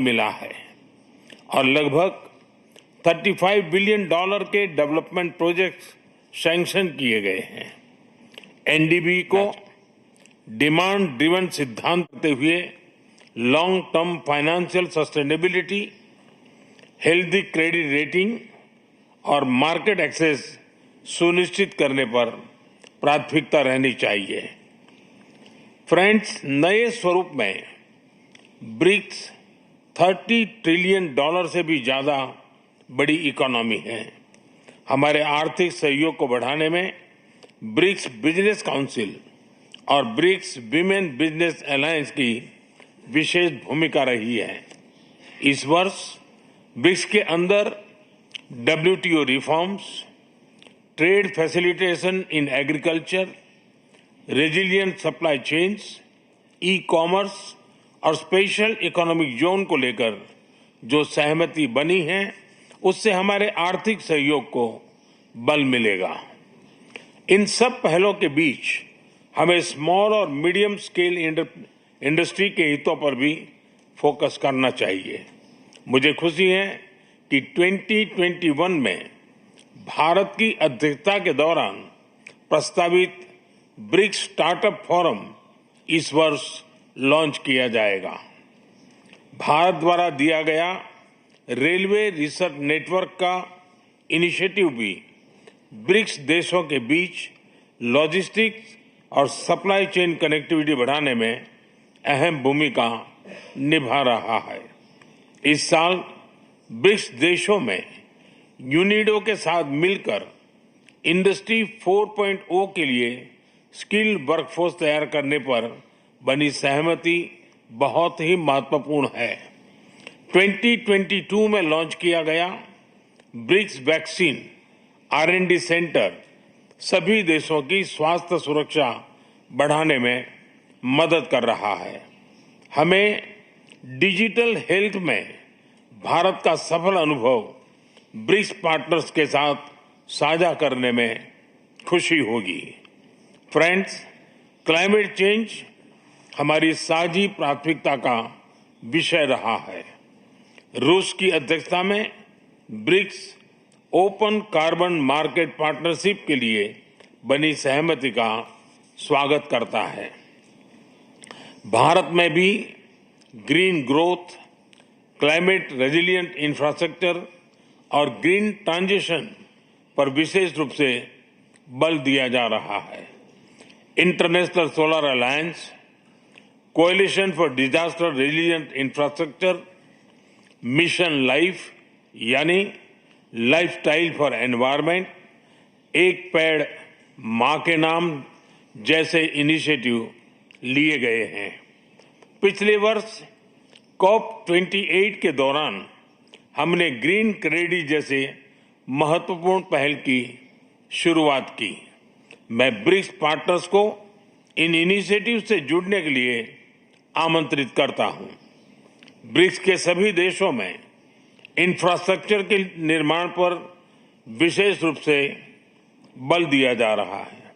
मिला है और लगभग $35 बिलियन के डेवलपमेंट प्रोजेक्ट्स सैंक्शन किए गए हैं। एनडीबी को डिमांड ड्रिवन सिद्धांत देते हुए long term financial sustainability, healthy credit rating और मार्केट एक्सेस सुनिश्चित करने पर प्राथमिकता रहनी चाहिए। फ्रेंड्स, नए स्वरूप में ब्रिक्स $30 ट्रिलियन से भी ज्यादा बड़ी इकोनॉमी है। हमारे आर्थिक सहयोग को बढ़ाने में ब्रिक्स बिजनेस काउंसिल और ब्रिक्स विमेन बिजनेस अलायंस की विशेष भूमिका रही है। इस वर्ष ब्रिक्स के अंदर WTO reforms, trade facilitation in agriculture, resilient supply chains, e-commerce और स्पेशल इकोनॉमिक जोन को लेकर जो सहमति बनी है, उससे हमारे आर्थिक सहयोग को बल मिलेगा। इन सब पहलों के बीच हमें स्मॉल और मीडियम स्केल इंडस्ट्री के हितों पर भी फोकस करना चाहिए। मुझे खुशी है कि 2021 में भारत की अध्यक्षता के दौरान प्रस्तावित ब्रिक्स स्टार्टअप फोरम इस वर्ष लॉन्च किया जाएगा। भारत द्वारा दिया गया रेलवे रिसर्च नेटवर्क का इनिशिएटिव भी ब्रिक्स देशों के बीच लॉजिस्टिक्स और सप्लाई चेन कनेक्टिविटी बढ़ाने में अहम भूमिका निभा रहा है। इस साल ब्रिक्स देशों में यूनिडो के साथ मिलकर इंडस्ट्री 4.0 के लिए स्किल्ड वर्कफोर्स तैयार करने पर बनी सहमति बहुत ही महत्वपूर्ण है। 2022 में लॉन्च किया गया ब्रिक्स वैक्सीन R&D सेंटर सभी देशों की स्वास्थ्य सुरक्षा बढ़ाने में मदद कर रहा है। हमें डिजिटल हेल्थ में भारत का सफल अनुभव ब्रिक्स पार्टनर्स के साथ साझा करने में खुशी होगी। फ्रेंड्स, क्लाइमेट चेंज हमारी साझी प्राथमिकता का विषय रहा है। रूस की अध्यक्षता में BRICS open carbon market partnership के लिए बनी सहमति का स्वागत करता है। भारत में भी green growth, climate resilient infrastructure और ग्रीन ट्रांजिशन पर विशेष रूप से बल दिया जा रहा है। International solar alliance, coalition for disaster resilient infrastructure, mission life यानी लाइफस्टाइल फॉर एनवायरमेंट, एक पेड़ मां के नाम जैसे इनिशिएटिव लिए गए हैं। पिछले वर्ष COP28 के दौरान हमने ग्रीन क्रेडिट जैसे महत्वपूर्ण पहल की शुरुआत की। मैं ब्रिक्स पार्टनर्स को इन इनिशिएटिव से जुड़ने के लिए आमंत्रित करता हूं। ब्रिक्स के सभी देशों में इंफ्रास्ट्रक्चर के निर्माण पर विशेष रूप से बल दिया जा रहा है।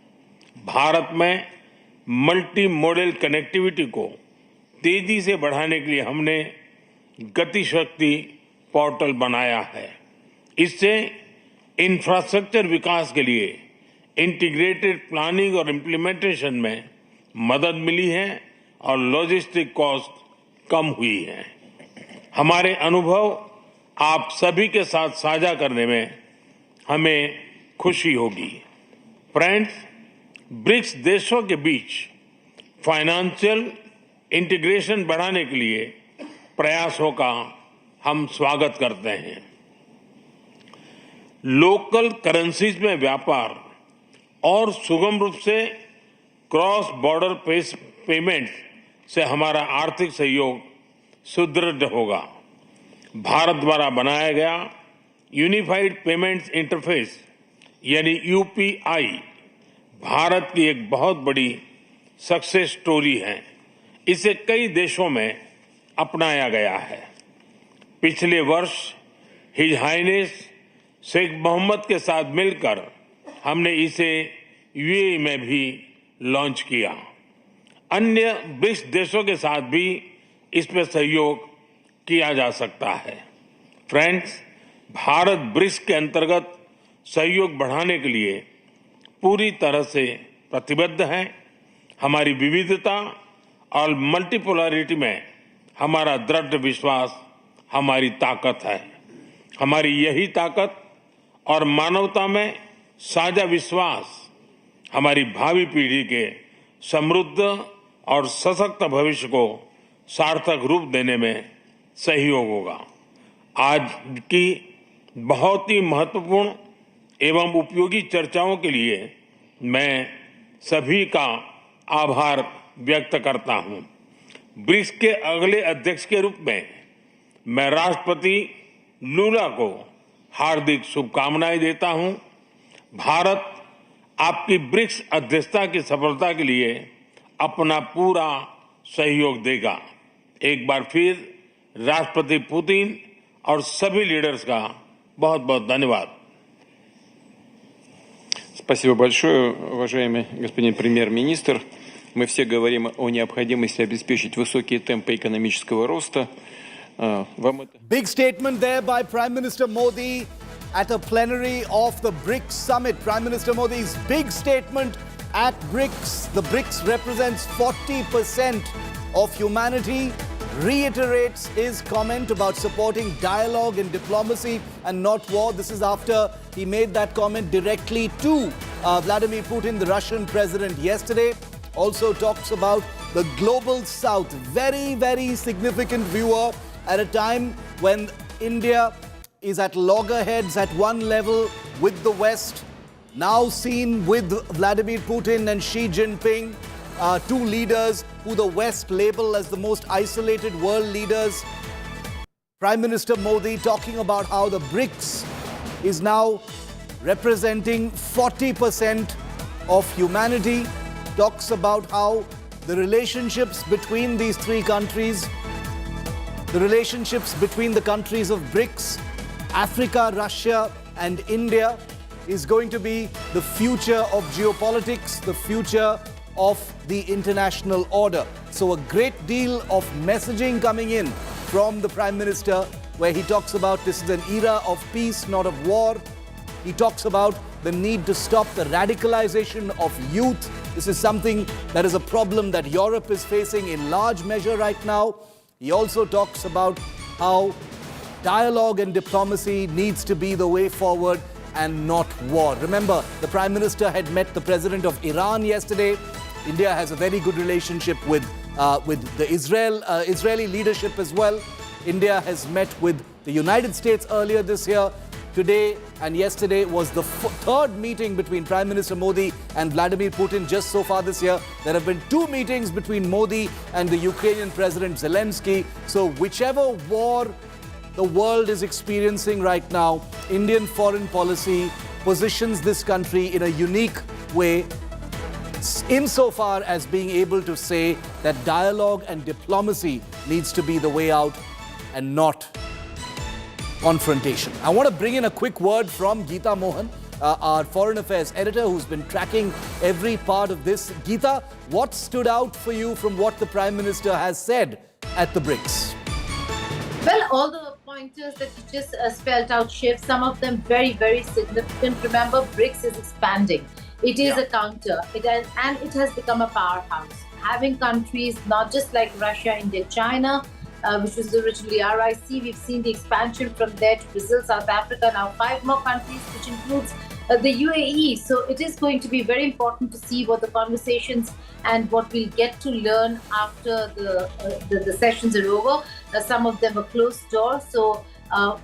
भारत में मल्टी मॉडल कनेक्टिविटी को तेजी से बढ़ाने के लिए हमने गति शक्ति पोर्टल बनाया है। इससे इंफ्रास्ट्रक्चर विकास के लिए इंटीग्रेटेड प्लानिंग और इम्प्लीमेंटेशन में मदद मिली है और लॉजिस्टिक कॉस्ट कम हुई है। हमारे अनुभव आप सभी के साथ साझा करने में हमें खुशी होगी। फ्रेंड्स, ब्रिक्स देशों के बीच फाइनेंशियल इंटीग्रेशन बढ़ाने के लिए प्रयासों का हम स्वागत करते हैं। लोकल करेंसीज में व्यापार और सुगम रूप से क्रॉस बॉर्डर पेमेंट से हमारा आर्थिक सहयोग सुदृढ़ होगा। भारत द्वारा बनाया गया यूनिफाइड पेमेंट्स इंटरफेस यानी UPI भारत की एक बहुत बड़ी सक्सेस स्टोरी है। इसे कई देशों में अपनाया गया है। पिछले वर्ष हिज हाइनेस शेख मोहम्मद के साथ मिलकर हमने इसे UAE में भी लॉन्च किया। अन्य ब्रिक्स देशों के साथ भी इसमें सहयोग किया जा सकता है। फ्रेंड्स, भारत ब्रिक्स के अंतर्गत सहयोग बढ़ाने के लिए पूरी तरह से प्रतिबद्ध है। हमारी विविधता और मल्टीपोलैरिटी में हमारा दृढ़ विश्वास हमारी ताकत है। हमारी यही ताकत और मानवता में साझा विश्वास हमारी भावी पीढ़ी के समृद्ध और सशक्त भविष्य को सार्थक रूप देने में सहयोग होगा। आज की बहुत ही महत्वपूर्ण एवं उपयोगी चर्चाओं के लिए मैं सभी का आभार व्यक्त करता हूं। ब्रिक्स के अगले अध्यक्ष के रूप में मैं राष्ट्रपति लूला को हार्दिक शुभकामनाएं देता हूं। भारत आपकी ब्रिक्स अध्यक्षता की सफलता के लिए अपना पूरा सहयोग देगा। एक बार फिर राष्ट्रपति पुतिन और सभी लीडर्स का बहुत बहुत धन्यवाद। Спасибо большое, уважаемый господин премьер-министр. Мы все говорим о необходимости обеспечить высокие темпы экономического роста. Big statement there by Prime Minister Modi at a plenary of the Brics Summit. Prime Minister Modi's big statement at BRICS. The BRICS represents 40% of humanity. Reiterates his comment about supporting dialogue and diplomacy and not war. This is after he made that comment directly to Vladimir Putin, the Russian president, yesterday. Also talks about the global south. Very, very significant viewer at a time when India is at loggerheads at one level with the West. Now seen with Vladimir Putin and Xi Jinping, two leaders who the West label as the most isolated world leaders. Prime Minister Modi talking about how the BRICS is now representing 40% of humanity. Talks about how the relationships between these three countries, the relationships between the countries of BRICS, Africa, Russia and India is going to be the future of geopolitics, the future of the international order. So a great deal of messaging coming in from the Prime Minister, where he talks about this is an era of peace, not of war. He talks about the need to stop the radicalization of youth. This is something that is a problem that Europe is facing in large measure right now. He also talks about how dialogue and diplomacy needs to be the way forward and not war. Remember, the Prime Minister had met the President of Iran yesterday. India has a very good relationship with the Israeli leadership as well. India has met with the United States earlier this year. Today and yesterday was the third meeting between Prime Minister Modi and Vladimir Putin just so far this year. There have been two meetings between Modi and the Ukrainian President Zelensky. So whichever war the world is experiencing right now, Indian foreign policy positions this country in a unique way, insofar as being able to say that dialogue and diplomacy needs to be the way out and not confrontation. I want to bring in a quick word from Geeta Mohan, our foreign affairs editor, who's been tracking every part of this. Geeta, what stood out for you from what the Prime Minister has said at the BRICS? Well, all the pointers that you just spelled out, Shiv, some of them very, very significant. Remember, BRICS is expanding. It is a counter, and it has become a powerhouse. Having countries not just like Russia, India, China, which was originally RIC, we've seen the expansion from there to Brazil, South Africa, now 5 more countries, which includes the UAE. So it is going to be very important to see what the conversations and what we'll get to learn after the sessions are over. Some of them are closed doors. So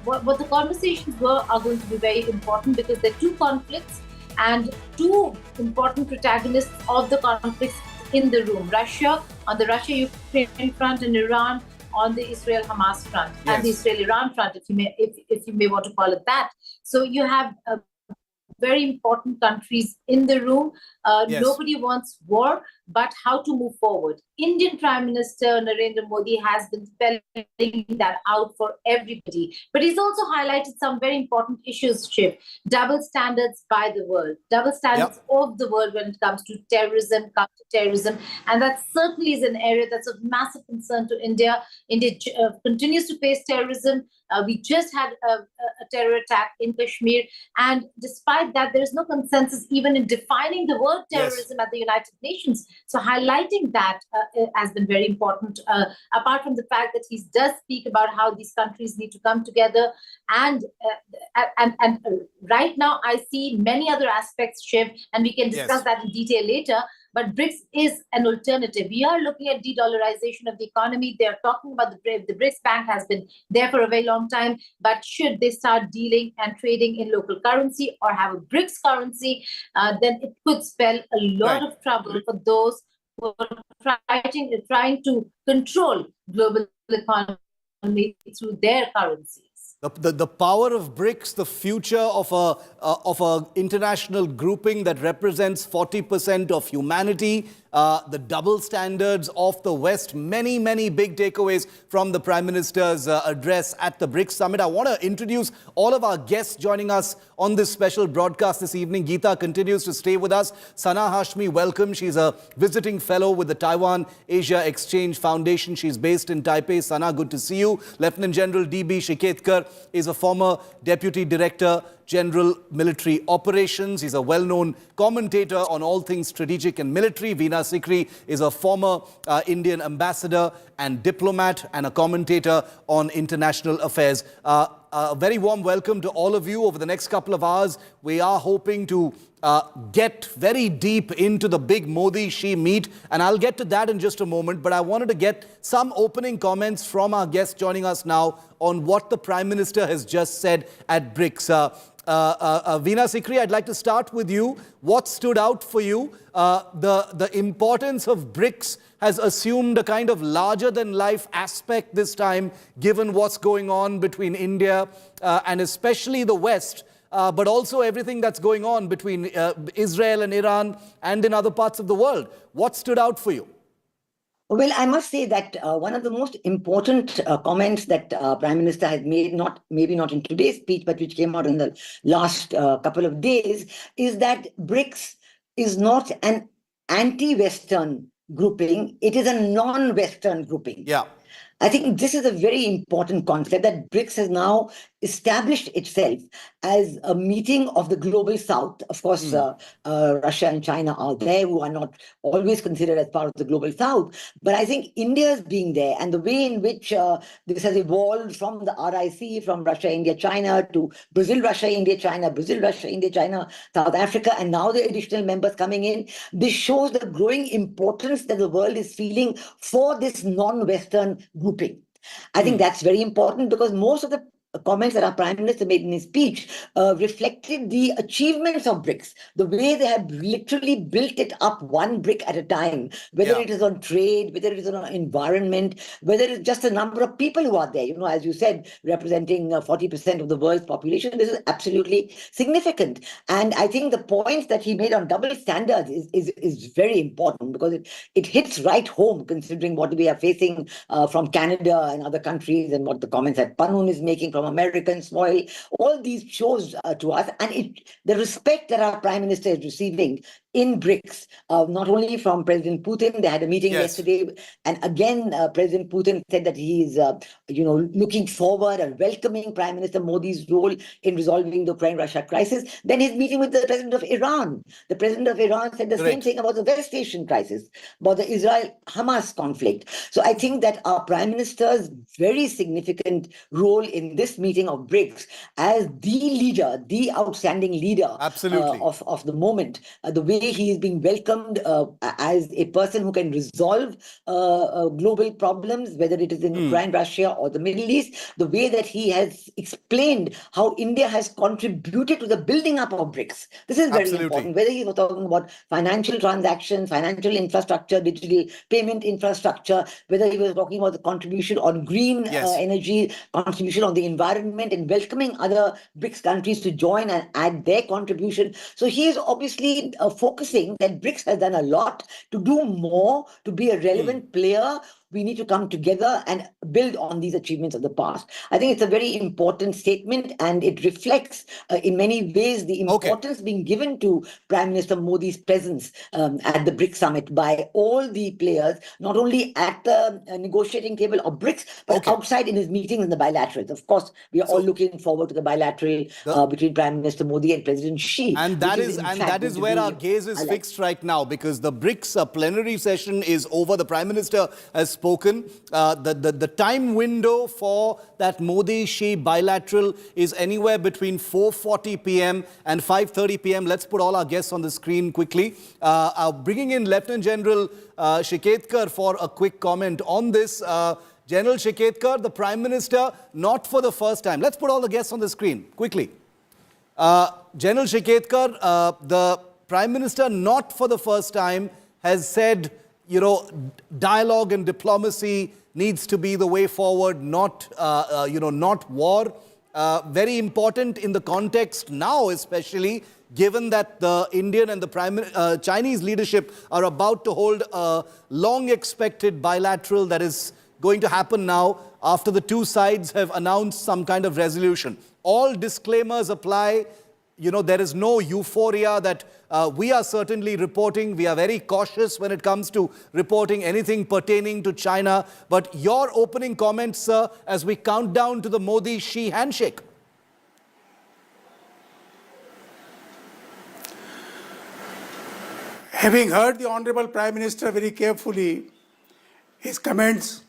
what the conversations are going to be very important, because there are two conflicts and two important protagonists of the conflicts in the room. Russia on the Russia-Ukraine front, and Iran on the Israel-Hamas front, and the Israel-Iran front, if you may want to call it that. So you have very important countries in the room. Nobody wants war. but how to move forward. Indian Prime Minister Narendra Modi has been spelling that out for everybody, but he's also highlighted some very important issues, Shiv. Double standards by the world, double standards of the world when it comes to terrorism, counter-terrorism, and that certainly is an area that's of massive concern to India. India continues to face terrorism. We just had a terror attack in Kashmir, and despite that, there is no consensus even in defining the word terrorism at the United Nations. So highlighting that has been very important, apart from the fact that he does speak about how these countries need to come together. And right now, I see many other aspects, Shiv, and we can discuss that in detail later. But BRICS is an alternative. We are looking at de-dollarization of the economy. They are talking about the BRICS Bank has been there for a very long time. But should they start dealing and trading in local currency or have a BRICS currency, then it could spell a lot of trouble for those who are trying to control global economy through their currencies. The power of BRICS, the future of a international grouping that represents 40% of humanity, the double standards of the West, many, many big takeaways from the Prime Minister's address at the BRICS Summit. I want to introduce all of our guests joining us on this special broadcast this evening. Geeta continues to stay with us. Sana Hashmi, welcome. She's a visiting fellow with the Taiwan Asia Exchange Foundation. She's based in Taipei. Sana, good to see you. Lieutenant General D.B. Shiketkar is a former Deputy Director General Military Operations. He's a well-known commentator on all things strategic and military. Veena Sikri is a former Indian ambassador and diplomat and a commentator on international affairs. A very warm welcome to all of you. Over the next couple of hours, we are hoping to get very deep into the big Modi-Xi meet, and I'll get to that in just a moment, but I wanted to get some opening comments from our guests joining us now on what the Prime Minister has just said at BRICS. Veena Sikri, I'd like to start with you. What stood out for you? The importance of BRICS has assumed a kind of larger-than-life aspect this time, given what's going on between India and especially the West, but also everything that's going on between Israel and Iran and in other parts of the world. What stood out for you? Well, I must say that one of the most important comments that Prime Minister has made, maybe not in today's speech, but which came out in the last couple of days, is that BRICS is not an anti-Western grouping. It is a non-Western grouping. Yeah. I think this is a very important concept, that BRICS has now established itself as a meeting of the global South. Of course, Russia and China are there, who are not always considered as part of the global South. But I think India's being there, and the way in which this has evolved from the RIC, from Russia, India, China, to Brazil, Russia, India, China, Brazil, Russia, India, China, South Africa, and now the additional members coming in, this shows the growing importance that the world is feeling for this non-Western grouping. I think that's very important, because most of the comments that our Prime Minister made in his speech reflected the achievements of BRICS, the way they have literally built it up one brick at a time, whether it is on trade, whether it is on environment, whether it's just the number of people who are there. You know, as you said, representing 40% of the world's population, this is absolutely significant. And I think the points that he made on double standards is very important, because it hits right home, considering what we are facing from Canada and other countries, and what the comments that Panun is making from American soil. All these shows to us, and the respect that our Prime Minister is receiving in BRICS, not only from President Putin. They had a meeting yesterday, and again, President Putin said that he is, looking forward and welcoming Prime Minister Modi's role in resolving the Ukraine-Russia crisis. Then his meeting with the President of Iran. The President of Iran said the same thing about the West Asian crisis, about the Israel-Hamas conflict. So I think that our Prime Minister's very significant role in this meeting of BRICS as the leader, the outstanding leader of the moment, the way he is being welcomed as a person who can resolve global problems, whether it is in Ukraine, Russia, or the Middle East, the way that he has explained how India has contributed to the building up of BRICS. This is very important. Whether he was talking about financial transactions, financial infrastructure, digital payment infrastructure, whether he was talking about the contribution on green energy, contribution on the environment, and welcoming other BRICS countries to join and add their contribution. So he is obviously focusing that BRICS has done a lot to do more, to be a relevant player. We need to come together and build on these achievements of the past. I think it's a very important statement, and it reflects in many ways the importance being given to Prime Minister Modi's presence at the BRICS Summit by all the players, not only at the negotiating table of BRICS, but outside in his meetings and the bilaterals. Of course, we are all looking forward to the bilateral between Prime Minister Modi and President Xi. And that is where our gaze is fixed right now, because the BRICS plenary session is over. The Prime Minister has spoken. The time window for that Modi-Xi bilateral is anywhere between 4:40 p.m. and 5:30 p.m. Let's put all our guests on the screen quickly. Bringing in Lieutenant General Shiketkar for a quick comment on this. General Shiketkar, the Prime Minister, not for the first time. Let's put all the guests on the screen quickly. General Shiketkar, the Prime Minister, not for the first time, has said, dialogue and diplomacy needs to be the way forward, not war. Very important in the context now, especially given that the Indian and the Chinese leadership are about to hold a long-expected bilateral that is going to happen now after the two sides have announced some kind of resolution. All disclaimers apply. There is no euphoria that we are certainly reporting. We are very cautious when it comes to reporting anything pertaining to China. But your opening comments, sir, as we count down to the Modi-Xi handshake. Having heard the Honorable Prime Minister very carefully, his comments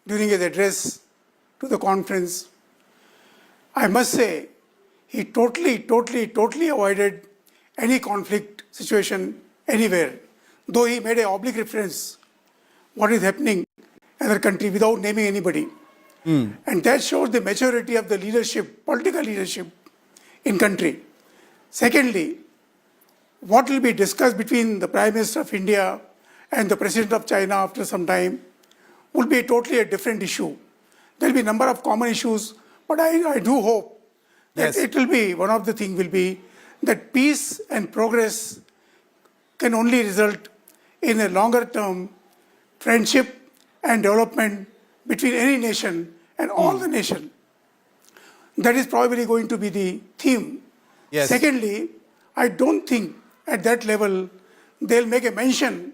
during his address to the conference, I must say, he totally avoided any conflict situation anywhere, though he made an oblique reference what is happening in other country without naming anybody. And that shows the maturity of the leadership, political leadership in country. Secondly, what will be discussed between the Prime Minister of India and the President of China after some time will be totally a different issue. There will be a number of common issues, but I do hope that it will be, one of the things will be that peace and progress can only result in a longer term friendship and development between any nation and all the nation. That is probably going to be the theme. Secondly, I don't think at that level they'll make a mention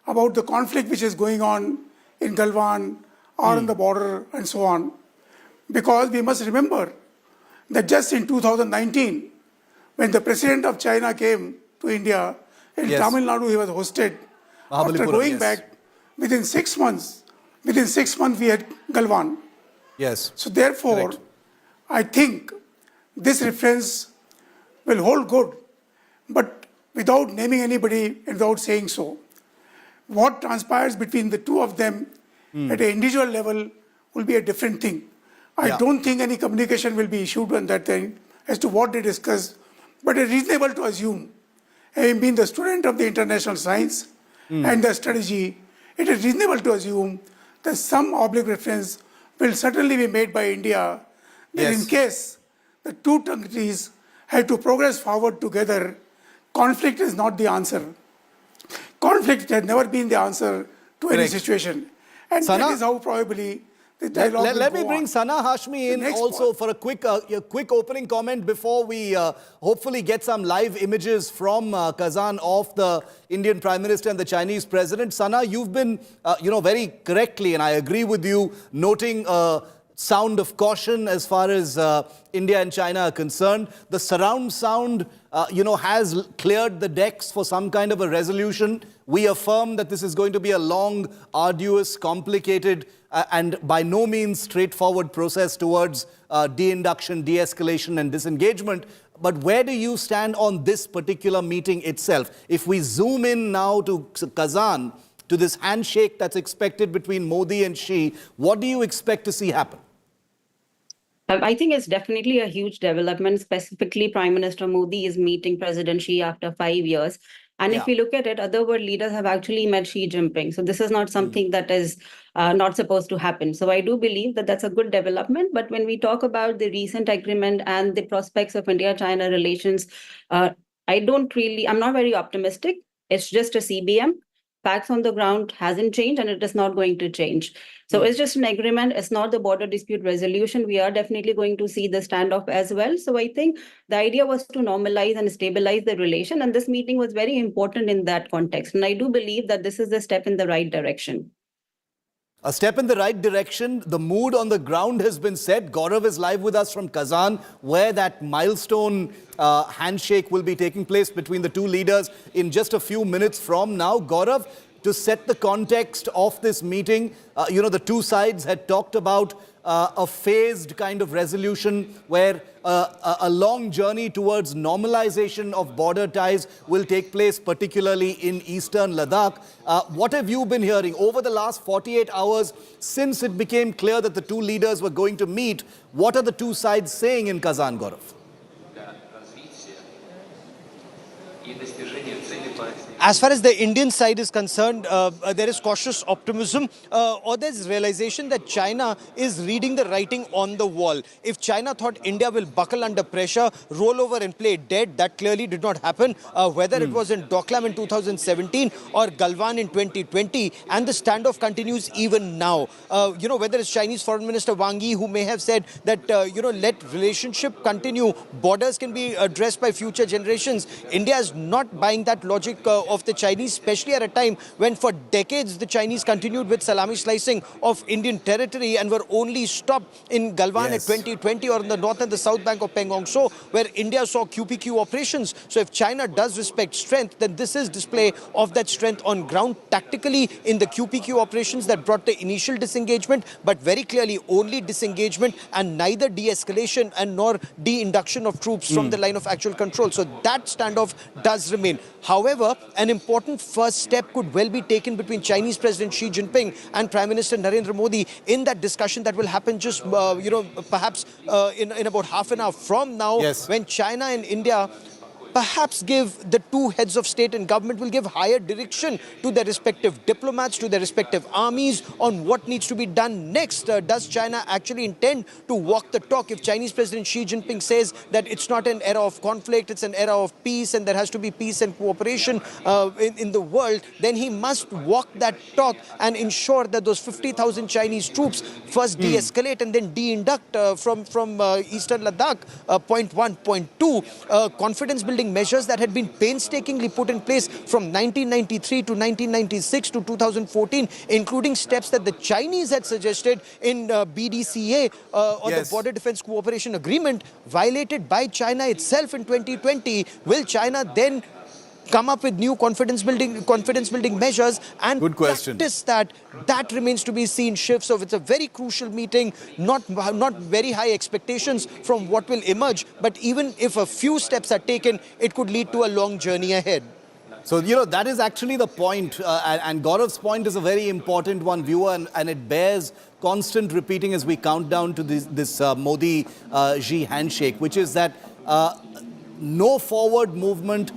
about the conflict which is going on in Galwan or on the border and so on. Because we must remember that just in 2019, when the President of China came to India, in Tamil Nadu he was hosted. After going back, within 6 months we had Galwan. So therefore, I think this reference will hold good, but without naming anybody and without saying so. What transpires between the two of them at an individual level will be a different thing. I don't think any communication will be issued on that thing as to what they discussed, but it is reasonable to assume, having been the student of the international science and the strategy, it is reasonable to assume that some oblique reference will certainly be made by India that in case the two countries have to progress forward together, conflict is not the answer. Conflict has never been the answer to any situation. And that is how probably the dialogue Let me bring Sana Hashmi in also for a quick opening comment before we hopefully get some live images from Kazan of the Indian Prime Minister and the Chinese President. Sana, you've been, very correctly, and I agree with you, noting sound of caution as far as India and China are concerned. The surround sound, has cleared the decks for some kind of a resolution. We affirm that this is going to be a long, arduous, complicated, and by no means straightforward process towards de-induction, de-escalation and disengagement. But where do you stand on this particular meeting itself? If we zoom in now to Kazan, to this handshake that's expected between Modi and Xi, what do you expect to see happen? I think it's definitely a huge development. Specifically, Prime Minister Modi is meeting President Xi after 5 years. And if we look at it, other world leaders have actually met Xi Jinping. So this is not something that is not supposed to happen. So I do believe that that's a good development. But when we talk about the recent agreement and the prospects of India-China relations, I'm not very optimistic. It's just a CBM. Facts on the ground hasn't changed and it is not going to change. So it's just an agreement. It's not the border dispute resolution. We are definitely going to see the standoff as well. So I think the idea was to normalize and stabilize the relation. And this meeting was very important in that context. And I do believe that this is a step in the right direction. A step in the right direction. The mood on the ground has been set. Gaurav is live with us from Kazan, where that milestone handshake will be taking place between the two leaders in just a few minutes from now. Gaurav, to set the context of this meeting, the two sides had talked about a phased kind of resolution where a long journey towards normalization of border ties will take place, particularly in eastern Ladakh. What have you been hearing over the last 48 hours since it became clear that the two leaders were going to meet? What are the two sides saying in Kazan, Gaurav? As far as the Indian side is concerned, there is cautious optimism or there's realization that China is reading the writing on the wall. If China thought India will buckle under pressure, roll over and play dead, that clearly did not happen. Whether it was in Doklam in 2017 or Galwan in 2020, and the standoff continues even now. Whether it's Chinese Foreign Minister Wang Yi, who may have said that, let relationship continue, borders can be addressed by future generations. India is not buying that logic of the Chinese, especially at a time when for decades the Chinese continued with salami slicing of Indian territory and were only stopped in Galwan at 2020 or in the north and the south bank of Pengong So, where India saw QPQ operations. So if China does respect strength, then this is display of that strength on ground tactically in the QPQ operations that brought the initial disengagement, but very clearly only disengagement and neither de-escalation and nor de-induction of troops from the line of actual control. So that standoff does remain. However, an important first step could well be taken between Chinese President Xi Jinping and Prime Minister Narendra Modi in that discussion that will happen just, perhaps in about half an hour from now, when China and India perhaps give the two heads of state and government will give higher direction to their respective diplomats, to their respective armies on what needs to be done next. Does China actually intend to walk the talk? If Chinese President Xi Jinping says that it's not an era of conflict, it's an era of peace and there has to be peace and cooperation in the world, then he must walk that talk and ensure that those 50,000 Chinese troops first de-escalate and then de-induct from eastern Ladakh. Point one. Point two, confidence building measures that had been painstakingly put in place from 1993 to 1996 to 2014, including steps that the Chinese had suggested in BDCA or the Border Defense Cooperation Agreement, violated by China itself in 2020. Will China then come up with new confidence building measures and practice that? That remains to be seen, Shiv. So it's a very crucial meeting, not very high expectations from what will emerge, but even if a few steps are taken, it could lead to a long journey ahead. So, that is actually the point, and Gaurav's point is a very important one, viewer, and it bears constant repeating as we count down to this Modi-Xi handshake, which is that no forward movement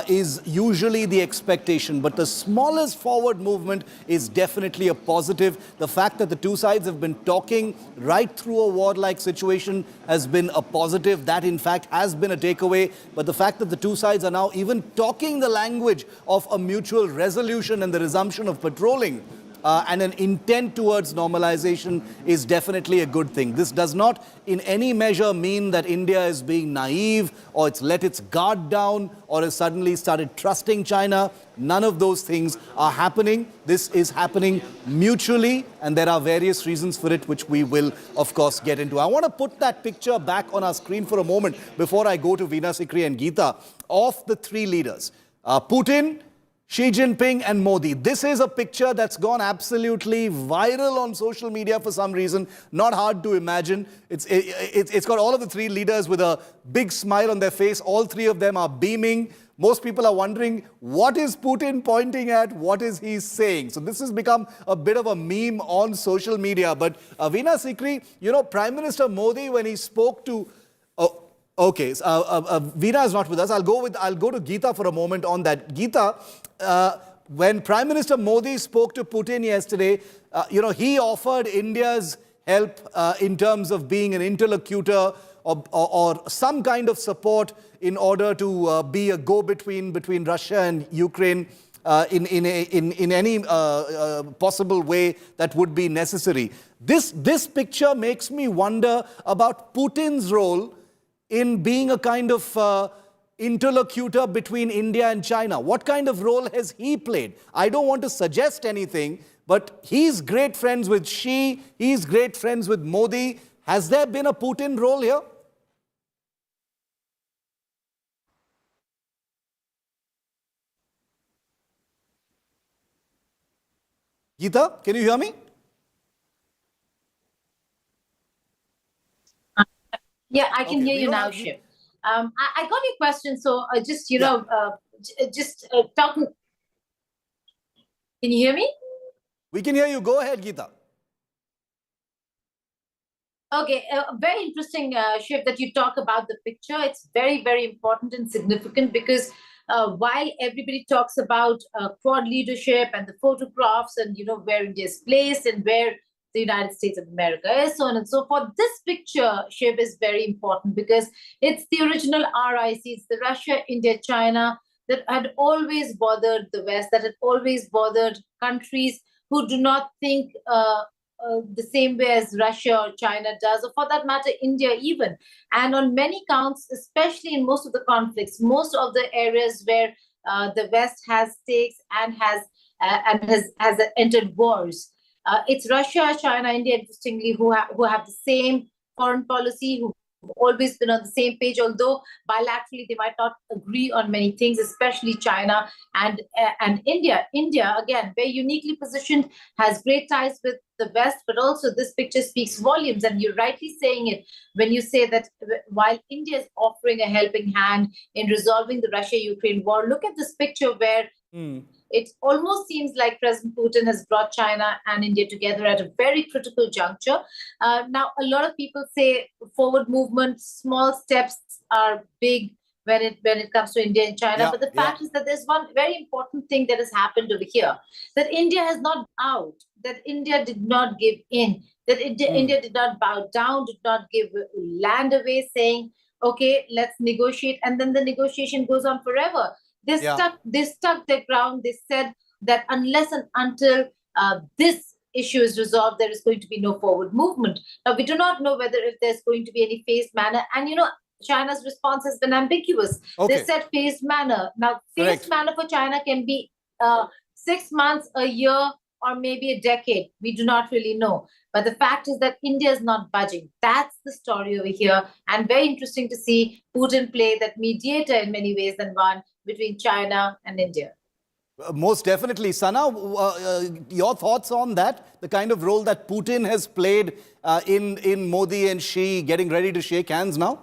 is usually the expectation, but the smallest forward movement is definitely a positive. The fact that the two sides have been talking right through a warlike situation has been a positive. That, in fact, has been a takeaway. But the fact that the two sides are now even talking the language of a mutual resolution and the resumption of patrolling and an intent towards normalization is definitely a good thing. This does not in any measure mean that India is being naive or it's let its guard down or has suddenly started trusting China. None of those things are happening. This is happening mutually, and there are various reasons for it, which we will, of course, get into. I want to put that picture back on our screen for a moment before I go to Veena Sikri and Geeta, of the three leaders. Putin, Xi Jinping and Modi. This is a picture that's gone absolutely viral on social media for some reason. Not hard to imagine. It's got all of the three leaders with a big smile on their face. All three of them are beaming. Most people are wondering, what is Putin pointing at? What is he saying? So this has become a bit of a meme on social media. But Veena Sikri, Prime Minister Modi, when he spoke to... Okay, Veena is not with us. I'll go to Geeta for a moment on that. Geeta, when Prime Minister Modi spoke to Putin yesterday, he offered India's help in terms of being an interlocutor or some kind of support in order to be a go-between between Russia and Ukraine in any possible way that would be necessary. This picture makes me wonder about Putin's role in being a kind of interlocutor between India and China. What kind of role has he played? I don't want to suggest anything, but he's great friends with Xi, he's great friends with Modi. Has there been a Putin role here? Geeta, can you hear me? Yeah, I can Okay, hear we you don't now, have- Shiv. I got your question, so just, Yeah. talking. Can you hear me? We can hear you. Go ahead, Geeta. Okay, very interesting, Shiv, that you talk about the picture. It's very, very important and significant because while everybody talks about Quad leadership and the photographs and, where India is placed and where the United States of America is, so on and so forth, this picture, Shiv, is very important because it's the original RIC, it's the Russia, India, China that had always bothered the West, that had always bothered countries who do not think the same way as Russia or China does, or for that matter, India even. And on many counts, especially in most of the conflicts, most of the areas where the West has stakes and has entered wars, it's Russia, China, India, interestingly, who have the same foreign policy, who have always been on the same page, although bilaterally they might not agree on many things, especially China and India. India, again, very uniquely positioned, has great ties with the West, but also this picture speaks volumes. And you're rightly saying it when you say that while India is offering a helping hand in resolving the Russia-Ukraine war, look at this picture where it almost seems like President Putin has brought China and India together at a very critical juncture. Now, a lot of people say forward movement, small steps are big when it comes to India and China. Yeah, but the fact is that there's one very important thing that has happened over here, that India has not bowed, that India did not give in, that India did not bow down, did not give land away, saying, okay, let's negotiate. And then the negotiation goes on forever. They stuck their ground. They said that unless and until this issue is resolved, there is going to be no forward movement. Now, we do not know whether if there's going to be any phased manner. And, China's response has been ambiguous. Okay. They said phased manner. Now, phased manner for China can be 6 months, a year, or maybe a decade. We do not really know. But the fact is that India is not budging. That's the story over here. And very interesting to see Putin play that mediator in many ways than one between China and India. Most definitely. Sana, your thoughts on that? The kind of role that Putin has played in Modi and Xi getting ready to shake hands now?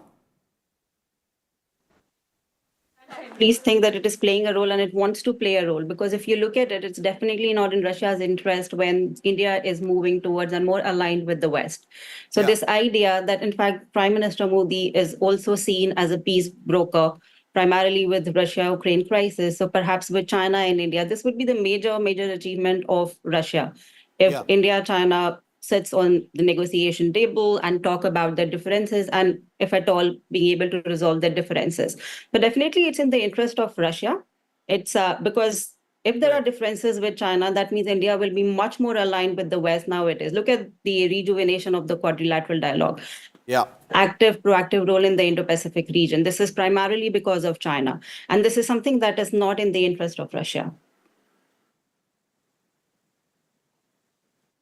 Please think that it is playing a role and it wants to play a role, because if you look at it, it's definitely not in Russia's interest when India is moving towards and more aligned with the West. So this idea that, in fact, Prime Minister Modi is also seen as a peace broker, primarily with Russia-Ukraine crisis. So perhaps with China and India, this would be the major achievement of Russia. If India, China sits on the negotiation table and talk about their differences and, if at all, being able to resolve their differences. But definitely it's in the interest of Russia. It's because if there are differences with China, that means India will be much more aligned with the West now it is. Look at the rejuvenation of the quadrilateral dialogue. Active, proactive role in the Indo-Pacific region. This is primarily because of China. And this is something that is not in the interest of Russia.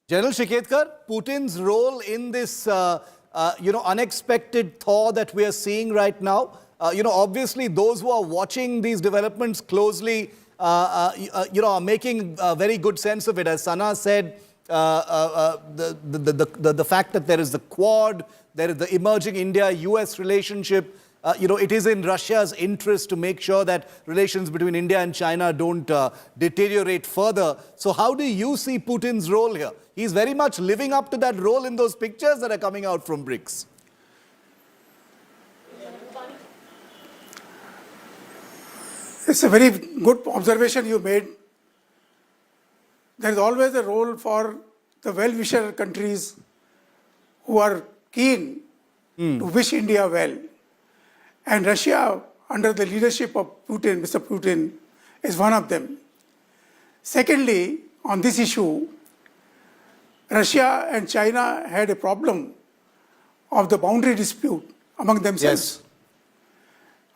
General Shiketkar, Putin's role in this, unexpected thaw that we are seeing right now, obviously those who are watching these developments closely, are making very good sense of it. As Sana said, the fact that there is the Quad, there is the emerging India-US relationship. It is in Russia's interest to make sure that relations between India and China don't deteriorate further. So how do you see Putin's role here? He's very much living up to that role in those pictures that are coming out from BRICS. It's a very good observation you made. There is always a role for the well-wisher countries who are keen to wish India well. And Russia, under the leadership of Putin, Mr. Putin, is one of them. Secondly, on this issue, Russia and China had a problem of the boundary dispute among themselves. Yes.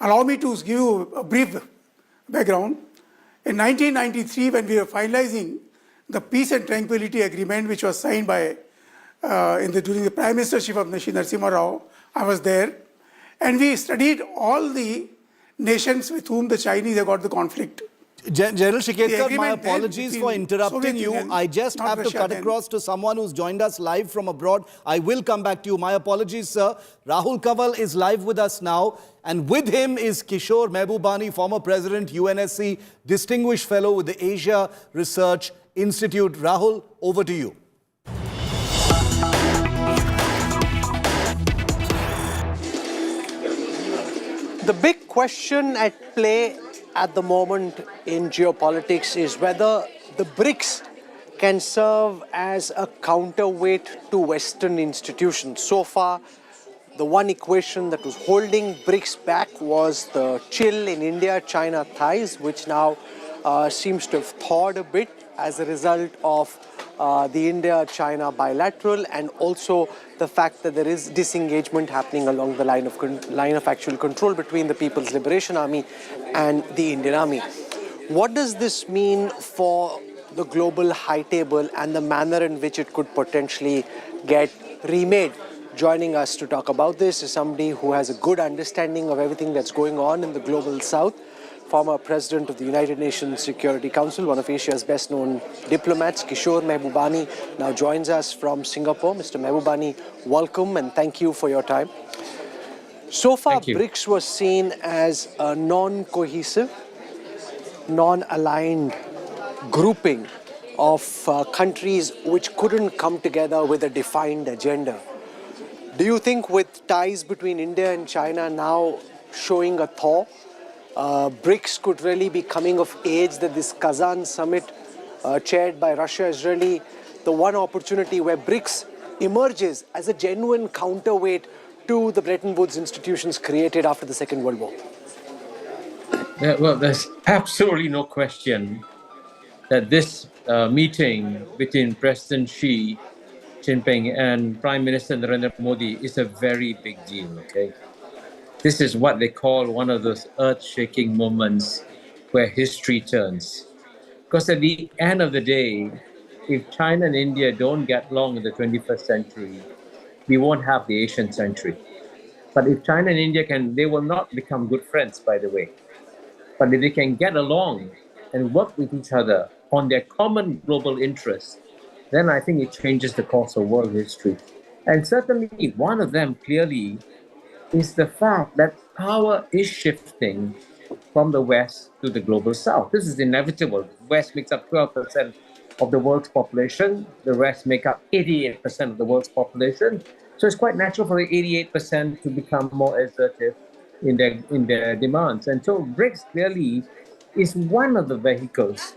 Allow me to give you a brief background. In 1993, when we were finalizing the Peace and Tranquility Agreement, which was signed by during the Prime Ministership of Narasimha Rao, I was there, and we studied all the nations with whom the Chinese have got the conflict. General Shiketkar, my agreement then apologies for between interrupting Soviet you. Union, I just not have to Russia cut then. across to someone who's joined us live from abroad. I will come back to you. My apologies, sir. Rahul Kanwal is live with us now. And with him is Kishore Mehbubani, former president, UNSC, distinguished fellow with the Asia Research Institute. Rahul, over to you. The big question at play at the moment in geopolitics is whether the BRICS can serve as a counterweight to Western institutions. So far, the one equation that was holding BRICS back was the chill in India-China ties, which now seems to have thawed a bit as a result of the India-China bilateral, and also the fact that there is disengagement happening along the line of actual control between the People's Liberation Army and the Indian Army. What does this mean for the global high table and the manner in which it could potentially get remade? Joining us to talk about this is somebody who has a good understanding of everything that's going on in the global south. Former President of the United Nations Security Council, one of Asia's best-known diplomats, Kishore Mehbubani, now joins us from Singapore. Mr. Mehbubani, welcome and thank you for your time. So far, BRICS was seen as a non-cohesive, non-aligned grouping of countries which couldn't come together with a defined agenda. Do you think with ties between India and China now showing a thaw, BRICS could really be coming of age, that this Kazan summit chaired by Russia is really the one opportunity where BRICS emerges as a genuine counterweight to the Bretton Woods institutions created after the Second World War? Well, there's absolutely no question that this meeting between President Xi Jinping and Prime Minister Narendra Modi is a very big deal, okay? This is what they call one of those earth-shaking moments where history turns. Because at the end of the day, if China and India don't get along in the 21st century, we won't have the Asian century. But if China and India they will not become good friends, by the way. But if they can get along and work with each other on their common global interests, then I think it changes the course of world history. And certainly one of them clearly is the fact that power is shifting from the West to the global South. This is inevitable. The West makes up 12% of the world's population. The West make up 88% of the world's population. So it's quite natural for the 88% to become more assertive in their demands. And so BRICS clearly is one of the vehicles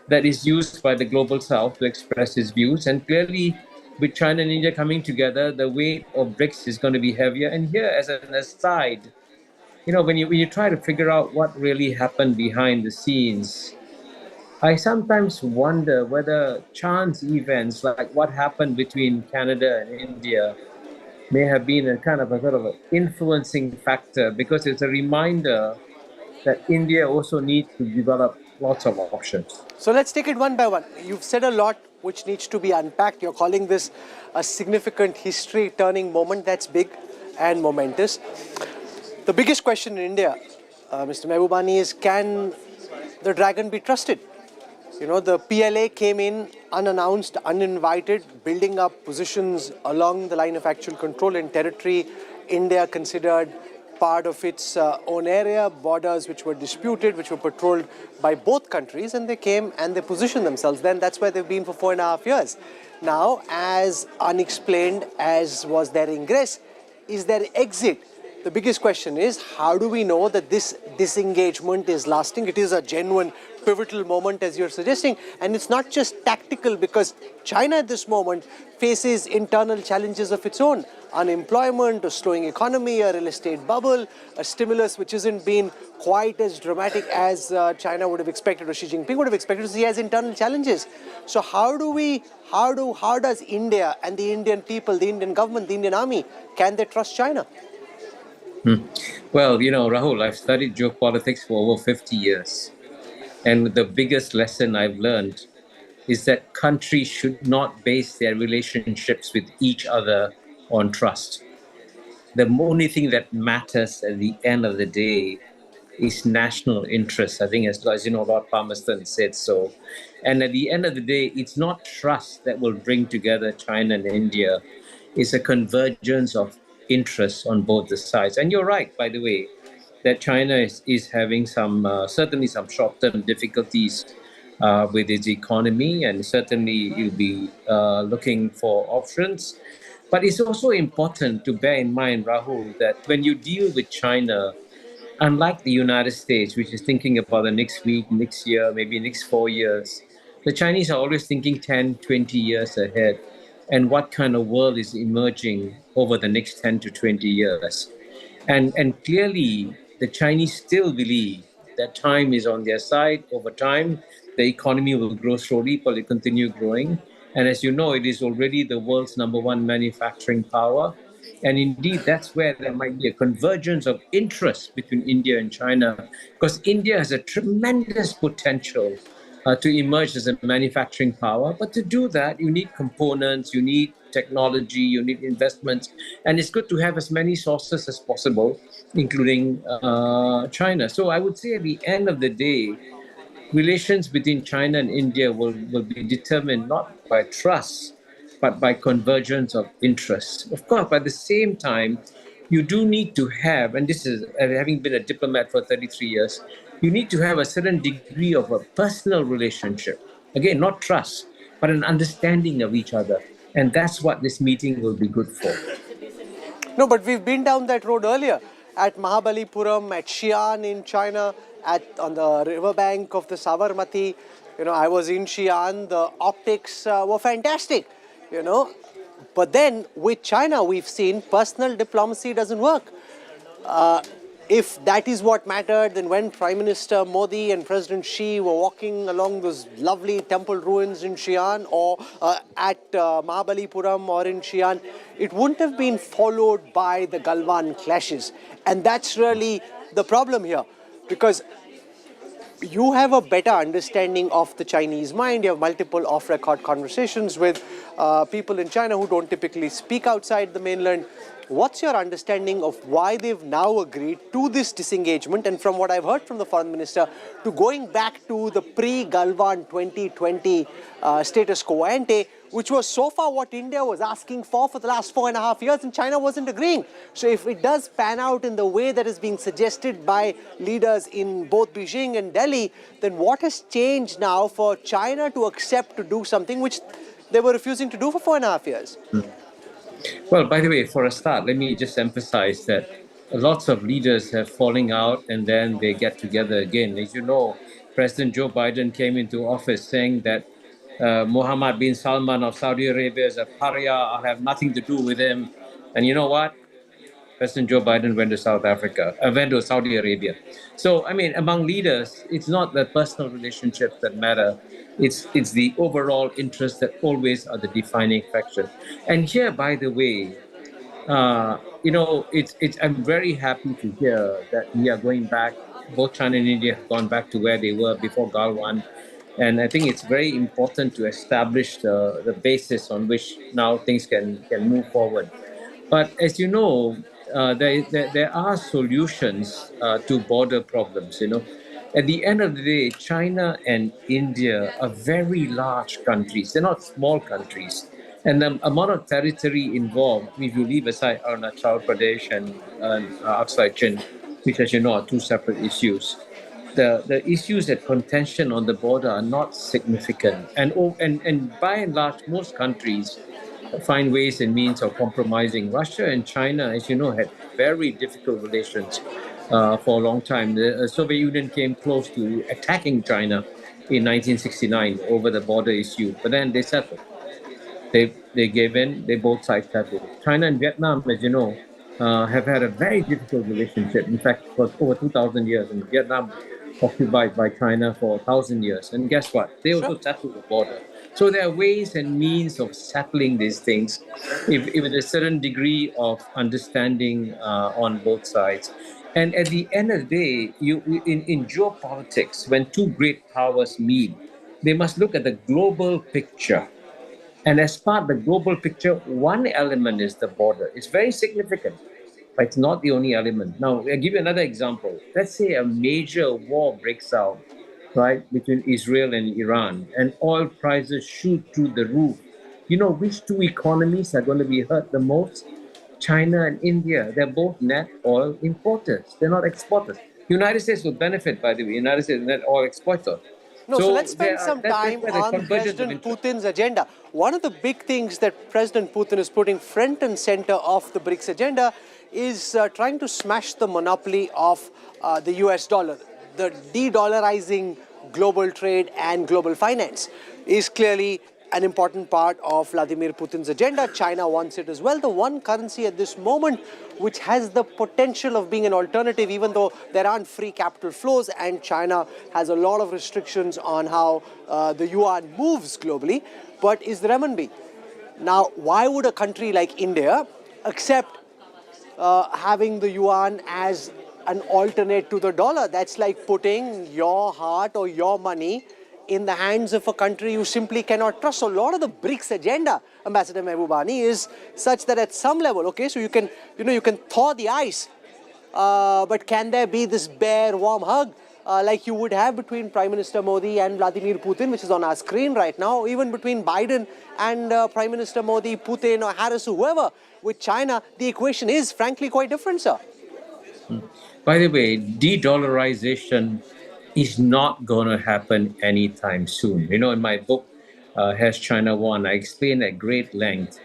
that is used by the global South to express its views. And clearly, with China and India coming together, the weight of BRICS is going to be heavier. And here, as an aside, when you try to figure out what really happened behind the scenes, I sometimes wonder whether chance events like what happened between Canada and India may have been a sort of an influencing factor, because it's a reminder that India also needs to develop lots of options. So let's take it one by one. You've said a lot which needs to be unpacked. You're calling this a significant history-turning moment. That's big and momentous. The biggest question in India, Mr. Mehbubani, is can the dragon be trusted? The PLA came in unannounced, uninvited, building up positions along the line of actual control in territory India considered part of its own area, borders which were disputed, which were patrolled by both countries, and they came and they positioned themselves. Then that's where they've been for 4.5 years. Now, as unexplained as was their ingress, is their exit? The biggest question is, how do we know that this disengagement is lasting? It is a genuine pivotal moment, as you're suggesting. And it's not just tactical, because China at this moment faces internal challenges of its own. Unemployment, a slowing economy, a real estate bubble, a stimulus which isn't been quite as dramatic as China would have expected, or Xi Jinping would have expected. So he has internal challenges. So how does India and the Indian people, the Indian government, the Indian army, can they trust China? Well, Rahul, I've studied geopolitics for over 50 years. And the biggest lesson I've learned is that countries should not base their relationships with each other on trust. The only thing that matters at the end of the day is national interest. I think, as you know, Lord Palmerston said so. And at the end of the day, it's not trust that will bring together China and India. It's a convergence of interests on both the sides. And you're right, by the way, that China is having certainly some short-term difficulties with its economy, and certainly you'll be looking for options. But it's also important to bear in mind, Rahul, that when you deal with China, unlike the United States, which is thinking about the next week, next year, maybe next 4 years, the Chinese are always thinking 10, 20 years ahead, and what kind of world is emerging over the next 10 to 20 years. And clearly, the Chinese still believe that time is on their side. Over time, the economy will grow slowly, but it continue growing. And as you know, it is already the world's #1 manufacturing power. And indeed, that's where there might be a convergence of interest between India and China, because India has a tremendous potential to emerge as a manufacturing power. But to do that, you need components, you need technology, you need investments. And it's good to have as many sources as possible, including China. So I would say at the end of the day, relations between China and India will be determined not by trust, but by convergence of interests. Of course, by the same time, you do need to have, and this is having been a diplomat for 33 years, you need to have a certain degree of a personal relationship. Again, not trust, but an understanding of each other. And that's what this meeting will be good for. No, but we've been down that road earlier at Mahabalipuram, at Xi'an in China, on the riverbank of the Sabarmati. I was in Xi'an. The optics were fantastic, But then with China, we've seen personal diplomacy doesn't work. If that is what mattered, then when Prime Minister Modi and President Xi were walking along those lovely temple ruins in Xi'an, or at Mahabalipuram or in Xi'an, it wouldn't have been followed by the Galwan clashes. And that's really the problem here, because you have a better understanding of the Chinese mind. You have multiple off-record conversations with people in China who don't typically speak outside the mainland. What's your understanding of why they've now agreed to this disengagement? And from what I've heard from the foreign minister, to going back to the pre-Galwan 2020 status quo ante, which was so far what India was asking for the last 4.5 years, and China wasn't agreeing. So if it does pan out in the way that is being suggested by leaders in both Beijing and Delhi, then what has changed now for China to accept to do something which they were refusing to do for 4.5 years? Well, by the way, for a start, let me just emphasize that lots of leaders have falling out and then they get together again. As you know, President Joe Biden came into office saying that Mohammed bin Salman of Saudi Arabia is a pariah. I'll have nothing to do with him. And you know what? President Joe Biden went to Saudi Arabia. So, among leaders, it's not the personal relationships that matter. It's the overall interests that always are the defining factor. And here, by the way, I'm very happy to hear that we are going back. Both China and India have gone back to where they were before Galwan. And I think it's very important to establish the basis on which now things can move forward. But as you know, there are solutions to border problems, At the end of the day, China and India are very large countries. They're not small countries. And the amount of territory involved, if you leave aside Arunachal Pradesh and Aksai Chin, which, as you know, are two separate issues, the issues at contention on the border are not significant. And by and large, most countries find ways and means of compromising. Russia and China, as you know, had very difficult relations for a long time. The Soviet Union came close to attacking China in 1969 over the border issue, but then they settled. They gave in. They both sides settled. China and Vietnam, as you know, have had a very difficult relationship. In fact, for over 2,000 years, and Vietnam was occupied by China for 1,000 years. And guess what? They also settled the border. So there are ways and means of settling these things, if with a certain degree of understanding on both sides. And at the end of the day, in geopolitics, when two great powers meet, they must look at the global picture. And as part of the global picture, one element is the border. It's very significant, but it's not the only element. Now, I'll give you another example. Let's say a major war breaks out, right, between Israel and Iran, and oil prices shoot through the roof. You know which two economies are going to be hurt the most? China and India. They're both net oil importers. They're not exporters. The United States will benefit, by the way. The United States is net oil exporter. No, so let's spend some time on President Putin's agenda. One of the big things that President Putin is putting front and center of the BRICS agenda is trying to smash the monopoly of the US dollar. The de-dollarizing global trade and global finance is clearly an important part of Vladimir Putin's agenda. China wants it as well. The one currency at this moment which has the potential of being an alternative, even though there aren't free capital flows, and China has a lot of restrictions on how the yuan moves globally, but is the renminbi. Now, why would a country like India accept having the yuan as an alternate to the dollar? That's like putting your heart or your money in the hands of a country you simply cannot trust. So a lot of the BRICS agenda, Ambassador Mehbubani, is such that at some level, okay, so you can thaw the ice, but can there be this bare, warm hug like you would have between Prime Minister Modi and Vladimir Putin, which is on our screen right now, even between Biden and Prime Minister Modi, Putin or Harris, whoever, with China? The equation is frankly quite different, sir. By the way, de-dollarization is not going to happen anytime soon. You know, in my book, Has China Won?, I explain at great length,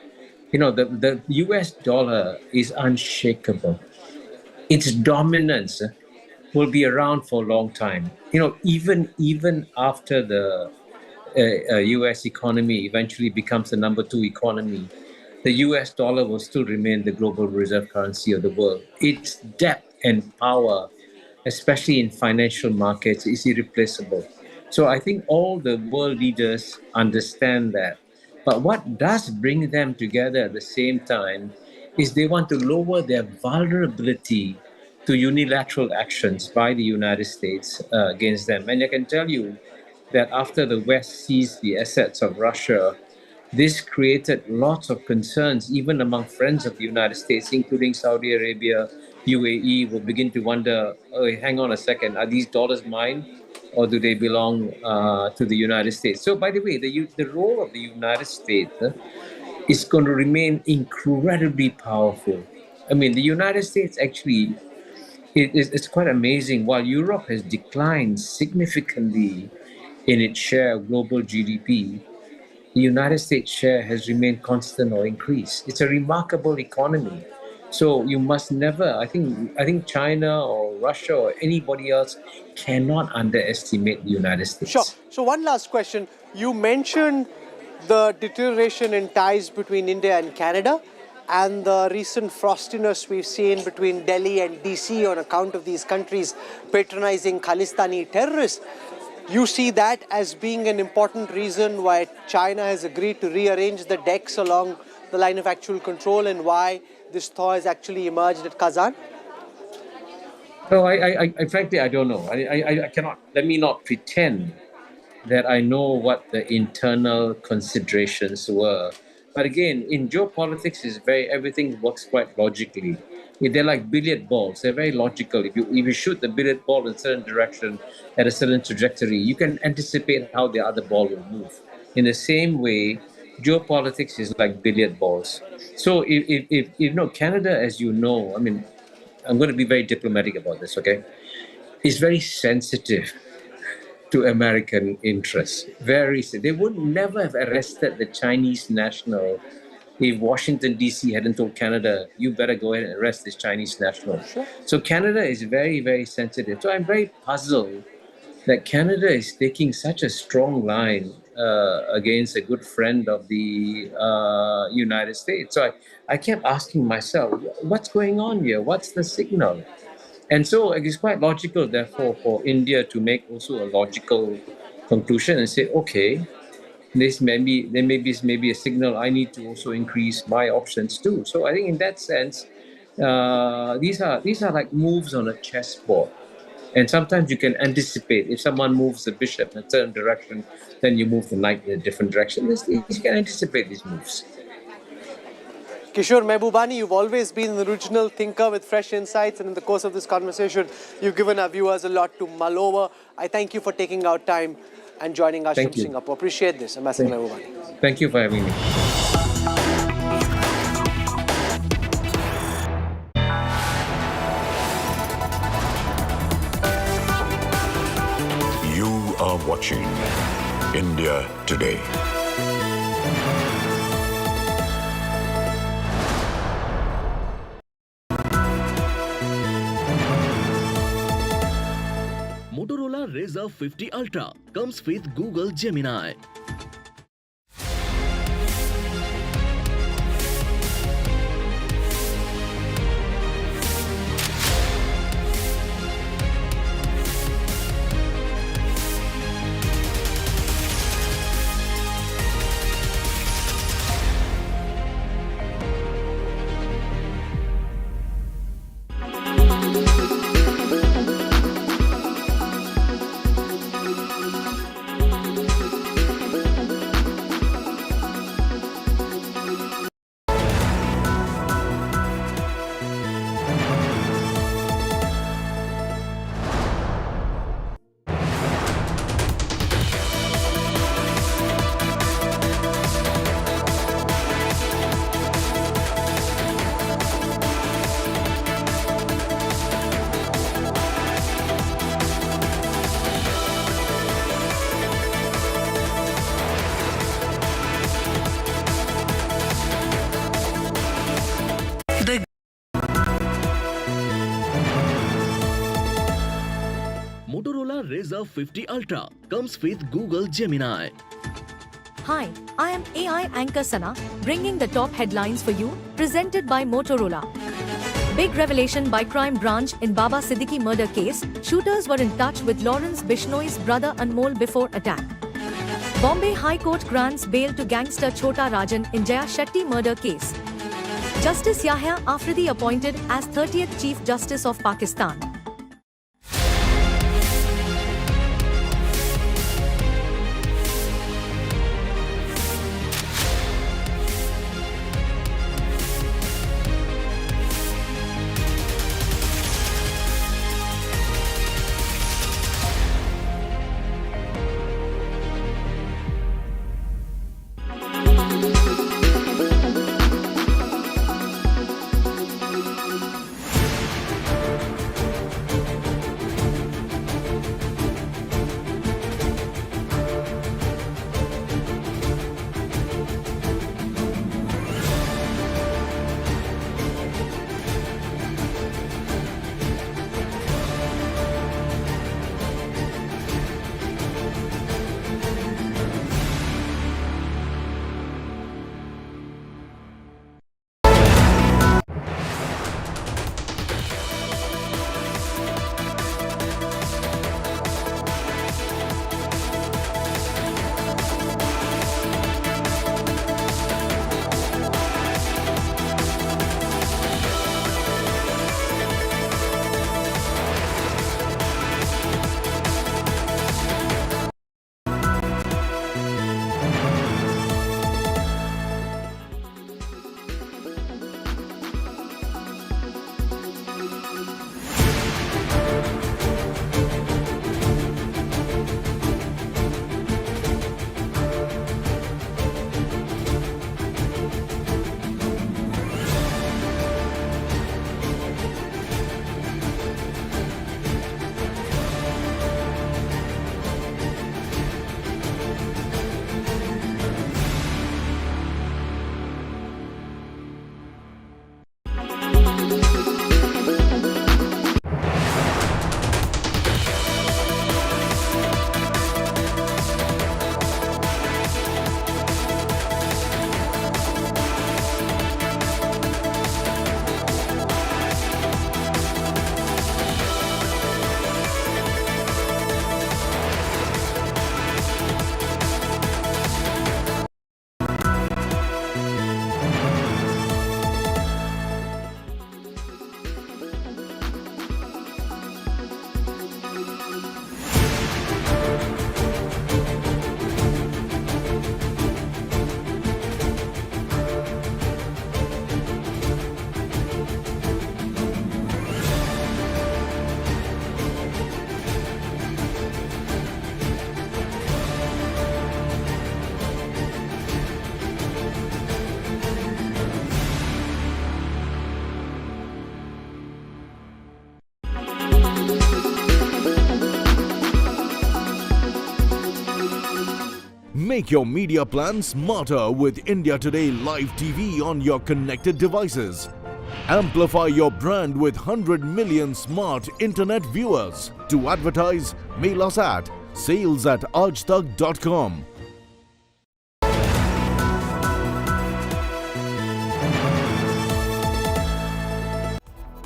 you know, the US dollar is unshakable. Its dominance will be around for a long time. You know, even after the US economy eventually becomes the number 2 economy, the US dollar will still remain the global reserve currency of the world. Its depth and power, especially in financial markets, is irreplaceable. So I think all the world leaders understand that. But what does bring them together at the same time is they want to lower their vulnerability to unilateral actions by the United States against them. And I can tell you that after the West seized the assets of Russia, this created lots of concerns, even among friends of the United States, including Saudi Arabia. UAE will begin to wonder, oh, hang on a second, are these dollars mine, or do they belong to the United States? So, by the way, the role of the United States is going to remain incredibly powerful. I mean, the United States actually, it's quite amazing. While Europe has declined significantly in its share of global GDP, the United States share has remained constant or increased. It's a remarkable economy. So you must never, I think China or Russia or anybody else cannot underestimate the United States. Sure. So one last question. You mentioned the deterioration in ties between India and Canada and the recent frostiness we've seen between Delhi and DC on account of these countries patronizing Khalistani terrorists. You see that as being an important reason why China has agreed to rearrange the decks along the line of actual control, and why this thaw has actually emerged at Kazan? No, I frankly, I don't know. I cannot, let me not pretend that I know what the internal considerations were. But again, in geopolitics, everything works quite logically. They're like billiard balls. They're very logical. If you shoot the billiard ball in a certain direction at a certain trajectory, you can anticipate how the other ball will move. In the same way, geopolitics is like billiard balls. So if you know, Canada, as you know, I mean, I'm going to be very diplomatic about this, okay? Is very sensitive to American interests. They would never have arrested the Chinese national if Washington, D.C. hadn't told Canada, you better go ahead and arrest this Chinese national. Sure. So Canada is very, very sensitive. So I'm very puzzled that Canada is taking such a strong line against a good friend of the United States. So I kept asking myself, what's going on here? What's the signal? And so it is quite logical, therefore, for India to make also a logical conclusion and say, okay, there may be a signal. I need to also increase my options too. So I think in that sense, these are like moves on a chessboard. And sometimes you can anticipate if someone moves the bishop in a certain direction, then you move the knight in a different direction. You can anticipate these moves. Kishore Mehbubani, you've always been an original thinker with fresh insights, and in the course of this conversation, you've given our viewers a lot to mull over. I thank you for taking out time and joining us from Singapore. Appreciate this, Ambassador Mehbubani. Thank you for having me. You are watching India Today. Motorola Razr 50 Ultra comes with Google Gemini. Motorola Razr 50 Ultra comes with Google Gemini. Hi, I am AI anchor Sana, bringing the top headlines for you, presented by Motorola. Big revelation by crime branch in Baba Siddiqui murder case. Shooters were in touch with Lawrence Bishnoi's brother Anmol before attack. Bombay High Court grants bail to gangster Chota Rajan in Jaya Shetty murder case. Justice Yahya Afridi appointed as 30th Chief Justice of Pakistan. Make your media plan smarter with India Today Live TV on your connected devices. Amplify your brand with 100 million smart internet viewers. To advertise, mail us at sales@aajtak.com.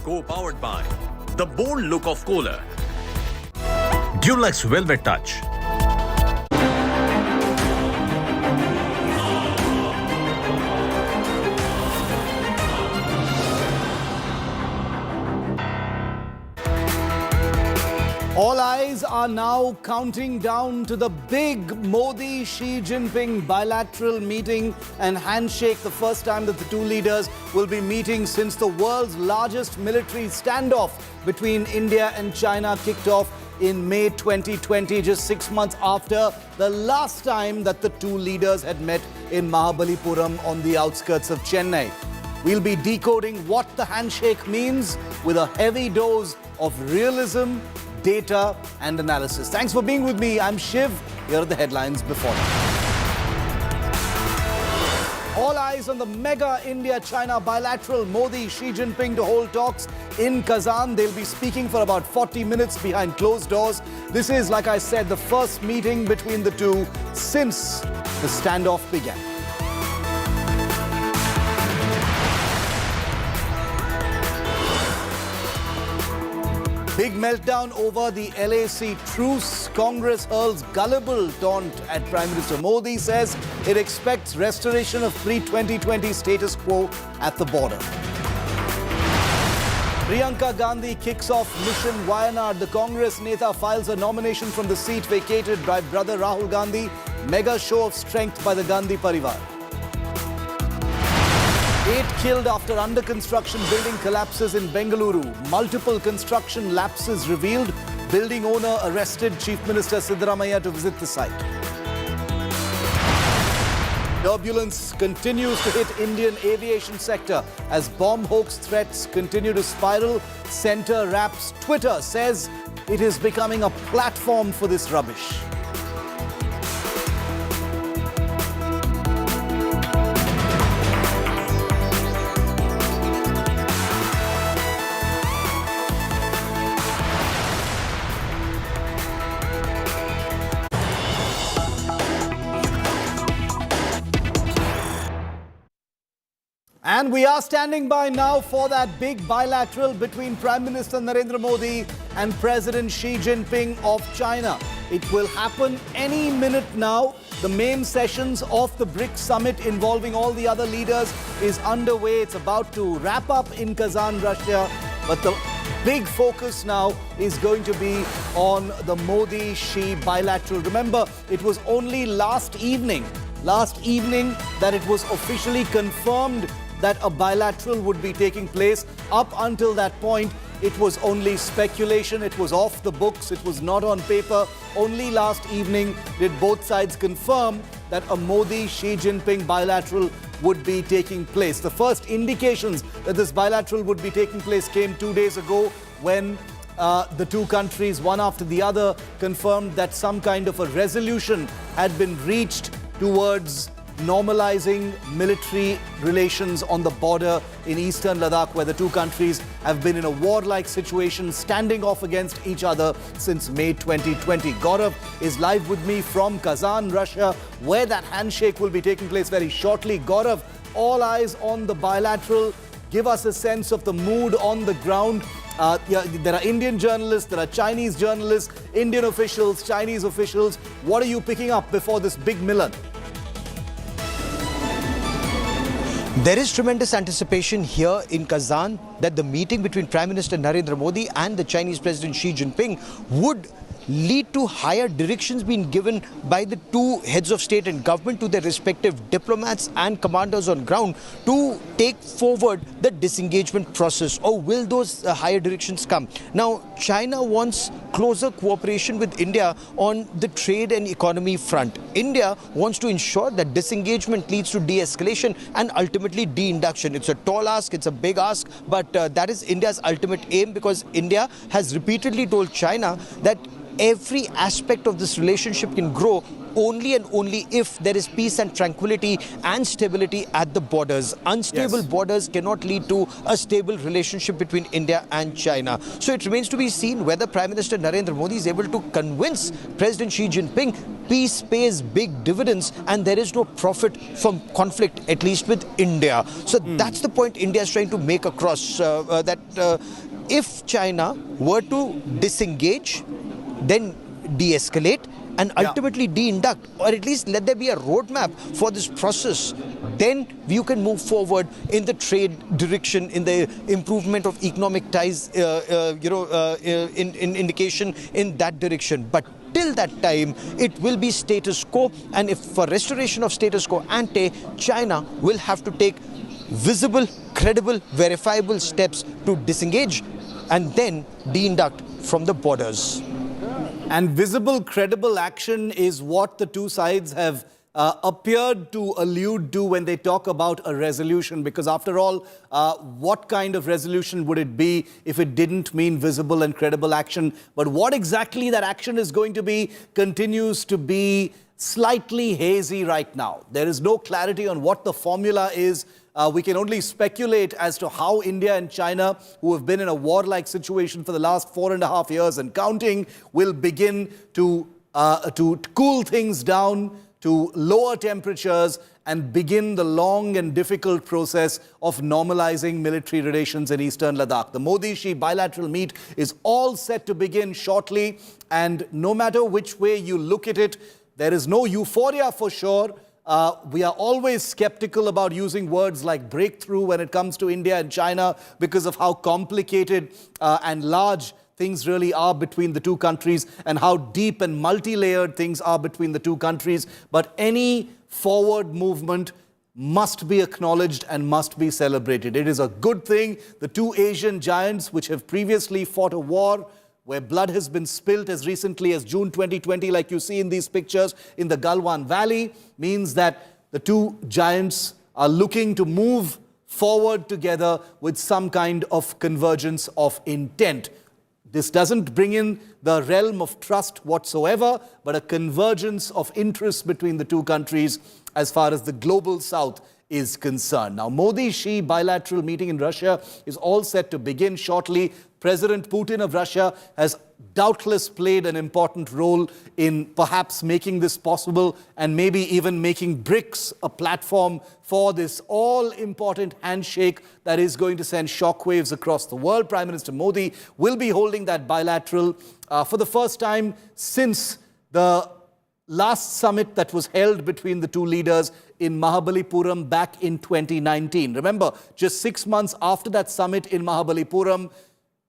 Co-powered by the bold look of Kohler, Dulux Velvet Touch, All eyes are now counting down to the big Modi-Xi Jinping bilateral meeting and handshake, the first time that the two leaders will be meeting since the world's largest military standoff between India and China kicked off in May 2020, just 6 months after the last time that the two leaders had met in Mahabalipuram on the outskirts of Chennai. We'll be decoding what the handshake means with a heavy dose of realism, data and analysis. Thanks for being with me. I'm Shiv. Here are the headlines before now. All eyes on the mega India-China bilateral. Modi-Xi Jinping to hold talks in Kazan. They'll be speaking for about 40 minutes behind closed doors. This is, like I said, the first meeting between the two since the standoff began. Big meltdown over the LAC truce. Congress hurls gullible taunt at Prime Minister Modi, says it expects restoration of pre-2020 status quo at the border. Priyanka Gandhi kicks off Mission Wayanad. The Congress Neta files a nomination from the seat vacated by brother Rahul Gandhi. Mega show of strength by the Gandhi Parivar. 8 killed after under-construction building collapses in Bengaluru. Multiple construction lapses revealed. Building owner arrested. Chief Minister Siddaramaiah to visit the site. Turbulence continues to hit Indian aviation sector as bomb hoax threats continue to spiral. Centre raps Twitter, says it is becoming a platform for this rubbish. And we are standing by now for that big bilateral between Prime Minister Narendra Modi and President Xi Jinping of China. It will happen any minute now. The main sessions of the Brics Summit involving all the other leaders is underway. It's about to wrap up in Kazan, Russia. But the big focus now is going to be on the Modi-Xi bilateral. Remember, it was only last evening that it was officially confirmed that a bilateral would be taking place. Up until that point, it was only speculation. It was off the books. It was not on paper. Only last evening did both sides confirm that a Modi-Xi Jinping bilateral would be taking place. The first indications that this bilateral would be taking place came 2 days ago when the two countries, one after the other, confirmed that some kind of a resolution had been reached towards normalizing military relations on the border in eastern Ladakh, where the two countries have been in a warlike situation, standing off against each other since May 2020. Gaurav is live with me from Kazan, Russia, where that handshake will be taking place very shortly. Gaurav, all eyes on the bilateral. Give us a sense of the mood on the ground. There are Indian journalists, there are Chinese journalists, Indian officials, Chinese officials. What are you picking up before this big Milan? There is tremendous anticipation here in Kazan that the meeting between Prime Minister Narendra Modi and the Chinese President Xi Jinping would lead to higher directions being given by the two heads of state and government to their respective diplomats and commanders on ground to take forward the disengagement process. Or will those higher directions come? Now, China wants closer cooperation with India on the trade and economy front. India wants to ensure that disengagement leads to de-escalation and ultimately de-induction. It's a tall ask, it's a big ask, but that is India's ultimate aim, because India has repeatedly told China that every aspect of this relationship can grow only and only if there is peace and tranquility and stability at the borders. Unstable borders cannot lead to a stable relationship between India and China. So it remains to be seen whether Prime Minister Narendra Modi is able to convince President Xi Jinping peace pays big dividends and there is no profit from conflict, at least with India. So that's the point India is trying to make across, that if China were to disengage, then de-escalate and ultimately de-induct, or at least let there be a roadmap for this process, then you can move forward in the trade direction, in the improvement of economic ties, in indication in that direction. But till that time, it will be status quo, and if for restoration of status quo ante, China will have to take visible, credible, verifiable steps to disengage and then de-induct from the borders. And visible, credible action is what the two sides have appeared to allude to when they talk about a resolution. Because after all, what kind of resolution would it be if it didn't mean visible and credible action? But what exactly that action is going to be continues to be slightly hazy right now. There is no clarity on what the formula is. We can only speculate as to how India and China, who have been in a warlike situation for the last 4.5 years and counting, will begin to cool things down, to lower temperatures and begin the long and difficult process of normalizing military relations in eastern Ladakh. The Modi-Xi bilateral meet is all set to begin shortly, and no matter which way you look at it, there is no euphoria for sure. We are always skeptical about using words like breakthrough when it comes to India and China because of how complicated and large things really are between the two countries and how deep and multi-layered things are between the two countries. But any forward movement must be acknowledged and must be celebrated. It is a good thing. The two Asian giants, which have previously fought a war where blood has been spilt as recently as June 2020, like you see in these pictures in the Galwan Valley, means that the two giants are looking to move forward together with some kind of convergence of intent. This doesn't bring in the realm of trust whatsoever, but a convergence of interests between the two countries as far as the global south is concerned. Now, Modi-Xi bilateral meeting in Russia is all set to begin shortly. President Putin of Russia has doubtless played an important role in perhaps making this possible and maybe even making Brics a platform for this all-important handshake that is going to send shockwaves across the world. Prime Minister Modi will be holding that bilateral for the first time since the last summit that was held between the two leaders in Mahabalipuram back in 2019. Remember, just 6 months after that summit in Mahabalipuram,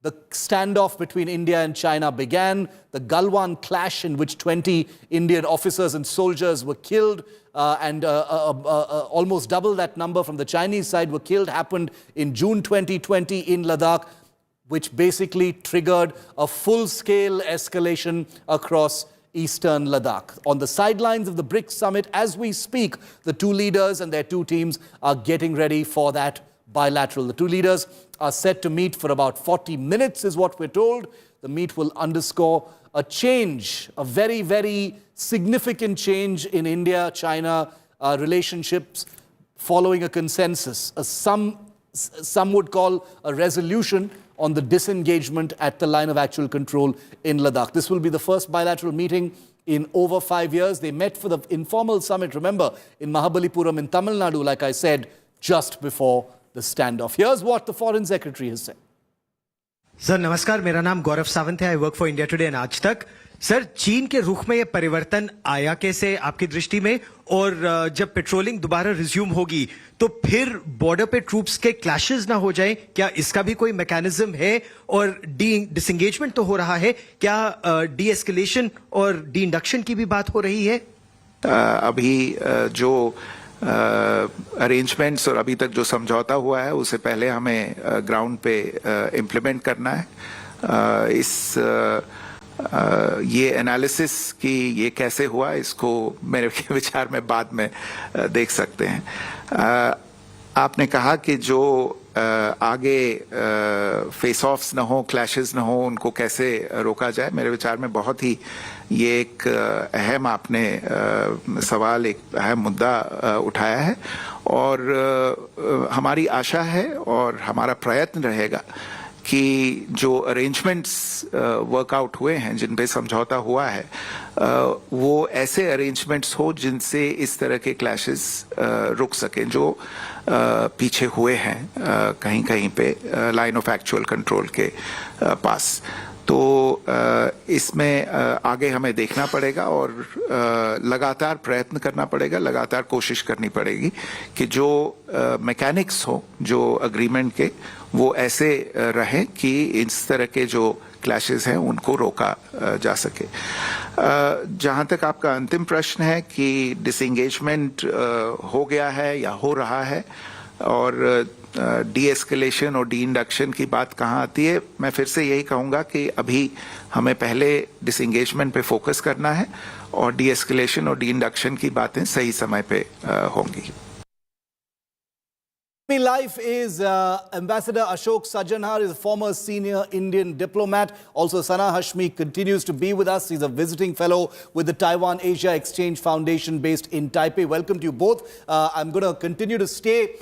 the standoff between India and China began. The Galwan clash, in which 20 Indian officers and soldiers were killed, and almost double that number from the Chinese side were killed, happened in June 2020 in Ladakh, which basically triggered a full-scale escalation across eastern Ladakh. On the sidelines of the Brics Summit, as we speak, the two leaders and their two teams are getting ready for that bilateral. The two leaders are set to meet for about 40 minutes, is what we're told. The meet will underscore a change, a very, very significant change in India-China relationships following a consensus. Some would call a resolution on the disengagement at the line of actual control in Ladakh. This will be the first bilateral meeting in over 5 years. They met for the informal summit, remember, in Mahabalipuram in Tamil Nadu, like I said, just before the standoff. Here's what the Foreign Secretary has said. Sir नमस्कार, मेरा नाम गौरव सावंत है. I work for India today and आज तक. Sir, चीन के रुख में ये परिवर्तन आया कैसे आपकी दृष्टि में, और जब पेट्रोलिंग दोबारा रिज्यूम होगी तो फिर बॉर्डर पे ट्रूप्स के क्लैशेस ना हो जाए, क्या इसका भी कोई मैकेनिज्म है? और डिसएंगेजमेंट तो हो रहा है, क्या डी एस्केलेशन और डी इंडक्शन की भी बात हो रही है? अभी जो अरेंजमेंट्स और अभी तक जो समझौता हुआ है उसे पहले हमें ग्राउंड पे इम्प्लीमेंट करना है. ये एनालिसिस कि ये कैसे हुआ, इसको मेरे विचार में बाद में देख सकते हैं. आपने कहा कि जो आगे फेस ऑफ्स न हो, क्लैशेस न हो, उनको कैसे रोका जाए, मेरे विचार में बहुत ही ये एक अहम आपने सवाल, एक अहम मुद्दा उठाया है। और हमारी आशा है और हमारा प्रयत्न रहेगा कि जो अरेंजमेंट्स वर्कआउट हुए हैं, जिन पे समझौता हुआ है, वो ऐसे अरेंजमेंट्स हो जिनसे इस तरह के क्लैशेस रुक सकें जो पीछे हुए हैं कहीं कहीं पे लाइन ऑफ एक्चुअल कंट्रोल के पास। तो इसमें आगे हमें देखना पड़ेगा और लगातार प्रयत्न करना पड़ेगा, लगातार कोशिश करनी पड़ेगी कि जो मैकेनिक्स हो, जो अग्रीमेंट के, वो ऐसे रहें कि इस तरह के जो क्लैशेस हैं उनको रोका जा सके। जहाँ तक आपका अंतिम प्रश्न है कि डिसएंगेजमेंट हो गया है या हो रहा है और डी एस्केलेशन और डी इंडक्शन की बात कहाँ आती है, मैं फिर से यही कहूँगा कि अभी हमें पहले डिसएंगेजमेंट पे फोकस करना है और डी एस्केलेशन और डी इंडक्शन की बातें सही समय पे होंगी। Life is Ambassador Ashok Sajjanhar is a former senior Indian diplomat. Also, Sana Hashmi continues to be with us. He's a visiting fellow with the Taiwan Asia Exchange Foundation based in Taipei. Welcome to you both. I'm going to continue to stay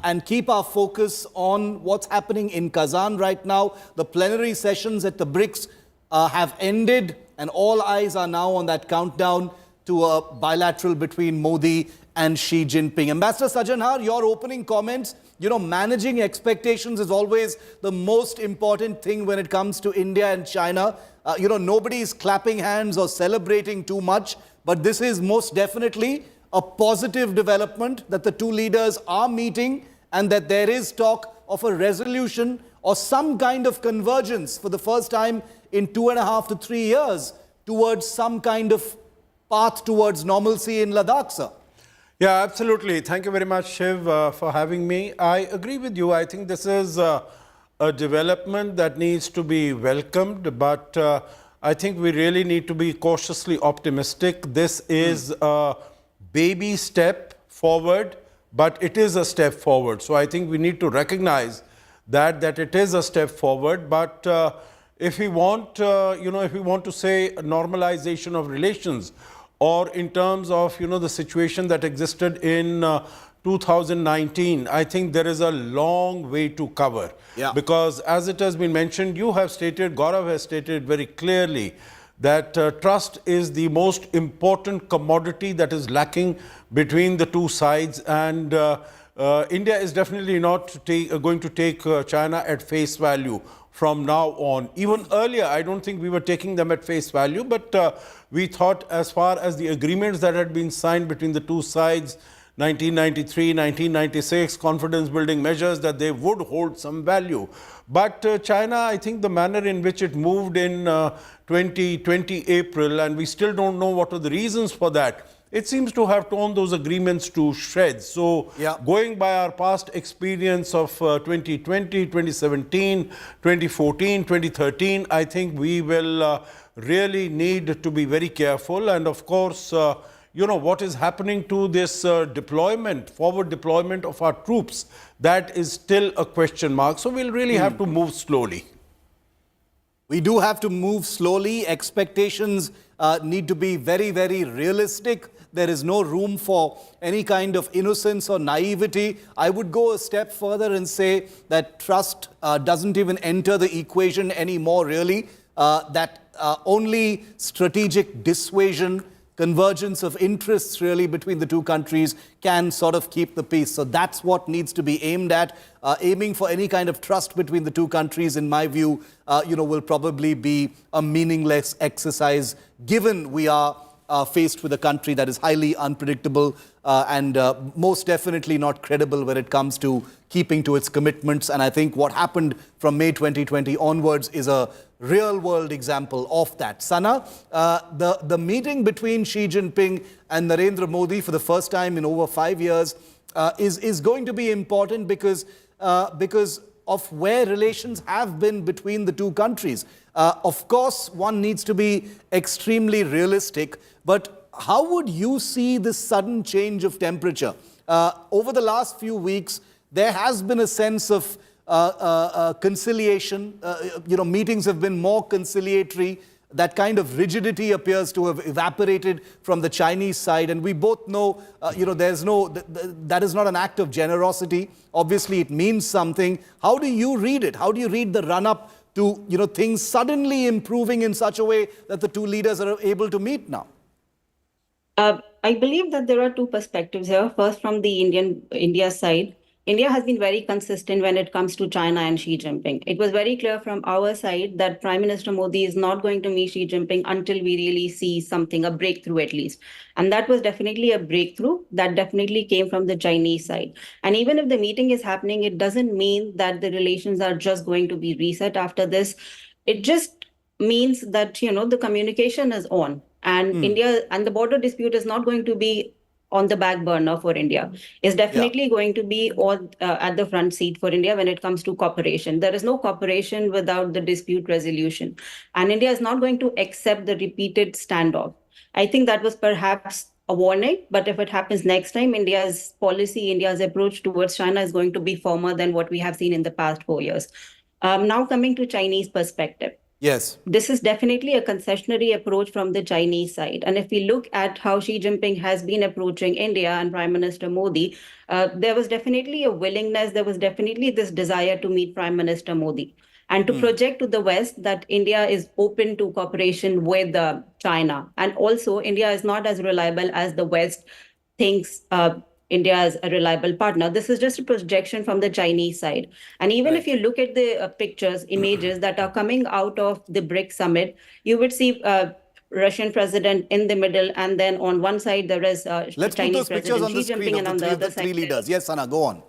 and keep our focus on what's happening in Kazan right now. The plenary sessions at the Brics have ended and all eyes are now on that countdown to a bilateral between Modi and Xi Jinping. Ambassador Sajjanhar, your opening comments. You know, managing expectations is always the most important thing when it comes to India and China. You know, nobody is clapping hands or celebrating too much, but this is most definitely a positive development that the two leaders are meeting and that there is talk of a resolution or some kind of convergence for the first time in 2.5 to 3 years towards some kind of path towards normalcy in Ladakh, sir. Yeah, absolutely. Thank you very much, Shiv, for having me. I agree with you. I think this is a development that needs to be welcomed, but I think we really need to be cautiously optimistic. This is a baby step forward, but it is a step forward. So I think we need to recognize that it is a step forward. But if we want, if we want to say a normalization of relations, or in terms of, the situation that existed in 2019, I think there is a long way to cover. Yeah. Because as it has been mentioned, you have stated, Gaurav has stated very clearly that trust is the most important commodity that is lacking between the two sides. And India is definitely not going to take China at face value from now on. Even earlier, I don't think we were taking them at face value, but we thought as far as the agreements that had been signed between the two sides, 1993, 1996, confidence building measures, that they would hold some value. But China, I think the manner in which it moved in 2020 April, and we still don't know what are the reasons for that, it seems to have torn those agreements to shreds. So going by our past experience of 2020, 2017, 2014, 2013, I think we will really need to be very careful. And of course, what is happening to this forward deployment of our troops, that is still a question mark. So we'll really have to move slowly. We do have to move slowly. Expectations need to be very, very realistic. There is no room for any kind of innocence or naivety. I would go a step further and say that trust doesn't even enter the equation anymore, really. That only strategic dissuasion, convergence of interests really between the two countries can sort of keep the peace. So that's what needs to be aimed at. Aiming for any kind of trust between the two countries, in my view, will probably be a meaningless exercise, given we are faced with a country that is highly unpredictable and most definitely not credible when it comes to keeping to its commitments. And I think what happened from May 2020 onwards is a real-world example of that. Sana, the meeting between Xi Jinping and Narendra Modi for the first time in over 5 years is going to be important because of where relations have been between the two countries. Of course, one needs to be extremely realistic, but how would you see this sudden change of temperature? Over the last few weeks, there has been a sense of conciliation. Meetings have been more conciliatory. That kind of rigidity appears to have evaporated from the Chinese side. And we both know, that is not an act of generosity. Obviously, it means something. How do you read it? How do you read the run-up to, things suddenly improving in such a way that the two leaders are able to meet now? I believe that there are two perspectives here. First, from the India side, India has been very consistent when it comes to China and Xi Jinping. It was very clear from our side that Prime Minister Modi is not going to meet Xi Jinping until we really see something, a breakthrough at least. And that was definitely a breakthrough that definitely came from the Chinese side. And even if the meeting is happening, it doesn't mean that the relations are just going to be reset after this. It just means that, the communication is on. And India and the border dispute is not going to be on the back burner for India. Is definitely going to be at the front seat for India when it comes to cooperation. There is no cooperation without the dispute resolution. And India is not going to accept the repeated standoff. I think that was perhaps a warning, but if it happens next time, India's policy, India's approach towards China is going to be firmer than what we have seen in the past 4 years. Now coming to Chinese perspective. Yes. This is definitely a concessionary approach from the Chinese side. And if we look at how Xi Jinping has been approaching India and Prime Minister Modi, there was definitely a willingness, there was definitely this desire to meet Prime Minister Modi and to project to the West that India is open to cooperation with China. And also, India is not as reliable as the West thinks India is a reliable partner. This is just a projection from the Chinese side. And even if you look at the pictures, images that are coming out of the Brics Summit, you would see Russian president in the middle, and then on one side there is Let's Chinese put those pictures on the screen and on the other side, three leaders. Yes, Sana, go on.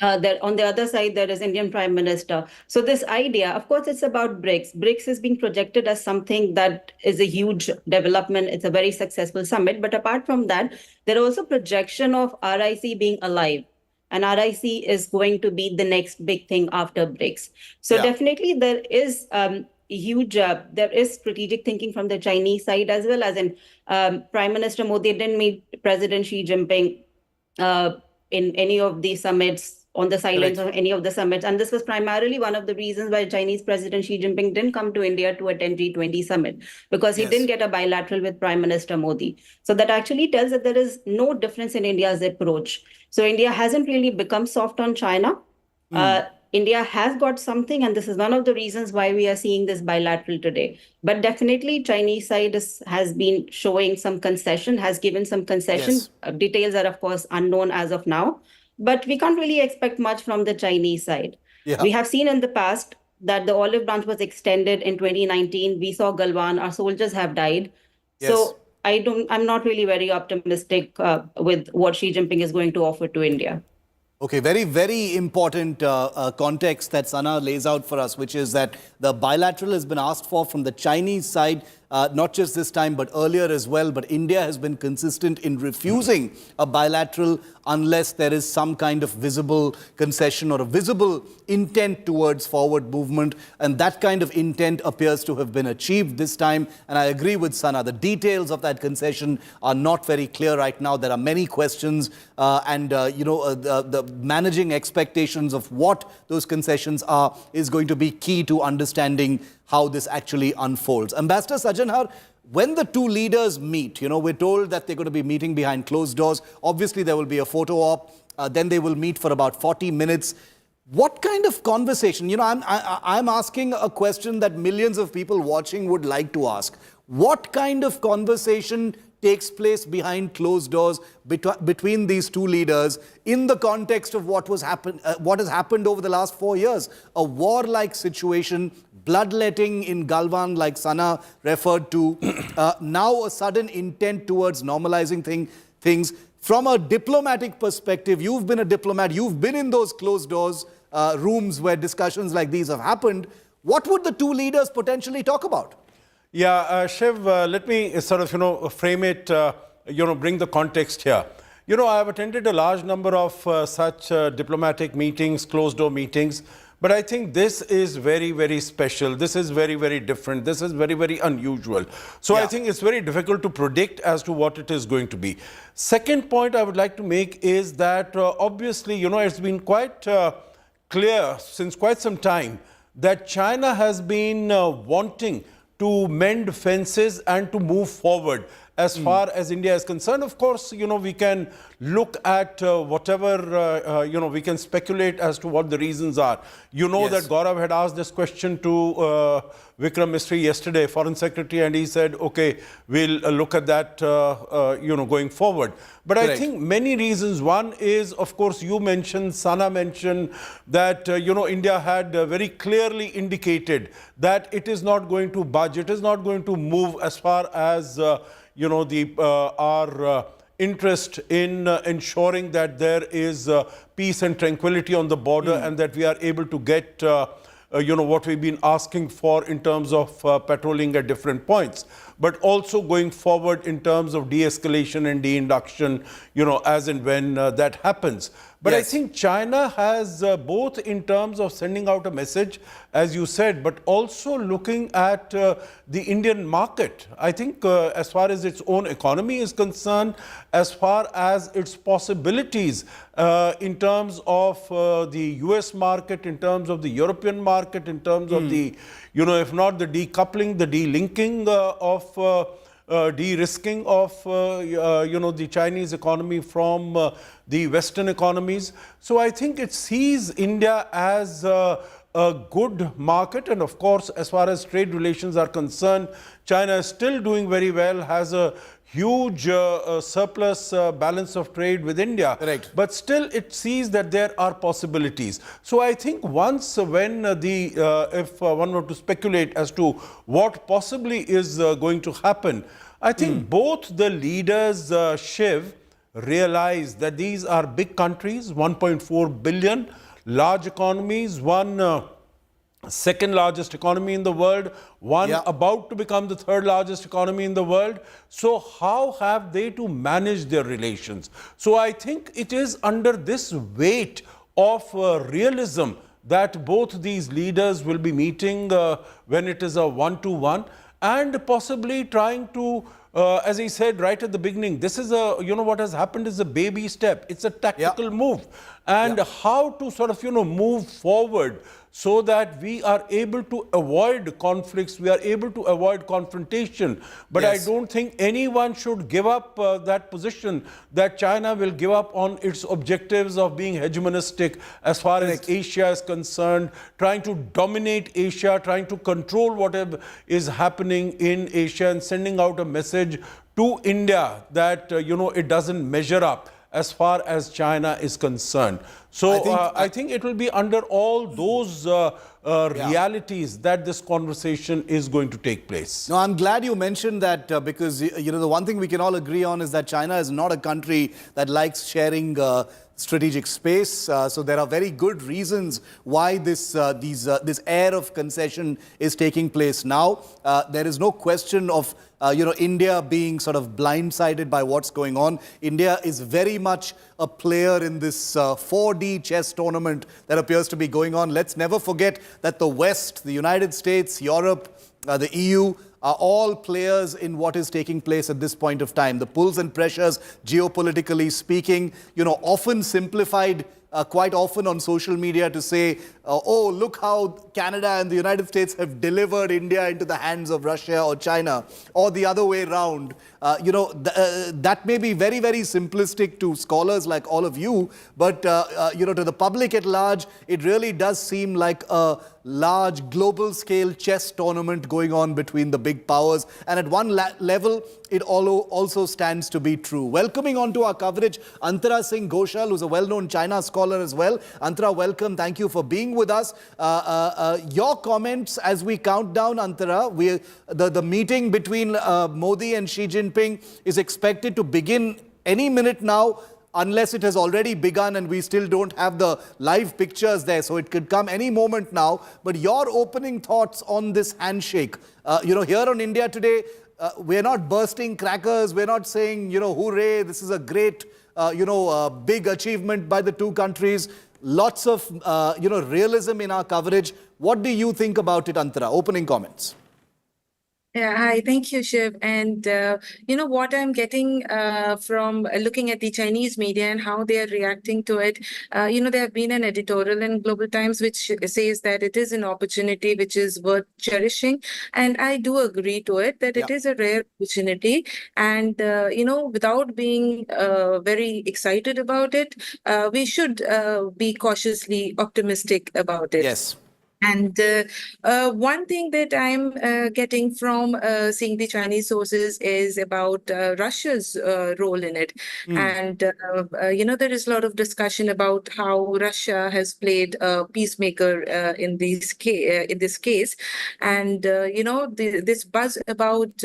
On the other side, there is Indian Prime Minister. So this idea, of course, it's about BRICS. BRICS is being projected as something that is a huge development. It's a very successful summit. But apart from that, there are also projection of RIC being alive. And RIC is going to be the next big thing after BRICS. So definitely there is there is strategic thinking from the Chinese side as well as in Prime Minister Modi didn't meet President Xi Jinping in any of the summits, on the sidelines of any of the summits. And this was primarily one of the reasons why Chinese President Xi Jinping didn't come to India to attend G20 summit, because he didn't get a bilateral with Prime Minister Modi. So that actually tells that there is no difference in India's approach. So India hasn't really become soft on China. India has got something, and this is one of the reasons why we are seeing this bilateral today. But definitely Chinese side has been showing some concession, has given some concession. Details are, of course, unknown as of now. But we can't really expect much from the Chinese side. We have seen in the past that the olive branch was extended in 2019. We saw Galwan, our soldiers have died. So I'm not really very optimistic with what Xi Jinping is going to offer to India. Okay, very, very important context that Sana lays out for us, which is that the bilateral has been asked for from the Chinese side, not just this time, but earlier as well. But India has been consistent in refusing a bilateral unless there is some kind of visible concession or a visible intent towards forward movement. And that kind of intent appears to have been achieved this time. And I agree with Sana. The details of that concession are not very clear right now. There are many questions the managing expectations of what those concessions are is going to be key to understanding how this actually unfolds. Ambassador Sajanhar, when the two leaders meet, we're told that they're going to be meeting behind closed doors. Obviously, there will be a photo op. Then they will meet for about 40 minutes. What kind of conversation? I'm asking a question that millions of people watching would like to ask. What kind of conversation takes place behind closed doors between these two leaders in the context of what has happened over the last 4 years? A war-like situation, bloodletting in Galwan, like Sana referred to, now a sudden intent towards normalizing things. From a diplomatic perspective, you've been a diplomat, you've been in those closed doors rooms where discussions like these have happened. What would the two leaders potentially talk about? Yeah, Shiv, let me sort of, frame it, bring the context here. I've attended a large number of such diplomatic meetings, closed-door meetings, But I think this is very, very special. This is very, very different. This is very, very unusual. So I think it's very difficult to predict as to what it is going to be. Second point I would like to make is that obviously, it's been quite clear since quite some time that China has been wanting to mend fences and to move forward as far as India is concerned. Of course, we can look at whatever, we can speculate as to what the reasons are. That Gaurav had asked this question to Vikram Misri yesterday, Foreign Secretary, and he said, okay, we'll look at that, going forward. But I think many reasons. One is, of course, you mentioned, Sana mentioned that, India had very clearly indicated that it is not going to budge, it is not going to move as far as our interest in ensuring that there is peace and tranquility on the border and that we are able to get what we've been asking for in terms of patrolling at different points, but also going forward in terms of de-escalation and de-induction, as and when that happens. But I think China has both in terms of sending out a message, as you said, but also looking at the Indian market. I think as far as its own economy is concerned, as far as its possibilities in terms of the US market, in terms of the European market, in terms of the, if not the decoupling, the delinking of de-risking of the Chinese economy from the Western economies. So I think it sees India as a good market, and of course, as far as trade relations are concerned, China is still doing very well, has a huge surplus balance of trade with India. But still it sees that there are possibilities. So I think once when if one were to speculate as to what possibly is going to happen, I think both the leaders, Shiv, realize that these are big countries, 1.4 billion, large economies, one second largest economy in the world, one about to become the third largest economy in the world. So how have they to manage their relations? So I think it is under this weight of realism that both these leaders will be meeting when it is a one-to-one, and possibly trying to, as I said right at the beginning, this is a, what has happened is a baby step. It's a tactical move. And how to sort of, move forward so that we are able to avoid conflicts, we are able to avoid confrontation. But I don't think anyone should give up that position that China will give up on its objectives of being hegemonistic as far as Asia is concerned, trying to dominate Asia, trying to control whatever is happening in Asia, and sending out a message to India that, it doesn't measure up as far as China is concerned. So I think it will be under all those realities that this conversation is going to take place. No, I'm glad you mentioned that because, the one thing we can all agree on is that China is not a country that likes sharing strategic space. So there are very good reasons why this air of concession is taking place now. There is no question of India being sort of blindsided by what's going on. India is very much a player in this 4D chess tournament that appears to be going on. Let's never forget that the West, the United States, Europe, the EU are all players in what is taking place at this point of time. The pulls and pressures, geopolitically speaking, often simplified quite often on social media to say, oh, look how Canada and the United States have delivered India into the hands of Russia or China, or the other way around. That may be very, very simplistic to scholars like all of you, but, to the public at large, it really does seem like a large global scale chess tournament going on between the big powers. And at one level, it also stands to be true. Welcoming onto our coverage, Antara Singh Ghoshal, who's a well-known China scholar as well. Antara, welcome. Thank you for being with us. Your comments as we count down, Antara. The meeting between Modi and Xi Jinping is expected to begin any minute now, unless it has already begun and we still don't have the live pictures there. So it could come any moment now. But your opening thoughts on this handshake. Here on India Today, we're not bursting crackers. We're not saying, hooray, this is a great big achievement by the two countries. Lots of, realism in our coverage. What do you think about it, Antara? Opening comments. Yeah, hi, thank you, Shiv. And what I'm getting from looking at the Chinese media and how they are reacting to it, there have been an editorial in Global Times which says that it is an opportunity which is worth cherishing. And I do agree to it that it is a rare opportunity. And, without being very excited about it, we should be cautiously optimistic about it. Yes. And one thing that I'm getting from seeing the Chinese sources is about Russia's role in it. And, there is a lot of discussion about how Russia has played a peacemaker in this case. And, this buzz about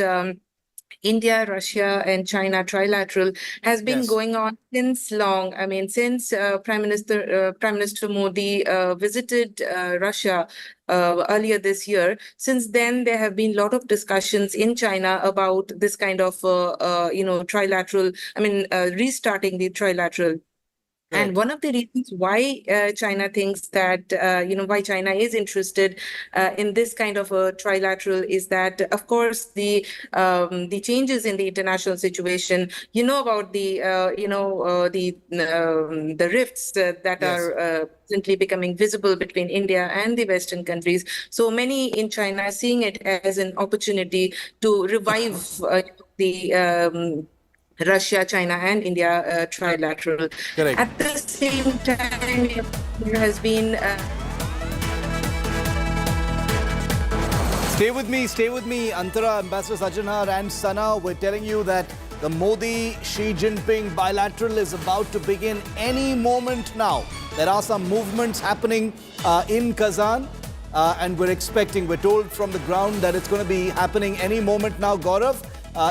India, Russia, and China trilateral has been going on since long. I mean, since Prime Minister Modi visited Russia earlier this year. Since then, there have been a lot of discussions in China about this kind of, trilateral. I mean, restarting the trilateral. And one of the reasons why China thinks that, why China is interested in this kind of a trilateral is that, of course, the changes in the international situation, about the rifts that are presently becoming visible between India and the Western countries. So many in China are seeing it as an opportunity to revive the Russia, China, and India trilateral. Correct. At the same time, there has been. Stay with me, Antara, Ambassador Sajjanhar, and Sana. We're telling you that the Modi-Xi Jinping bilateral is about to begin any moment now. There are some movements happening in Kazan, and we're told from the ground that it's going to be happening any moment now. Gaurav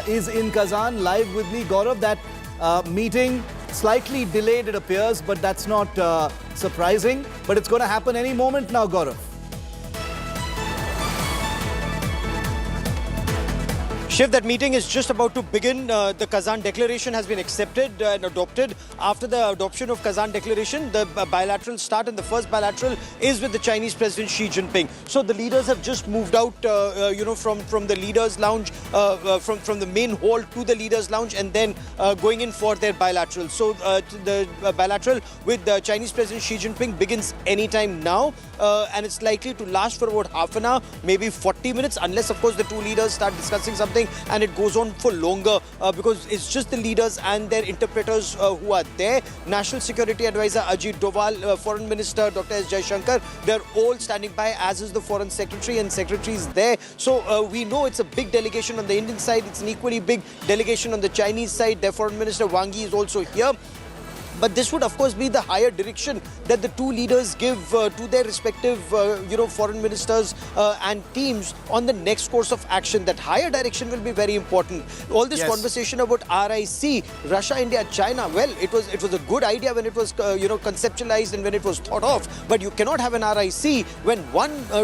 is in Kazan, live with me. Gaurav, that meeting slightly delayed, it appears, but that's not surprising. But it's going to happen any moment now, Gaurav. Shiv, that meeting is just about to begin. The Kazan Declaration has been accepted and adopted. After the adoption of Kazan Declaration, the bilateral start, and the first bilateral is with the Chinese President Xi Jinping. So the leaders have just moved out, from the leaders' lounge, from the main hall to the leaders' lounge, and then going in for their bilateral. So the bilateral with the Chinese President Xi Jinping begins anytime now, and it's likely to last for about half an hour, maybe 40 minutes, unless, of course, the two leaders start discussing something and it goes on for longer, because it's just the leaders and their interpreters who are there. National Security Advisor Ajit Doval, Foreign Minister Dr. S. Jaishankar, they're all standing by, as is the Foreign Secretary and secretaries there. So we know it's a big delegation on the Indian side. It's an equally big delegation on the Chinese side. Their Foreign Minister Wang Yi is also here. But this would, of course, be the higher direction that the two leaders give to their respective, foreign ministers and teams on the next course of action. That higher direction will be very important. All this conversation about RIC, Russia, India, China, well, it was a good idea when it was, conceptualized and when it was thought of. But you cannot have an RIC when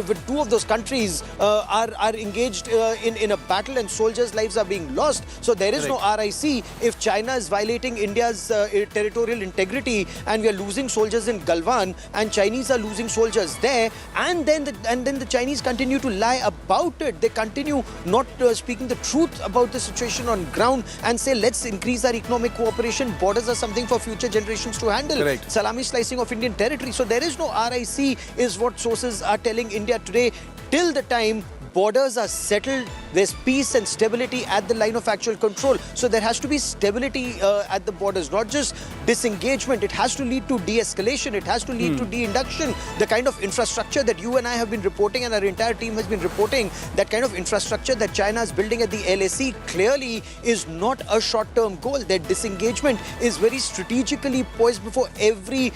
with two of those countries are engaged in a battle and soldiers' lives are being lost. So there is no RIC if China is violating India's territorial integrity, and we are losing soldiers in Galwan, and Chinese are losing soldiers there, and then the Chinese continue to lie about it. They continue not speaking the truth about the situation on ground and say, let's increase our economic cooperation. Borders are something for future generations to handle. Salami slicing of Indian territory. So there is no RIC, is what sources are telling India today, till the time borders are settled, there's peace and stability at the line of actual control. So there has to be stability at the borders, not just disengagement. It has to lead to de-escalation. It has to lead to de-induction. The kind of infrastructure that you and I have been reporting, and our entire team has been reporting, that kind of infrastructure that China is building at the LAC clearly is not a short-term goal. Their disengagement is very strategically poised before every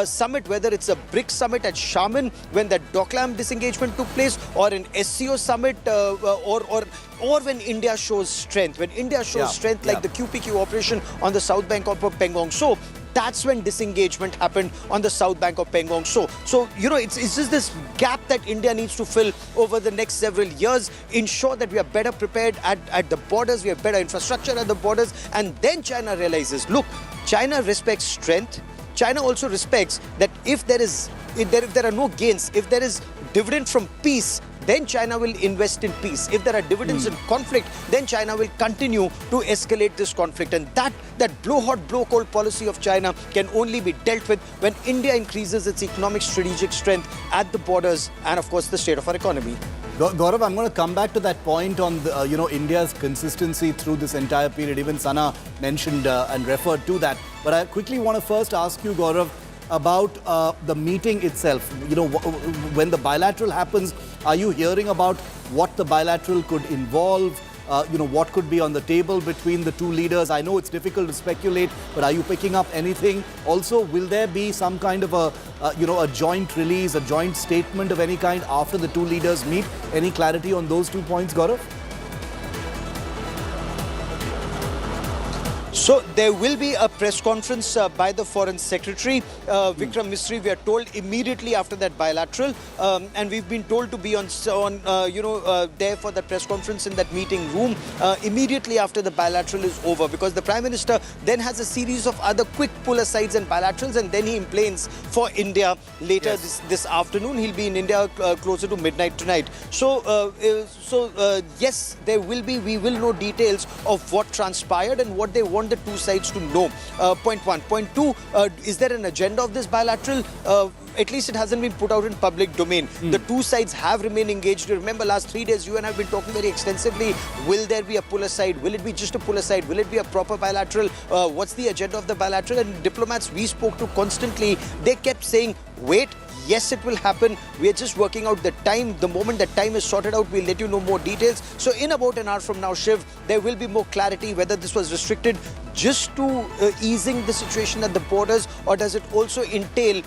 summit, whether it's a Brics Summit at Xiamen, when that Doklam disengagement took place, or an SCO Summit, or when India shows strength. When India shows strength, like the QPQ operation on the south bank of Pangong. So that's when disengagement happened on the south bank of Pangong. So it's just this gap that India needs to fill over the next several years, ensure that we are better prepared at the borders, we have better infrastructure at the borders, and then China realizes, look, China respects strength. China also respects that if there are no gains, if there is dividend from peace, then China will invest in peace. If there are dividends in conflict, then China will continue to escalate this conflict. And that blow hot, blow cold policy of China can only be dealt with when India increases its economic strategic strength at the borders and, of course, the state of our economy. Gaurav, I'm going to come back to that point on the, India's consistency through this entire period. Even Sana mentioned and referred to that. But I quickly want to first ask you, Gaurav, about the meeting itself. When the bilateral happens, are you hearing about what the bilateral could involve? What could be on the table between the two leaders? I know it's difficult to speculate, but are you picking up anything? Also, will there be some kind of a joint release, a joint statement of any kind after the two leaders meet? Any clarity on those 2 points, Gaurav? So there will be a press conference by the Foreign Secretary, Vikram Misri, we are told, immediately after that bilateral. And we've been told to be there for that press conference in that meeting room immediately after the bilateral is over, because the Prime Minister then has a series of other quick pull-asides and bilaterals, and then he planes for India later this afternoon. He'll be in India closer to midnight tonight. So yes, we will know details of what transpired and what they want the two sides to know. Point one. Point two, is there an agenda of this bilateral? At least it hasn't been put out in public domain. The two sides have remained engaged. You remember last 3 days, you and I have been talking very extensively. Will there be a pull-aside? Will it be just a pull-aside? Will it be a proper bilateral? What's the agenda of the bilateral? And diplomats we spoke to constantly, they kept saying, wait, yes, it will happen. We are just working out the time. The moment that time is sorted out, we'll let you know more details. So in about an hour from now, Shiv, there will be more clarity whether this was restricted just to easing the situation at the borders, or does it also entail,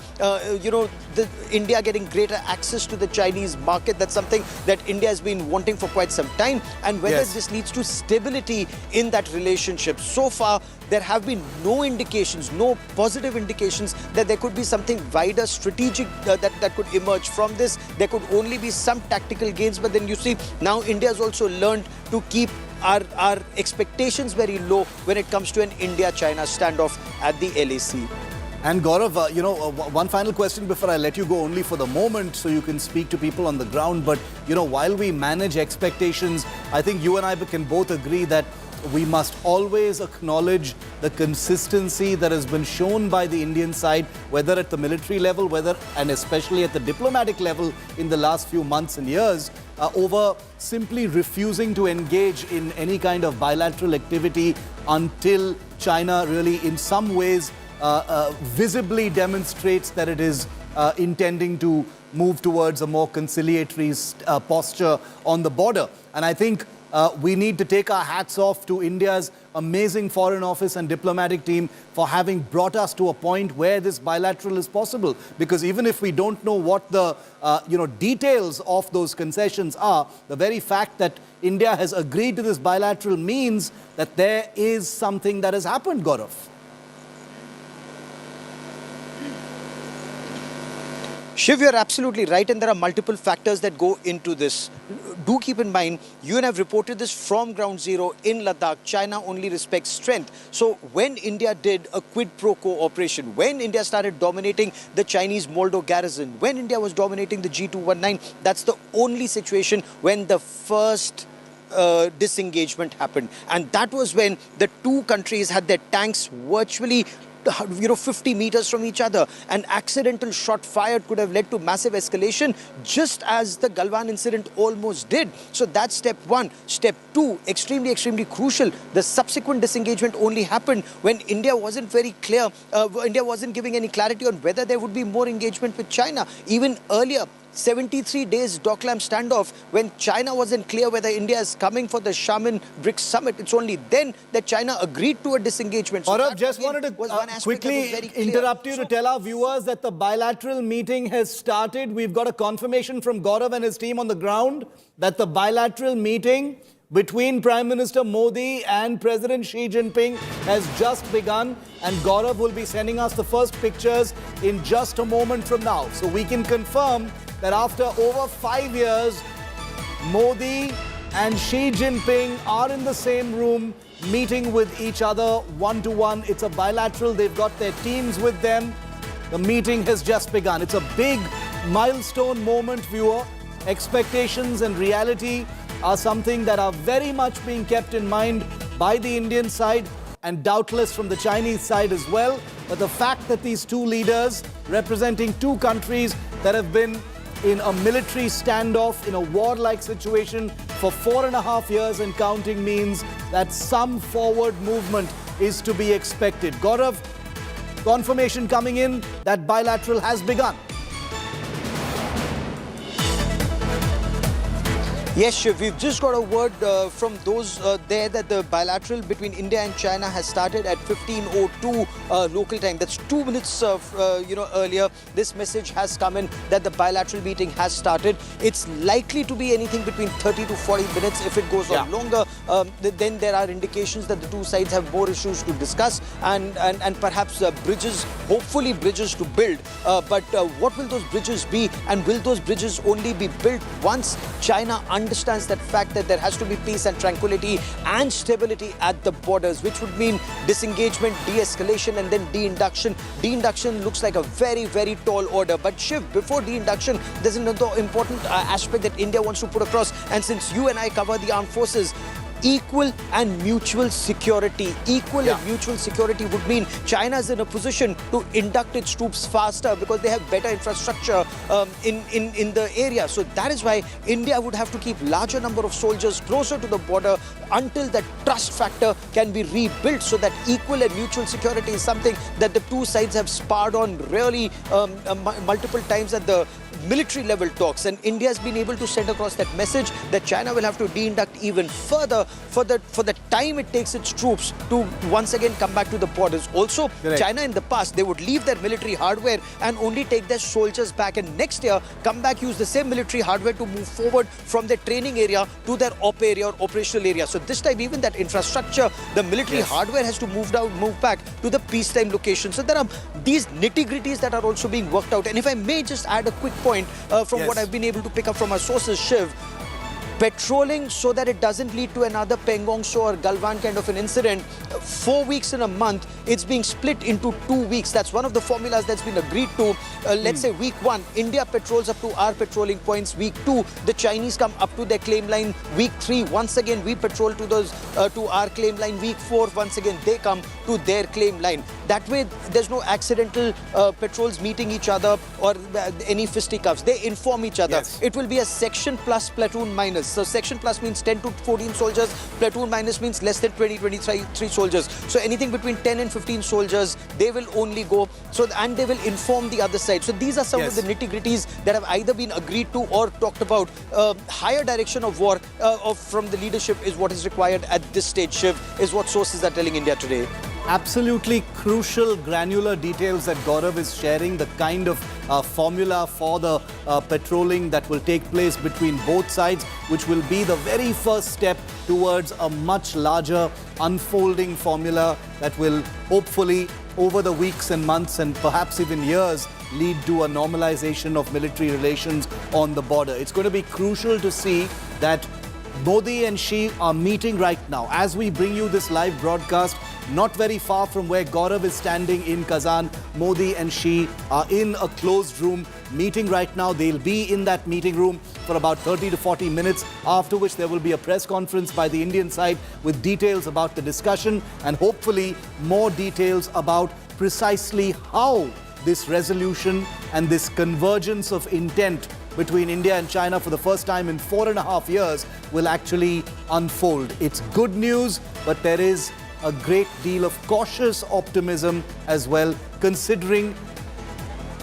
India getting greater access to the Chinese market? That's something that India has been wanting for quite some time. And whether this leads to stability in that relationship. So far, there have been no indications, no positive indications that there could be something wider, strategic that could emerge from this. There could only be some tactical gains. But then you see, now India has also learned to keep our expectations very low when it comes to an India-China standoff at the LAC. And Gaurav, one final question before I let you go, only for the moment, so you can speak to people on the ground. But, while we manage expectations, I think you and I can both agree that we must always acknowledge the consistency that has been shown by the Indian side, whether at the military level, and especially at the diplomatic level in the last few months and years, over simply refusing to engage in any kind of bilateral activity until China really, in some ways, visibly demonstrates that it is intending to move towards a more conciliatory posture on the border. And I think we need to take our hats off to India's amazing Foreign Office and diplomatic team for having brought us to a point where this bilateral is possible. Because even if we don't know what the details of those concessions are, the very fact that India has agreed to this bilateral means that there is something that has happened, Gaurav. Shiv, you're absolutely right, and there are multiple factors that go into this. Do keep in mind, you and I have reported this from ground zero in Ladakh. China only respects strength. So when India did a quid pro quo operation, when India started dominating the Chinese Moldo garrison, when India was dominating the G219, that's the only situation when the first disengagement happened. And that was when the two countries had their tanks virtually 50 meters from each other. An accidental shot fired could have led to massive escalation, just as the Galwan incident almost did. So that's step one. Step two, extremely, extremely crucial. The subsequent disengagement only happened when India wasn't very clear. India wasn't giving any clarity on whether there would be more engagement with China. Even earlier, 73 days Doklam standoff, when China wasn't clear whether India is coming for the Xiamen Brics Summit. It's only then that China agreed to a disengagement. So Gaurav, just wanted to quickly interrupt you to tell our viewers that the bilateral meeting has started. We've got a confirmation from Gaurav and his team on the ground that the bilateral meeting between Prime Minister Modi and President Xi Jinping has just begun, and Gaurav will be sending us the first pictures in just a moment from now. So we can confirm that after over 5 years, Modi and Xi Jinping are in the same room meeting with each other one-to-one. It's a bilateral. They've got their teams with them. The meeting has just begun. It's a big milestone moment, viewer. Expectations and reality are something that are very much being kept in mind by the Indian side and doubtless from the Chinese side as well. But the fact that these two leaders representing two countries that have been in a military standoff, in a war-like situation for 4.5 years and counting means that some forward movement is to be expected. Gaurav, confirmation coming in that bilateral has begun. Yes, Shiv, we've just got a word from those there that the bilateral between India and China has started at 15:02 local time. That's 2 minutes earlier. This message has come in that the bilateral meeting has started. It's likely to be anything between 30 to 40 minutes. If it goes on longer, then there are indications that the two sides have more issues to discuss and perhaps bridges, hopefully bridges to build. But what will those bridges be, and will those bridges only be built once China understands that fact that there has to be peace and tranquility and stability at the borders, which would mean disengagement, de-escalation and then de-induction. De-induction looks like a very, very tall order. But Shiv, before de-induction, there's another important aspect that India wants to put across. And since you and I cover the armed forces, equal and mutual security. Equal and mutual security would mean China is in a position to induct its troops faster because they have better infrastructure in the area. So that is why India would have to keep larger number of soldiers closer to the border until that trust factor can be rebuilt, so that equal and mutual security is something that the two sides have sparred on really multiple times at the military level talks, and India has been able to send across that message that China will have to de-induct even further for the time it takes its troops to once again come back to the borders. Also, China in the past, they would leave their military hardware and only take their soldiers back, and next year come back, use the same military hardware to move forward from their training area to their op area or operational area. So this time even that infrastructure, the military hardware has to move back to the peacetime location. So there are these nitty-gritties that are also being worked out. And if I may just add a quick point from what I've been able to pick up from our sources, Shiv, patrolling so that it doesn't lead to another Pangong Tso or Galwan kind of an incident. 4 weeks in a month, it's being split into 2 weeks. That's one of the formulas that's been agreed to. Let's say week 1, India patrols up to our patrolling points. Week 2, the Chinese come up to their claim line. Week 3, once again, we patrol to those to our claim line. Week 4, once again, they come to their claim line. That way, there's no accidental patrols meeting each other or any fisticuffs. They inform each other. It will be a section plus platoon minus. So section plus means 10 to 14 soldiers. Platoon minus means less than 23 soldiers. So anything between 10 and 15 soldiers, they will only go. And they will inform the other side. So these are some of the nitty-gritties that have either been agreed to or talked about. Higher direction of war from the leadership is what is required at this stage, Shiv, is what sources are telling India today. Absolutely crucial granular details that Gaurav is sharing, the kind of formula for the patrolling that will take place between both sides, which will be the very first step towards a much larger unfolding formula that will hopefully over the weeks and months and perhaps even years lead to a normalization of military relations on the border. It's going to be crucial to see that Modi and Xi are meeting right now. As we bring you this live broadcast, not very far from where Gaurav is standing in Kazan, Modi and Xi are in a closed room meeting right now. They'll be in that meeting room for about 30 to 40 minutes, after which there will be a press conference by the Indian side with details about the discussion and hopefully more details about precisely how this resolution and this convergence of intent between India and China for the first time in 4.5 years will actually unfold. It's good news, but there is a great deal of cautious optimism as well, considering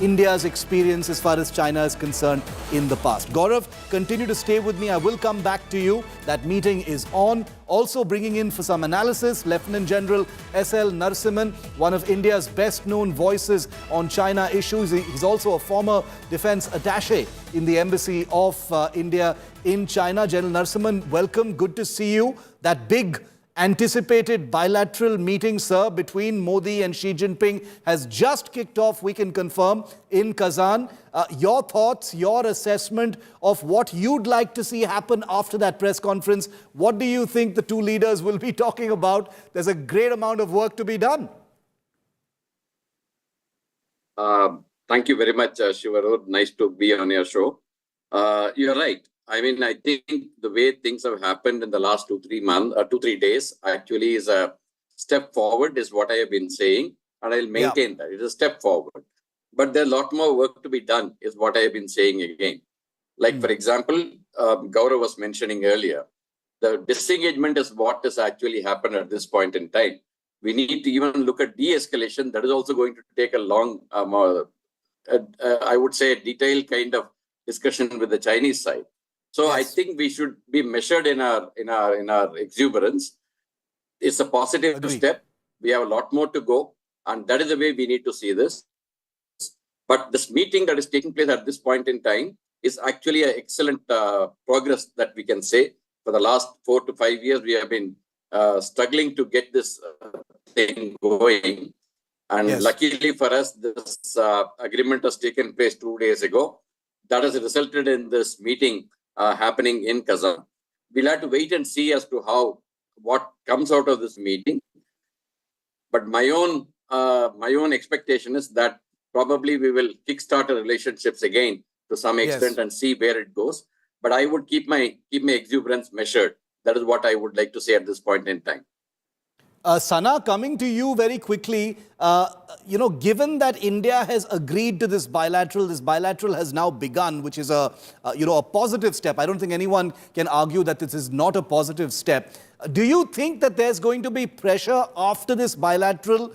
India's experience as far as China is concerned in the past. Gaurav, continue to stay with me. I will come back to you. That meeting is on. Also bringing in for some analysis, Lieutenant General S.L. Narasimhan, one of India's best-known voices on China issues. He's also a former defense attaché in the Embassy of India in China. General Narasimhan, welcome. Good to see you. That big anticipated bilateral meeting, sir, between Modi and Xi Jinping has just kicked off, we can confirm, in Kazan. Your thoughts, your assessment of what you'd like to see happen after that press conference. What do you think the two leaders will be talking about? There's a great amount of work to be done. Thank you very much, Shivaru. Nice to be on your show. You're right. I mean, I think the way things have happened in the last 2-3 days actually is a step forward, is what I have been saying, and I'll maintain that. It is a step forward. But there's a lot more work to be done, is what I have been saying again. Like, for example, Gaurav was mentioning earlier, the disengagement is what has actually happened at this point in time. We need to even look at de-escalation. That is also going to take a long, I would say, a detailed kind of discussion with the Chinese side. So I think we should be measured in our exuberance. It's a positive step. We have a lot more to go, and that is the way we need to see this. But this meeting that is taking place at this point in time is actually an excellent progress that we can say. For the last 4 to 5 years, we have been struggling to get this thing going. And luckily for us, this agreement has taken place 2 days ago. That has resulted in this meeting happening in Kazan. We'll have to wait and see as to what comes out of this meeting. But my own expectation is that probably we will kickstart our relationships again to some extent and see where it goes. But I would keep my exuberance measured. That is what I would like to say at this point in time. Sana, coming to you very quickly, given that India has agreed to this bilateral has now begun, which is a positive step. I don't think anyone can argue that this is not a positive step. Do you think that there's going to be pressure after this bilateral,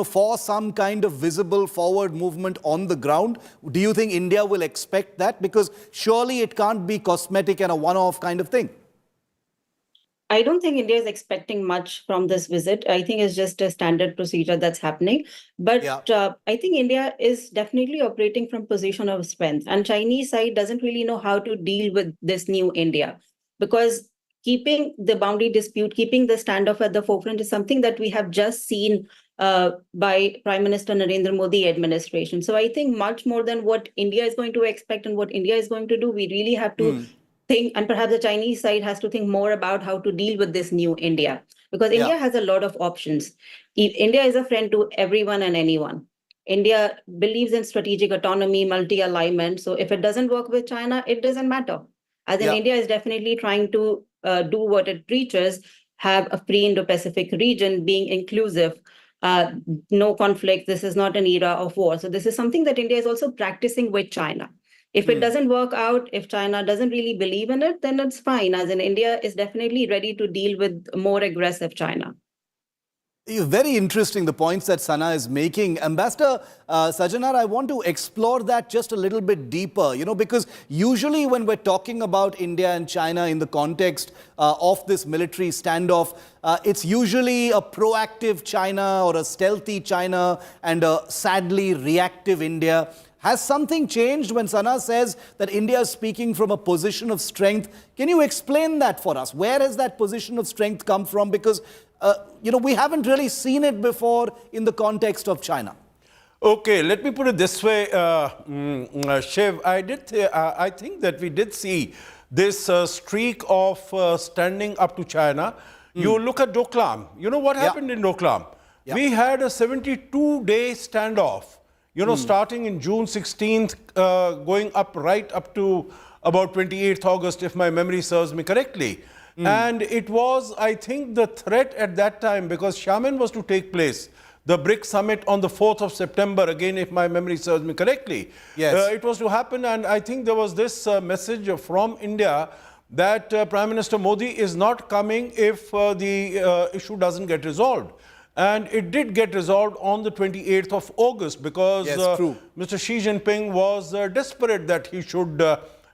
for some kind of visible forward movement on the ground? Do you think India will expect that? Because surely it can't be cosmetic and a one-off kind of thing. I don't think India is expecting much from this visit. I think it's just a standard procedure that's happening. But I think India is definitely operating from position of strength. And Chinese side doesn't really know how to deal with this new India. Because keeping the boundary dispute, keeping the standoff at the forefront is something that we have just seen by Prime Minister Narendra Modi administration. So I think much more than what India is going to expect and what India is going to do, we really have to think, and perhaps the Chinese side has to think more about how to deal with this new India, because India has a lot of options. India is a friend to everyone and anyone. India believes in strategic autonomy, multi-alignment. So if it doesn't work with China, it doesn't matter. As in, India is definitely trying to do what it preaches, have a free Indo-Pacific region, being inclusive, no conflict. This is not an era of war. So this is something that India is also practicing with China. If it doesn't work out, if China doesn't really believe in it, then it's fine. As in, India is definitely ready to deal with more aggressive China. Very interesting, the points that Sana is making. Ambassador Sajanar, I want to explore that just a little bit deeper, because usually when we're talking about India and China in the context of this military standoff, it's usually a proactive China or a stealthy China and a sadly reactive India. Has something changed when Sana says that India is speaking from a position of strength? Can you explain that for us? Where has that position of strength come from? Because, we haven't really seen it before in the context of China. Okay, let me put it this way, Shiv. I think that we did see this streak of standing up to China. You look at Doklam. You know what happened in Doklam? We had a 72-day standoff. Starting in June 16th, going right up to about 28th August, if my memory serves me correctly. And it was, I think, the threat at that time, because Xiamen was to take place, the Brics Summit on the 4th of September, again, if my memory serves me correctly. Yes. It was to happen, and I think there was this message from India that Prime Minister Modi is not coming if the issue doesn't get resolved. And it did get resolved on the 28th of August because Mr. Xi Jinping was desperate that he should,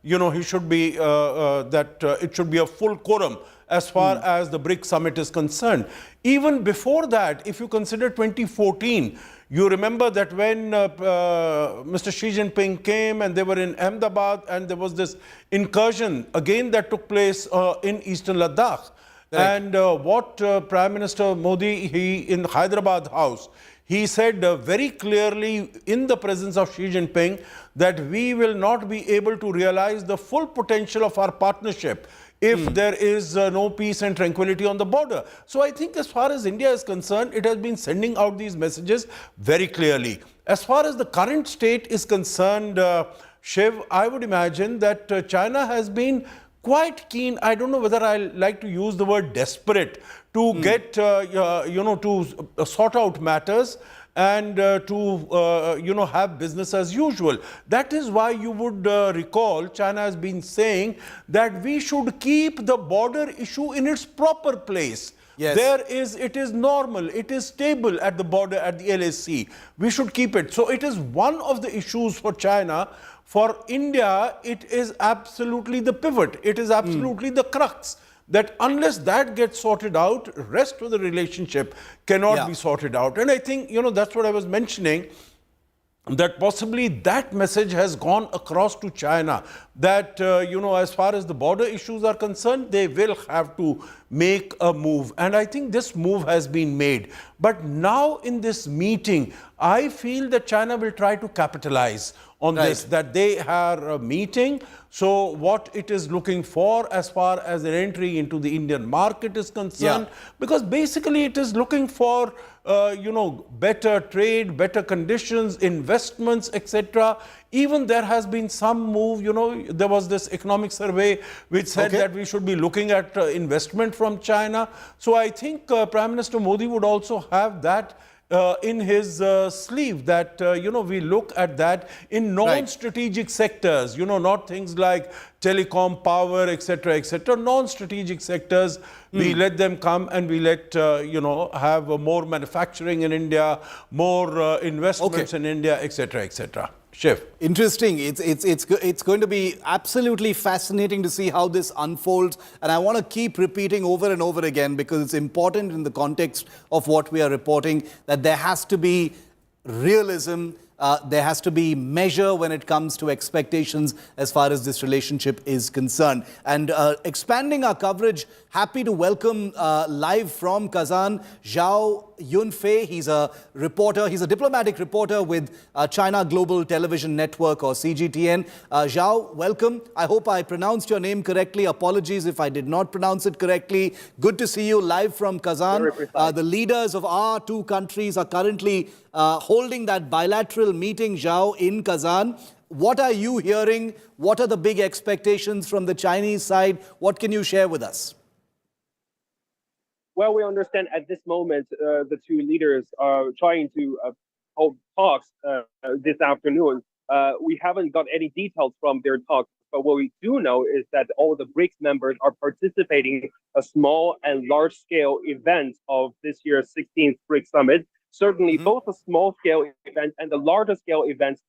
it should be a full quorum as far as the Brics Summit is concerned. Even before that, if you consider 2014, you remember that when Mr. Xi Jinping came and they were in Ahmedabad and there was this incursion again that took place in eastern Ladakh. And what Prime Minister Modi, in Hyderabad House, he said very clearly in the presence of Xi Jinping that we will not be able to realize the full potential of our partnership if there is no peace and tranquility on the border. So I think as far as India is concerned, it has been sending out these messages very clearly. As far as the current state is concerned, Shiv, I would imagine that China has been quite keen, I don't know whether I like to use the word desperate, to get, to sort out matters and to, have business as usual. That is why you would recall China has been saying that we should keep the border issue in its proper place. Yes. It is normal, it is stable at the border, at the LAC. We should keep it. So it is one of the issues for China. For India, it is absolutely the pivot. It is absolutely the crux. That unless that gets sorted out, rest of the relationship cannot be sorted out. And I think, that's what I was mentioning, that possibly that message has gone across to China that, as far as the border issues are concerned, they will have to make a move. And I think this move has been made. But now in this meeting, I feel that China will try to capitalize on this, that they are meeting. So what it is looking for as far as an entry into the Indian market is concerned, because basically it is looking for, better trade, better conditions, investments, etc. Even there has been some move, there was this economic survey which said that we should be looking at investment from China. So I think Prime Minister Modi would also have that in his sleeve, that, we look at that in non-strategic sectors, not things like telecom, power, etc., non-strategic sectors. We let them come and we let, have more manufacturing in India, more investments in India, etc. Shiv. Interesting. It's going to be absolutely fascinating to see how this unfolds. And I want to keep repeating over and over again, because it's important in the context of what we are reporting, that there has to be realism. There has to be measure when it comes to expectations as far as this relationship is concerned. And expanding our coverage, happy to welcome live from Kazan, Zhao Yunfei. He's a reporter. He's a diplomatic reporter with China Global Television Network, or CGTN. Zhao, welcome. I hope I pronounced your name correctly. Apologies if I did not pronounce it correctly. Good to see you live from Kazan. The leaders of our two countries are currently holding that bilateral meeting, Zhao, in Kazan. What are you hearing? What are the big expectations from the Chinese side? What can you share with us? Well, we understand at this moment the two leaders are trying to hold talks this afternoon. We haven't got any details from their talks, but what we do know is that all the BRICS members are participating in a small and large-scale event of this year's 16th BRICS Summit. Certainly, both the small-scale event and the larger-scale events,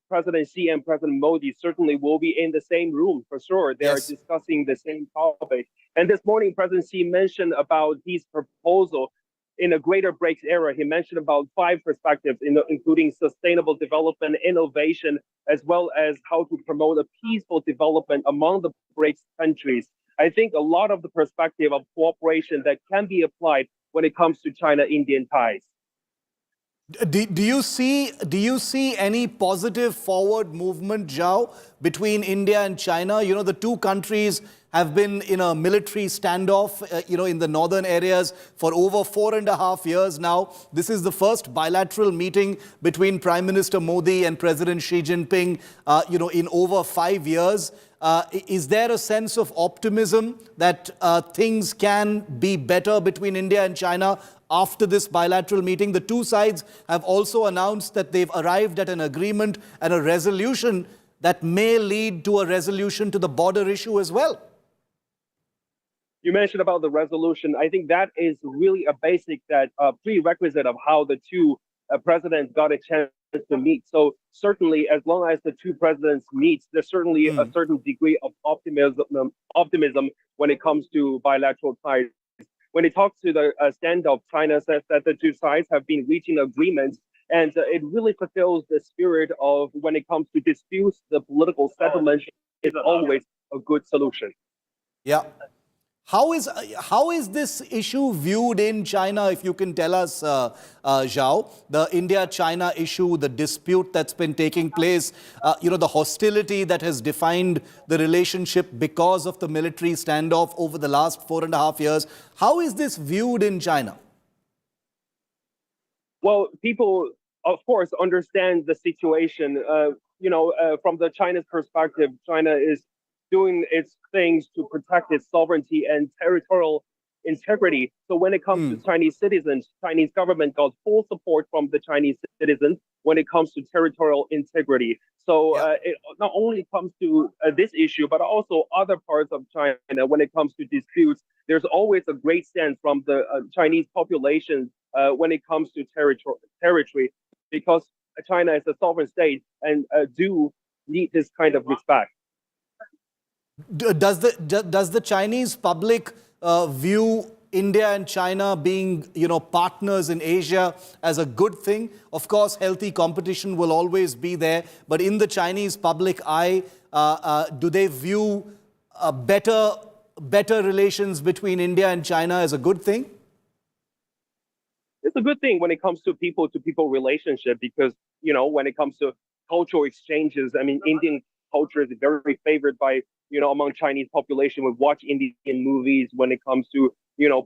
President Xi and President Modi certainly will be in the same room for sure. They are discussing the same topic. And this morning, President Xi mentioned about his proposal in a greater BRICS era. He mentioned about 5 perspectives, including sustainable development, innovation, as well as how to promote a peaceful development among the BRICS countries. I think a lot of the perspective of cooperation that can be applied when it comes to China-Indian ties. Do you see any positive forward movement, Zhao, between India and China? The two countries have been in a military standoff, in the northern areas for over 4.5 years now. This is the first bilateral meeting between Prime Minister Modi and President Xi Jinping, in over 5 years. Is there a sense of optimism that things can be better between India and China after this bilateral meeting? The two sides have also announced that they've arrived at an agreement and a resolution that may lead to a resolution to the border issue as well. you mentioned about the resolution. I think that is really a basic prerequisite of how the two presidents got a chance to meet. So certainly, as long as the two presidents meet, there's certainly a certain degree of optimism when it comes to bilateral ties. When it talks to the standoff, China says that the two sides have been reaching agreements, and it really fulfills the spirit of when it comes to disputes, the political settlement is always a good solution. Yeah. How is this issue viewed in China, if you can tell us, Zhao? The India-China issue, the dispute that's been taking place, the hostility that has defined the relationship because of the military standoff over the last 4.5 years. How is this viewed in China? Well, people, of course, understand the situation. From the China's perspective, China is doing its things to protect its sovereignty and territorial integrity. So when it comes to Chinese citizens, Chinese government got full support from the Chinese citizens when it comes to territorial integrity. So it not only comes to this issue, but also other parts of China when it comes to disputes. There's always a great sense from the Chinese population when it comes to territory, because China is a sovereign state and do need this kind of respect. Does the Chinese public view India and China being, partners in Asia as a good thing? Of course, healthy competition will always be there, but in the Chinese public eye, do they view better relations between India and China as a good thing? It's a good thing when it comes to people-to-people relationship, because, when it comes to cultural exchanges, I mean, Indian culture is very favored by, among Chinese population. We watch Indian movies when it comes to,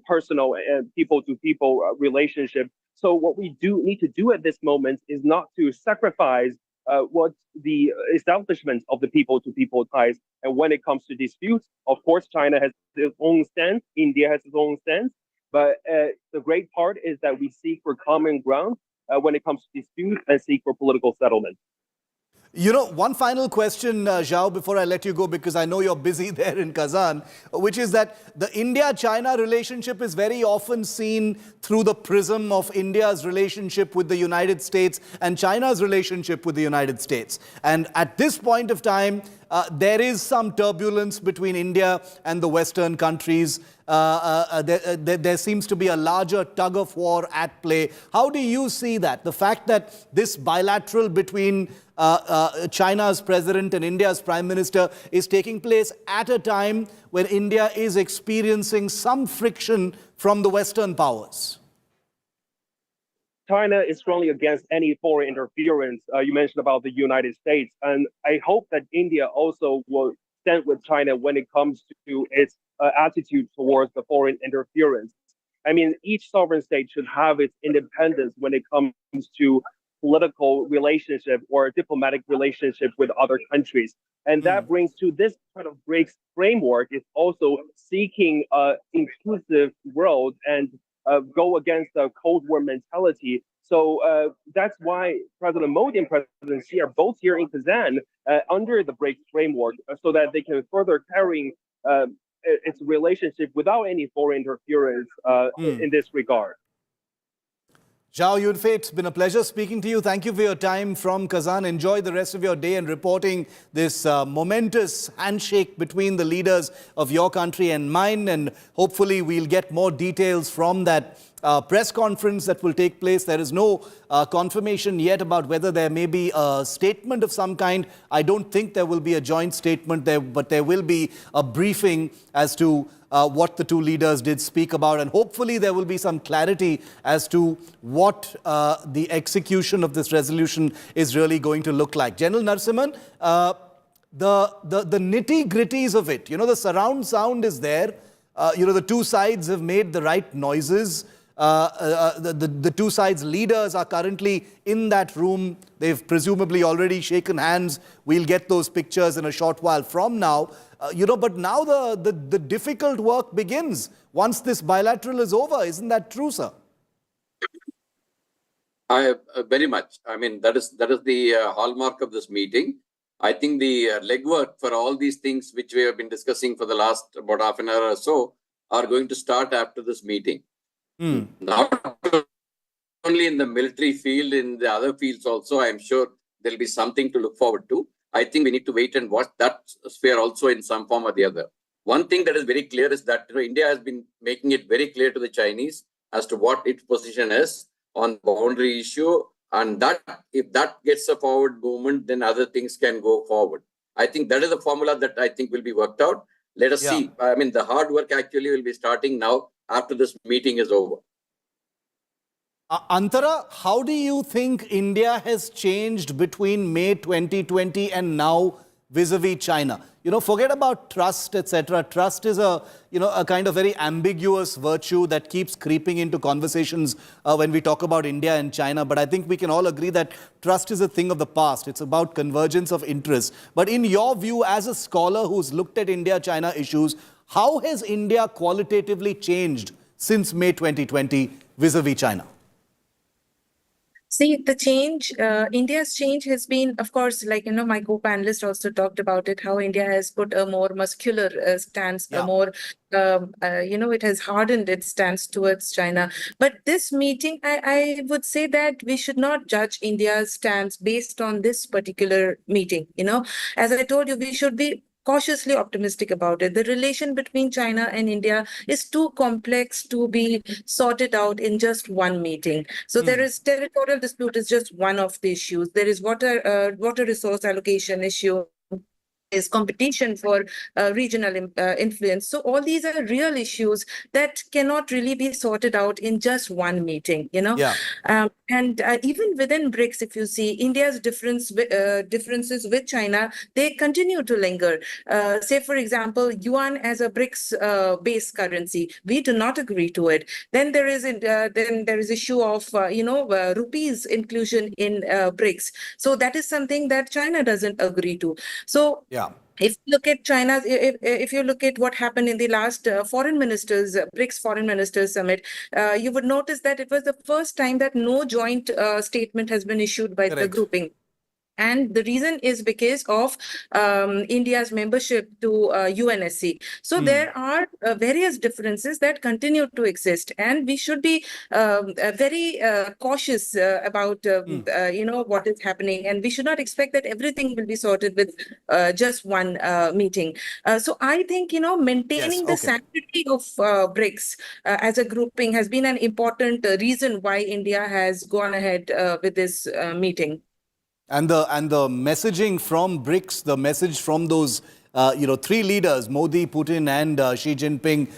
personal and people-to-people relationship. So what we need to do at this moment is not to sacrifice what the establishment of the people-to-people ties. And when it comes to disputes, of course, China has its own stance, India has its own stance. But the great part is that we seek for common ground when it comes to disputes and seek for political settlement. One final question, Zhao, before I let you go, because I know you're busy there in Kazan, which is that the India-China relationship is very often seen through the prism of India's relationship with the United States and China's relationship with the United States. And at this point of time, there is some turbulence between India and the Western countries. There seems to be a larger tug of war at play. How do you see that? The fact that this bilateral between China's president and India's prime minister is taking place at a time when India is experiencing some friction from the Western powers. China is strongly against any foreign interference. You mentioned about the United States, and I hope that India also will stand with China when it comes to its attitude towards the foreign interference. I mean, each sovereign state should have its independence when it comes to political relationship or diplomatic relationship with other countries. And that brings to this kind of Brics framework is also seeking an inclusive world and go against the Cold War mentality. So that's why President Modi and President Xi are both here in Kazan under the Brics framework, so that they can further carry its relationship without any foreign interference in this regard. Zhao Yunfei, it's been a pleasure speaking to you. Thank you for your time from Kazan. Enjoy the rest of your day and reporting this momentous handshake between the leaders of your country and mine. And hopefully we'll get more details from that press conference that will take place. There is no confirmation yet about whether there may be a statement of some kind. I don't think there will be a joint statement there, but there will be a briefing as to what the two leaders did speak about, and hopefully there will be some clarity as to what the execution of this resolution is really going to look like. General Narasimhan, the nitty-gritties of it, the surround sound is there. The two sides have made the right noises. The two sides' leaders are currently in that room. They've presumably already shaken hands. We'll get those pictures in a short while from now. But now the difficult work begins once this bilateral is over. Isn't that true, sir? Very much. I mean, that is the hallmark of this meeting. I think the legwork for all these things which we have been discussing for the last about half an hour or so are going to start after this meeting. Not only in the military field, in the other fields also, I'm sure there'll be something to look forward to. I think we need to wait and watch that sphere also in some form or the other. One thing that is very clear is that India has been making it very clear to the Chinese as to what its position is on the boundary issue, and that if that gets a forward movement, then other things can go forward. I think that is a formula that I think will be worked out. Let us see. I mean, the hard work actually will be starting now after this meeting is over. Antara, how do you think India has changed between May 2020 and now vis-a-vis China? You know, forget about trust, etc. Trust is a kind of very ambiguous virtue that keeps creeping into conversations when we talk about India and China. But I think we can all agree that trust is a thing of the past. It's about convergence of interests. But in your view, as a scholar who's looked at India-China issues, how has India qualitatively changed since May 2020 vis-a-vis China? See, the change, India's change has been, of course, like, my co-panelist also talked about it, how India has put a more muscular stance, a more, it has hardened its stance towards China. But this meeting, I would say that we should not judge India's stance based on this particular meeting. As I told you, we should be cautiously optimistic about it. The relation between China and India is too complex to be sorted out in just one meeting. So there is territorial dispute is just one of the issues. There is water resource allocation issue. Is competition for regional influence. So all these are real issues that cannot really be sorted out in just one meeting, and even within BRICS, if you see India's differences with China, they continue to linger. Say, for example, yuan as a BRICS based currency, we do not agree to it. Then there is issue of rupees inclusion in BRICS. So that is something that China doesn't agree to. So if you look at China, if you look at what happened in the last BRICS Foreign Ministers Summit, you would notice that it was the first time that no joint statement has been issued by the grouping. And the reason is because of India's membership to UNSC. So there are various differences that continue to exist, and we should be very cautious about what is happening, and we should not expect that everything will be sorted with just one meeting. So I think maintaining the sanctity of BRICS as a grouping has been an important reason why India has gone ahead with this meeting. And the messaging from BRICS, the message from those three leaders, Modi, Putin, and Xi Jinping,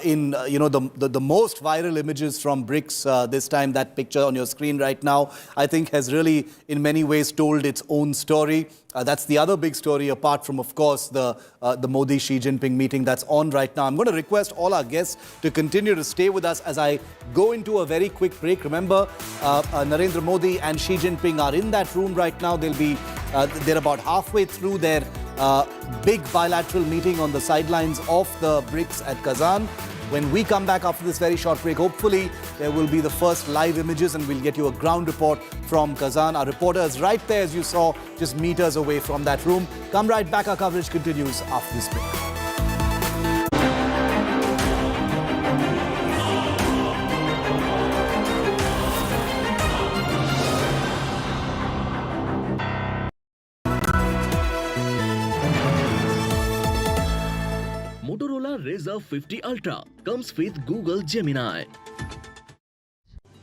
in the most viral images from BRICS this time, that picture on your screen right now, I think has really in many ways told its own story. That's the other big story, apart from, of course, the Modi-Xi Jinping meeting that's on right now. I'm going to request all our guests to continue to stay with us as I go into a very quick break. Remember, Narendra Modi and Xi Jinping are in that room right now. They're about halfway through their big bilateral meeting on the sidelines of the BRICS at Kazan. When we come back after this very short break, hopefully there will be the first live images and we'll get you a ground report from Kazan. Our reporter is right there, as you saw, just meters away from that room. Come right back. Our coverage continues after this break. Motorola Razr 50 Ultra comes with Google Gemini.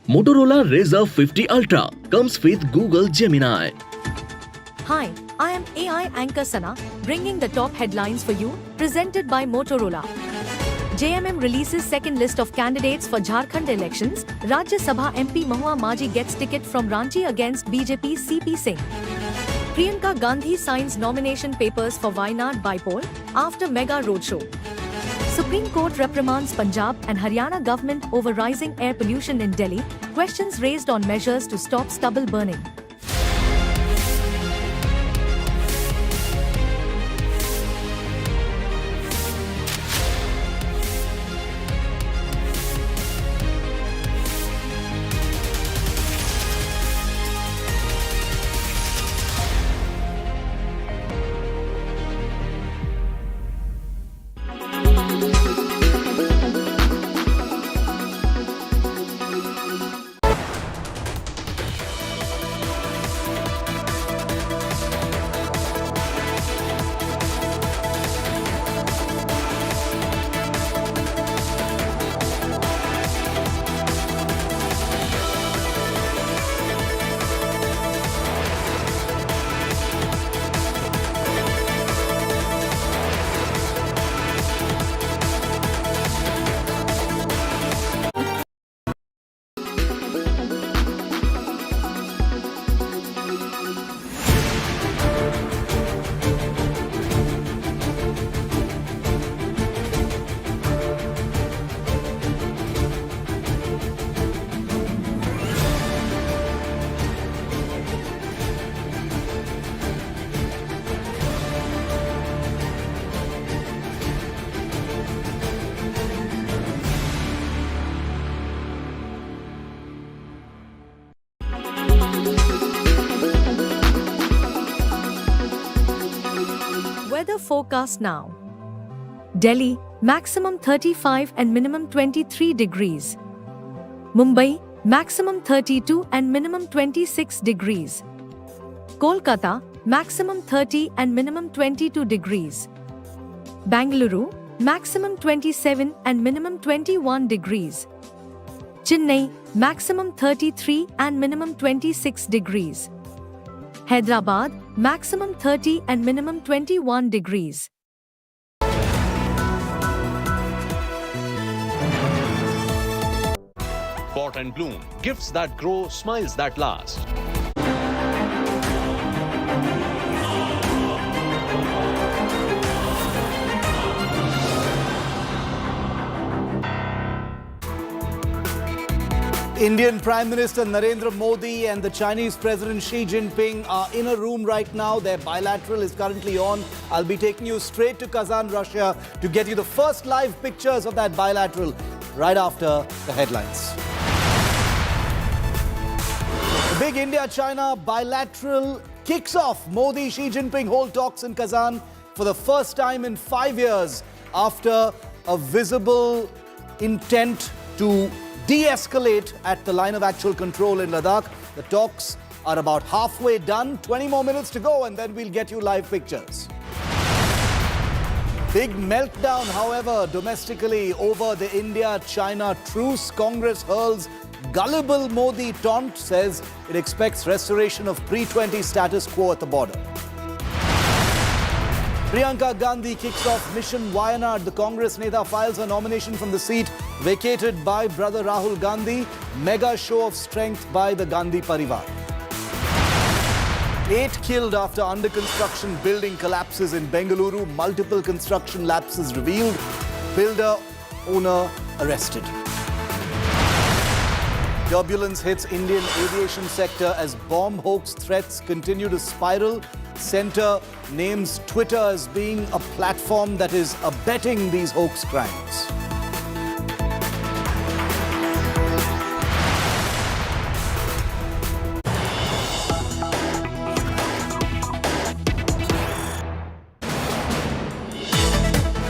Motorola Razr 50 Ultra comes with Google Gemini. Hi, I am AI anchor Sana, bringing the top headlines for you, presented by Motorola. JMM releases second list of candidates for Jharkhand elections. Rajya Sabha MP Mahua Maji gets ticket from Ranchi against BJP CP Singh. Priyanka Gandhi signs nomination papers for Wayanad by-poll after mega roadshow. Supreme Court reprimands Punjab and Haryana government over rising air pollution in Delhi. Questions raised on measures to stop stubble burning. forecast now. Delhi, maximum 35 and minimum 23 degrees. Mumbai, maximum 32 and minimum 26 degrees. Kolkata, maximum 30 and minimum 22 degrees. Bangalore, maximum 27 and minimum 21 degrees. Chennai, maximum 33 and minimum 26 degrees. Hyderabad, maximum 30 and minimum 21 degrees. Pot and bloom, gifts that grow, smiles that last. Indian Prime Minister Narendra Modi and the Chinese President Xi Jinping are in a room right now. Their bilateral is currently on. I'll be taking you straight to Kazan, Russia to get you the first live pictures of that bilateral right after the headlines. The big India-China bilateral kicks off. Modi-Xi Jinping hold talks in Kazan for the first time in 5 years after a visible intent to de-escalate at the line of actual control in Ladakh. The talks are about halfway done. 20 more minutes to go and then we'll get you live pictures. Big meltdown, however, domestically over the India-China truce. Congress hurls gullible Modi taunt, says it expects restoration of pre-20 status quo at the border. Priyanka Gandhi kicks off Mission Wayanad. The Congress Neta files her nomination from the seat vacated by brother Rahul Gandhi. Mega show of strength by the Gandhi Parivar. 8 killed after under construction building collapses in Bengaluru. Multiple construction lapses revealed. Builder owner arrested. Turbulence hits Indian aviation sector as bomb hoax threats continue to spiral. Centre names Twitter as being a platform that is abetting these hoax crimes.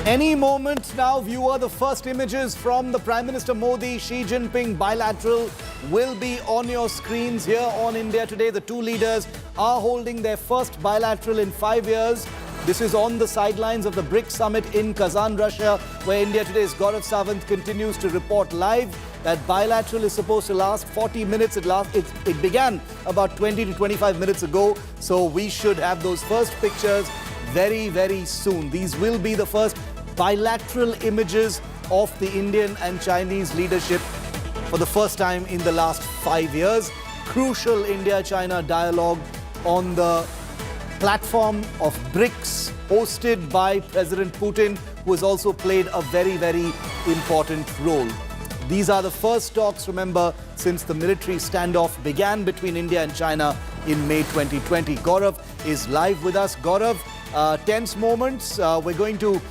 Any moment now, viewer, the first images from the Prime Minister Modi, Xi Jinping bilateral will be on your screens here on India Today. The two leaders are holding their first bilateral in 5 years. This is on the sidelines of the Brics Summit in Kazan, Russia, where India Today's Gaurav Sawant continues to report live. That bilateral is supposed to last 40 minutes. It began about 20 to 25 minutes ago. So we should have those first pictures very, very soon. These will be the first bilateral images of the Indian and Chinese leadership for the first time in the last 5 years. Crucial India-China dialogue on the platform of Brics, hosted by President Putin, who has also played a very, very important role. These are the first talks, remember, since the military standoff began between India and China in May 2020. Gaurav is live with us. Gaurav, tense moments. We're going to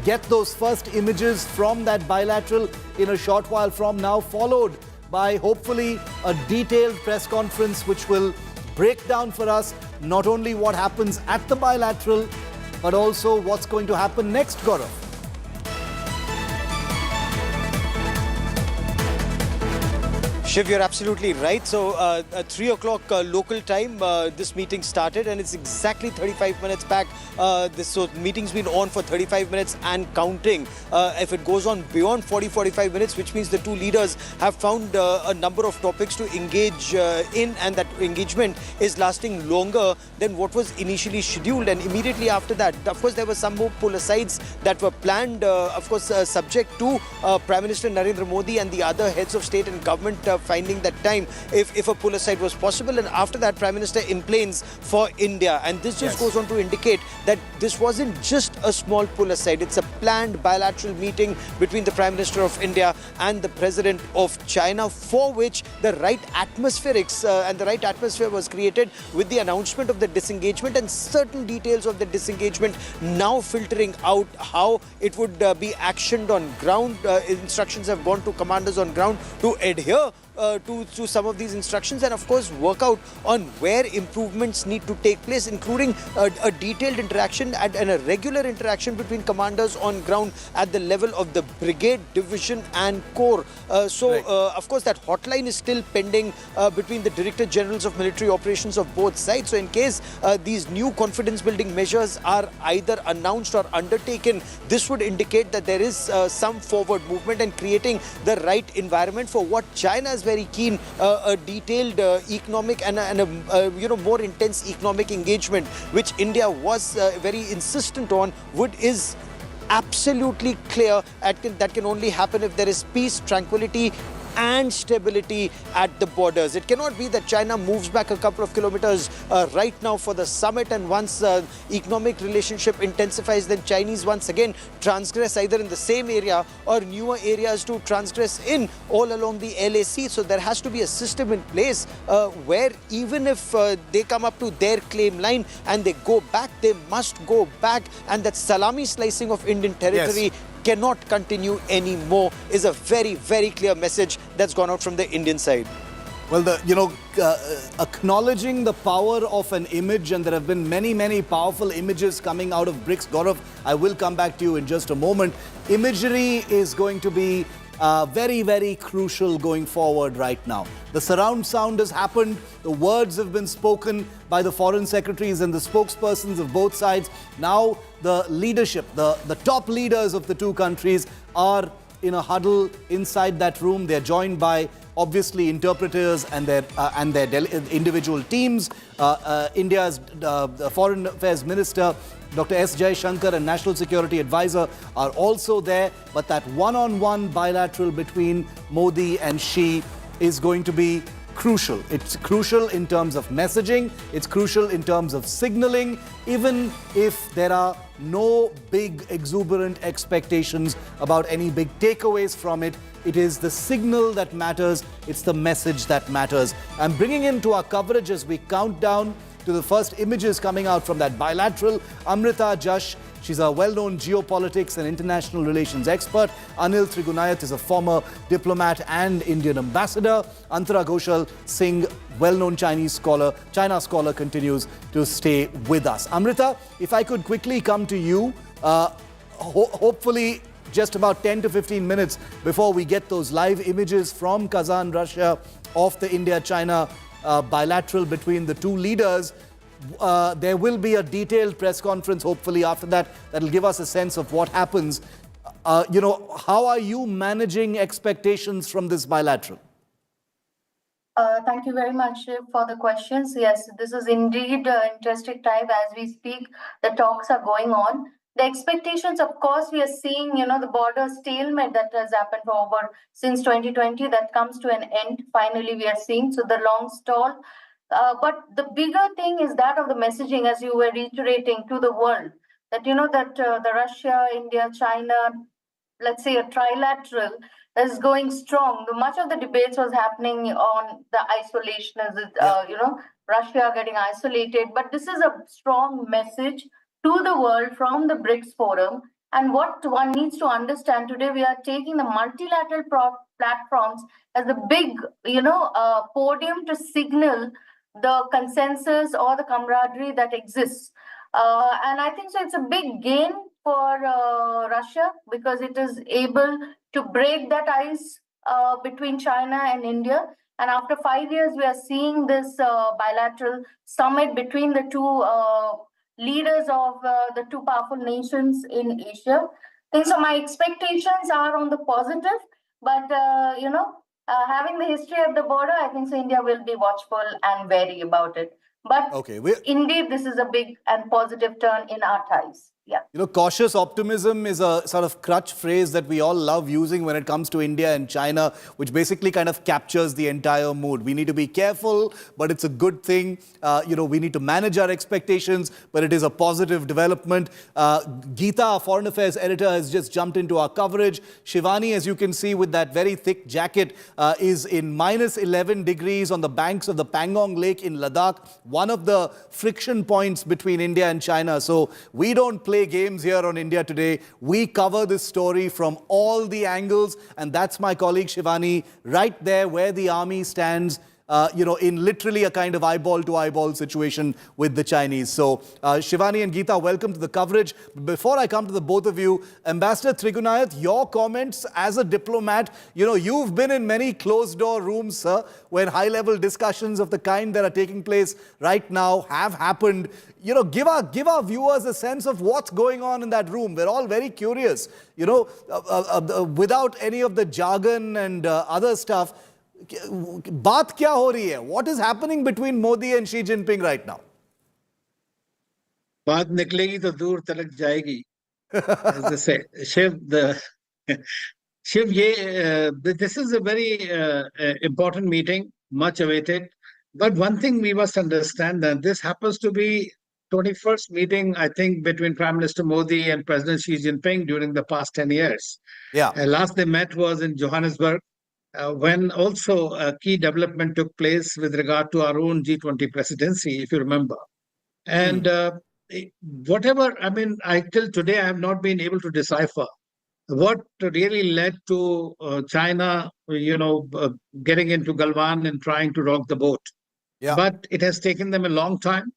get those first images from that bilateral in a short while from now, followed by hopefully a detailed press conference which will break down for us not only what happens at the bilateral, but also what's going to happen next, Gaurav. Shiv, you're absolutely right. So at 3 o'clock local time, this meeting started and it's exactly 35 minutes back. So meeting's been on for 35 minutes and counting. If it goes on beyond 40-45 minutes, which means the two leaders have found a number of topics to engage in, and that engagement is lasting longer than what was initially scheduled. And immediately after that, of course, there were some more pull asides that were planned, of course, subject to Prime Minister Narendra Modi and the other heads of state and government finding that time if a pull aside was possible. And after that, Prime Minister implanes for India. And this just goes on to indicate that this wasn't just a small pull aside. It's a planned bilateral meeting between the Prime Minister of India and the President of China, for which the right atmospherics and the right atmosphere was created with the announcement of the disengagement and certain details of the disengagement now filtering out how it would be actioned on ground. Instructions have gone to commanders on ground to adhere to some of these instructions and, of course, work out on where improvements need to take place, including a detailed interaction and a regular interaction between commanders on ground at the level of the brigade, division and corps. Of course, that hotline is still pending between the Director Generals of Military Operations of both sides. So in case these new confidence-building measures are either announced or undertaken, this would indicate that there is some forward movement and creating the right environment for what China is very keen, a detailed economic and a more intense economic engagement, which India was very insistent on, is absolutely clear that can only happen if there is peace, tranquility and stability at the borders. It cannot be that China moves back a couple of kilometers right now for the summit, and once economic relationship intensifies, then Chinese once again transgress either in the same area or newer areas to transgress in all along the LAC. So there has to be a system in place where even if they come up to their claim line and they go back, they must go back, and that salami slicing of Indian territory cannot continue anymore is a very, very clear message that's gone out from the Indian side. Well, acknowledging the power of an image, and there have been many, many powerful images coming out of BRICS. Gaurav, I will come back to you in just a moment. Imagery is going to be very, very crucial going forward right now. The surround sound has happened. The words have been spoken by the foreign secretaries and the spokespersons of both sides. Now the leadership, the top leaders of the two countries are in a huddle inside that room. They're joined by obviously interpreters and their individual teams. India's Foreign Affairs Minister Dr. S. Jaishankar and National Security Advisor are also there. But that one-on-one bilateral between Modi and Xi is going to be crucial. It's crucial in terms of messaging. It's crucial in terms of signaling. Even if there are no big exuberant expectations about any big takeaways from it, it is the signal that matters. It's the message that matters. I'm bringing into our coverage as we count down to the first images coming out from that bilateral. Amrita Jash, she's a well-known geopolitics and international relations expert. Anil Trigunayat is a former diplomat and Indian ambassador. Antara Ghoshal Singh, well-known China scholar, continues to stay with us. Amrita, if I could quickly come to you, hopefully just about 10 to 15 minutes before we get those live images from Kazan, Russia, of the India-China bilateral between the two leaders. There will be a detailed press conference, hopefully, after that will give us a sense of what happens. How are you managing expectations from this bilateral? Thank you very much for the questions. Yes, this is indeed an interesting time as we speak. The talks are going on. The expectations, of course, we are seeing, the border stalemate that has happened for since 2020, that comes to an end. Finally, we are seeing, so the long stall. But the bigger thing is that of the messaging, as you were reiterating to the world, that, the Russia, India, China, let's say a trilateral, is going strong. Much of the debates was happening on the isolation, Russia getting isolated. But this is a strong message to the world from the BRICS Forum. And what one needs to understand today, we are taking the multilateral platforms as a big, podium to signal the consensus or the camaraderie that exists. And I think so it's a big gain for Russia, because it is able to break that ice between China and India. And after 5 years, we are seeing this bilateral summit between the two leaders of the two powerful nations in Asia. So my expectations are on the positive, but having the history at the border, I think so India will be watchful and wary about it. But indeed, this is a big and positive turn in our ties. Yeah. Cautious optimism is a sort of crutch phrase that we all love using when it comes to India and China, which basically kind of captures the entire mood. We need to be careful, but it's a good thing. We need to manage our expectations, but it is a positive development. Geeta, our foreign affairs editor, has just jumped into our coverage. Shivani, as you can see, with that very thick jacket, is in minus 11 degrees on the banks of the Pangong Lake in Ladakh, one of the friction points between India and China. So we don't play play games here on India Today. We cover this story from all the angles, and that's my colleague Shivani right there where the army stands, in literally a kind of eyeball-to-eyeball situation with the Chinese. So, Shivani and Geeta, welcome to the coverage. Before I come to the both of you, Ambassador Trigunayat, your comments as a diplomat, you've been in many closed-door rooms, sir, where high-level discussions of the kind that are taking place right now have happened. Give our viewers a sense of what's going on in that room. We're all very curious, without any of the jargon and other stuff. बात क्या हो रही है? What is happening between Modi and Xi Jinping right now? बात निकलेगी तो दूर तलक जाएगी. As they say, Shiv, this is a very important meeting, much awaited. But one thing we must understand that this happens to be 21st meeting, I think, between Prime Minister Modi and President Xi Jinping during the past 10 years. Yeah. Last they met was in Johannesburg. When also a key development took place with regard to our own G20 presidency, if you remember. And whatever, till today I have not been able to decipher what really led to China, getting into Galwan and trying to rock the boat. Yeah. But it has taken them a long time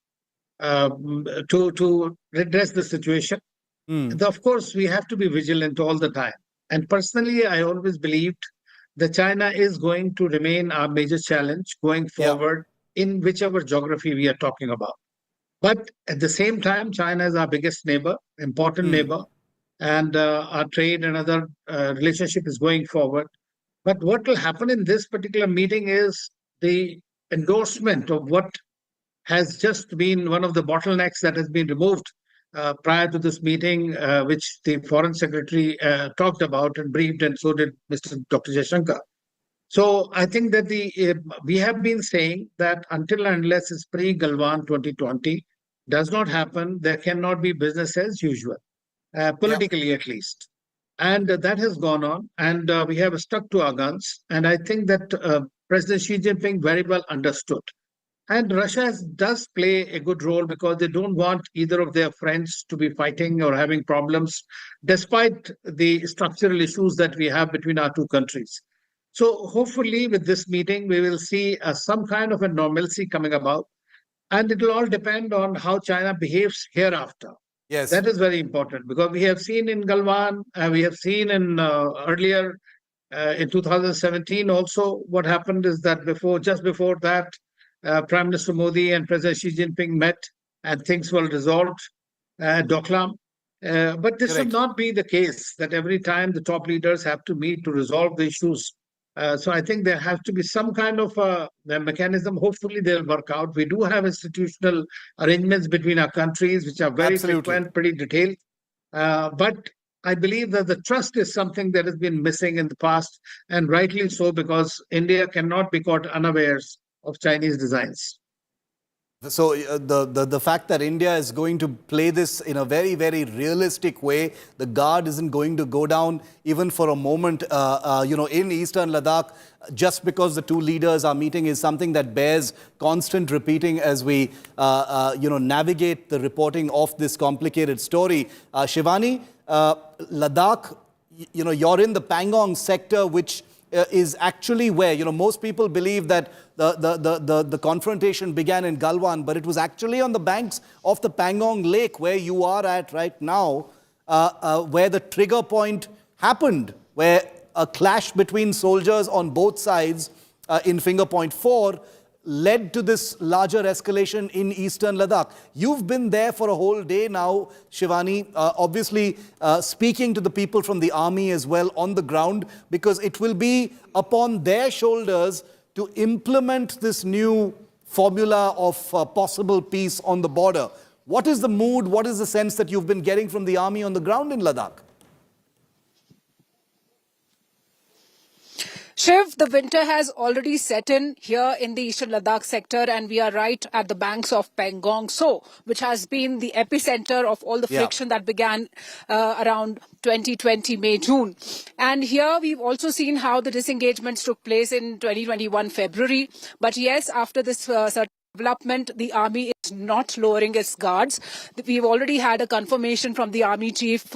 to redress the situation. Of course, we have to be vigilant all the time. And personally, I always believed that China is going to remain our major challenge going forward in whichever geography we are talking about. But at the same time, China is our biggest neighbor, important neighbor, and our trade and other relationship is going forward. But what will happen in this particular meeting is the endorsement of what has just been one of the bottlenecks that has been removed prior to this meeting, which the Foreign Secretary talked about and briefed, and so did Dr. Jaishankar. So I think that we have been saying that until and unless it's pre-Galwan 2020 does not happen, there cannot be business as usual, politically at least. And that has gone on, and we have stuck to our guns. And I think that President Xi Jinping very well understood. And Russia does play a good role because they don't want either of their friends to be fighting or having problems, despite the structural issues that we have between our two countries. So hopefully with this meeting, we will see some kind of a normalcy coming about. And it will all depend on how China behaves hereafter. Yes. That is very important because we have seen in Galwan, we have seen in earlier in 2017 also what happened is that just before that, Prime Minister Modi and President Xi Jinping met and things were resolved at Doklam. But this should not be the case that every time the top leaders have to meet to resolve the issues. So I think there has to be some kind of a mechanism. Hopefully they'll work out. We do have institutional arrangements between our countries, which are very frequent, pretty detailed. But I believe that the trust is something that has been missing in the past, and rightly so, because India cannot be caught unawares of Chinese designs. So the fact that India is going to play this in a very, very realistic way, the guard isn't going to go down even for a moment, in eastern Ladakh, just because the two leaders are meeting, is something that bears constant repeating as we, navigate the reporting of this complicated story. Shivani, Ladakh, you're in the Pangong sector, which is actually where, most people believe that the confrontation began in Galwan, but it was actually on the banks of the Pangong Lake where you are at right now, where the trigger point happened, where a clash between soldiers on both sides in Finger Point 4 led to this larger escalation in eastern Ladakh. You've been there for a whole day now, Shivani, obviously speaking to the people from the army as well on the ground, because it will be upon their shoulders to implement this new formula of possible peace on the border. What is the mood? What is the sense that you've been getting from the army on the ground in Ladakh? Shiv, the winter has already set in here in the eastern Ladakh sector, and we are right at the banks of Pangong So, which has been the epicenter of all the friction that began around 2020 May, June. And here we've also seen how the disengagements took place in 2021 February. But yes, after this development, the army not lowering its guards. We've already had a confirmation from the army chief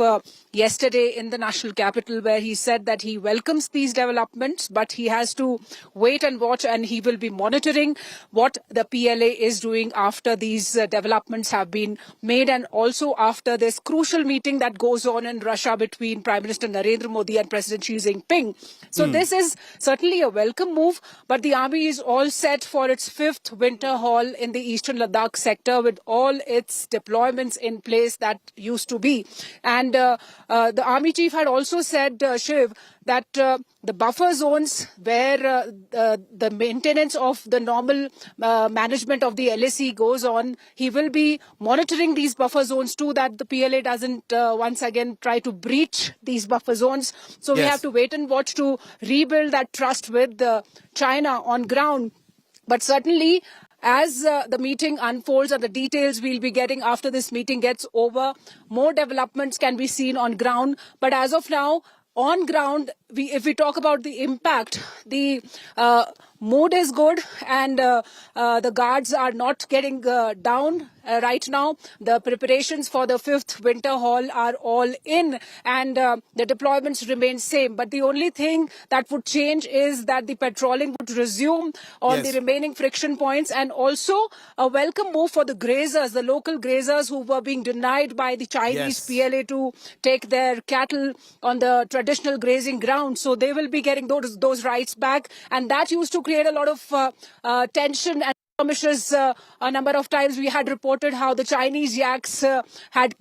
yesterday in the national capital, where he said that he welcomes these developments, but he has to wait and watch, and he will be monitoring what the PLA is doing after these developments have been made, and also after this crucial meeting that goes on in Russia between Prime Minister Narendra Modi and President Xi Jinping. So this is certainly a welcome move, but the army is all set for its 5th winter haul in the eastern Ladakh sector with all its deployments in place that used to be. And the army chief had also said, Shiv, that the buffer zones where the maintenance of the normal management of the LAC goes on, he will be monitoring these buffer zones too, that the PLA doesn't once again try to breach these buffer zones. So we have to wait and watch to rebuild that trust with China on ground. But certainly, as the meeting unfolds and the details we'll be getting after this meeting gets over, more developments can be seen on ground. But as of now, on ground, if we talk about the impact, the mood is good, and the guards are not getting down right now. The preparations for the 5th winter haul are all in, and the deployments remain same. But the only thing that would change is that the patrolling would resume on the remaining friction points, and also a welcome move for the grazers, the local grazers who were being denied by the Chinese PLA to take their cattle on the traditional grazing ground. So they will be getting those rights back, and that used to create a lot of tension and skirmishes. A number of times we had reported how the Chinese yaks had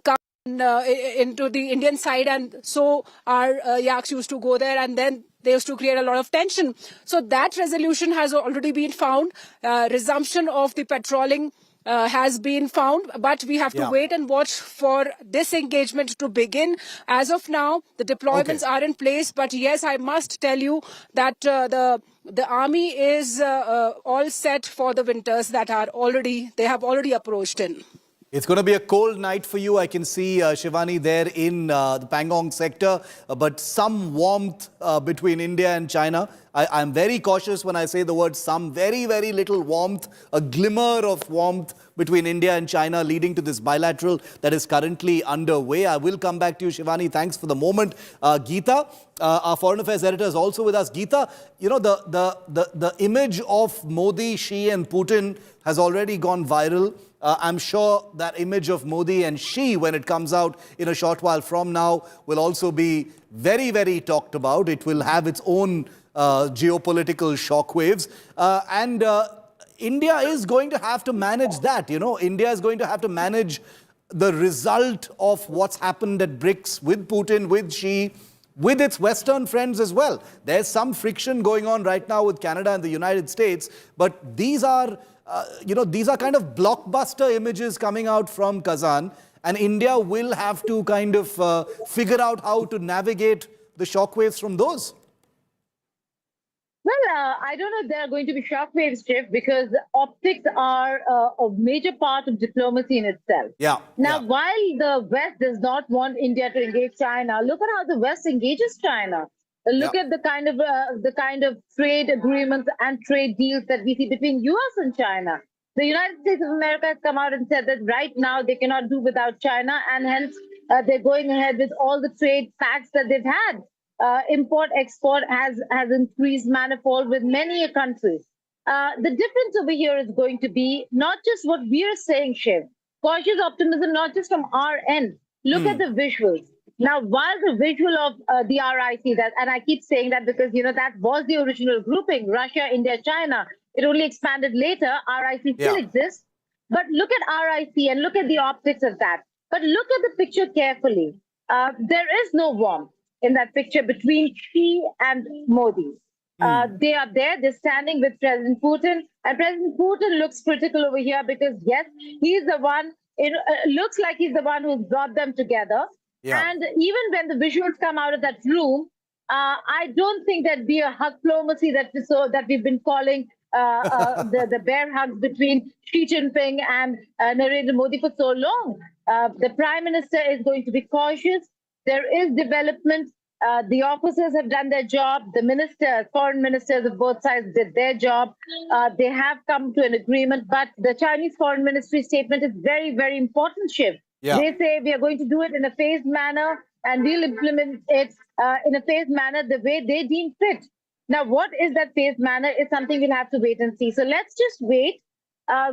come into the Indian side, and so our yaks used to go there, and then they used to create a lot of tension. So that resolution has already been found. Resumption of the patrolling has been found, but we have to wait and watch for this engagement to begin. As of now, the deployments are in place, but yes, I must tell you that the army is all set for the winters that have already approached in. It's going to be a cold night for you. I can see Shivani there in the Pangong sector, but some warmth between India and China. I'm very cautious when I say the word some. Very, very little warmth, a glimmer of warmth between India and China leading to this bilateral that is currently underway. I will come back to you, Shivani. Thanks for the moment. Geeta, our Foreign Affairs editor, is also with us. Geeta, you know, the image of Modi, Xi and Putin has already gone viral. I'm sure that image of Modi and Xi, when it comes out in a short while from now, will also be very, very talked about. It will have its own geopolitical shockwaves. And India is going to have to manage that. You know, India is going to have to manage the result of what's happened at Brics with Putin, with Xi, with its Western friends as well. There's some friction going on right now with Canada and the United States, but these are these are kind of blockbuster images coming out from Kazan, and India will have to kind of figure out how to navigate the shockwaves from those. Well, I don't know if there are going to be shockwaves, Shiv, because optics are a major part of diplomacy in itself. Now, while the West does not want India to engage China, look at how the West engages China. Look at the kind of trade agreements and trade deals that we see between US and China. The United States of America has come out and said that right now they cannot do without China, and hence they're going ahead with all the trade pacts that they've had. Import-export has increased manifold with many countries. The difference over here is going to be not just what we're saying, Shiv. Cautious optimism, not just from our end. Look at the visuals. Now, while the visual of the RIC, and I keep saying that because, you know, that was the original grouping, Russia, India, China. It only expanded later. RIC still exists. But look at RIC and look at the optics of that. But look at the picture carefully. There is no warmth in that picture between Xi and Modi. They are there, they're standing with President Putin, and President Putin looks critical over here because, yes, he's the one, it looks like he's the one who's brought them together. And even when the visuals come out of that room, I don't think there'd be a hug diplomacy that we've been calling the bear hugs between Xi Jinping and Narendra Modi for so long. The Prime Minister is going to be cautious. There is development. The officers have done their job. The ministers, foreign ministers of both sides did their job. They have come to an agreement. But the Chinese foreign ministry statement is very, very important, Shiv. Yeah. They say we are going to do it in a phased manner and we'll implement it in a phased manner the way they deem fit. Now, what is that phased manner is something we'll have to wait and see. So let's just wait.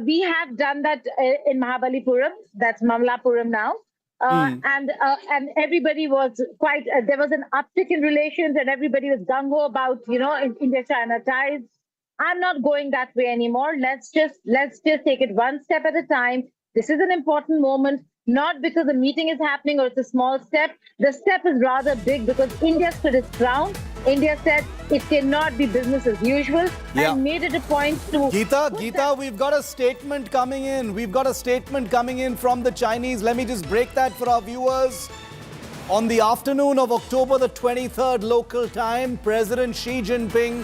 We have done that in Mahabalipuram. That's Mamlapuram now. And everybody was quite, there was an uptick in relations and everybody was gung-ho about, India-China ties. I'm not going that way anymore. Let's just take it one step at a time. This is an important moment, not because the meeting is happening or it's a small step. The step is rather big because India stood its ground. India said it cannot be business as usual and made it a point to... Geeta, we've got a statement coming in. We've got a statement coming in from the Chinese. Let me just break that for our viewers. On the afternoon of October the 23rd local time, President Xi Jinping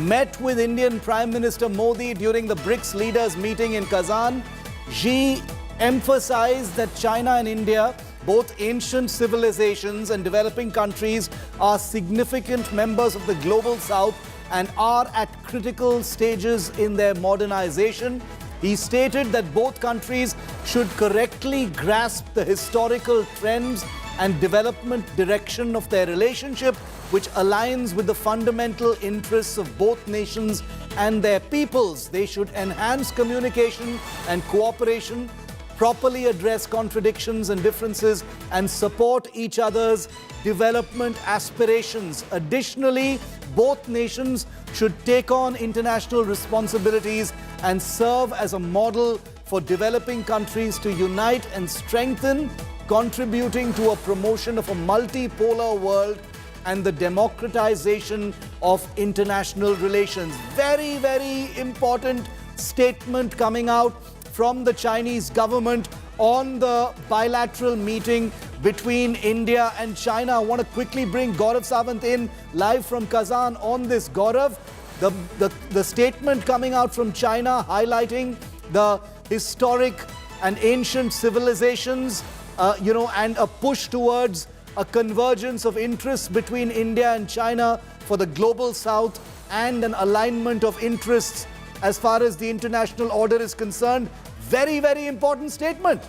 met with Indian Prime Minister Modi during the BRICS leaders meeting in Kazan. Xi emphasized that China and India, both ancient civilizations and developing countries, are significant members of the global south and are at critical stages in their modernization. He stated that both countries should correctly grasp the historical trends and development direction of their relationship, which aligns with the fundamental interests of both nations and their peoples. They should enhance communication and cooperation, properly address contradictions and differences, and support each other's development aspirations. Additionally, both nations should take on international responsibilities and serve as a model for developing countries to unite and strengthen, contributing to a promotion of a multipolar world and the democratization of international relations. Very, very important statement coming out from the Chinese government on the bilateral meeting between India and China. I want to quickly bring Gaurav Sawant in live from Kazan on this. Gaurav, the statement coming out from China highlighting the historic and ancient civilizations, and a push towards a convergence of interests between India and China for the global south and an alignment of interests as far as the international order is concerned. Very, very important statement.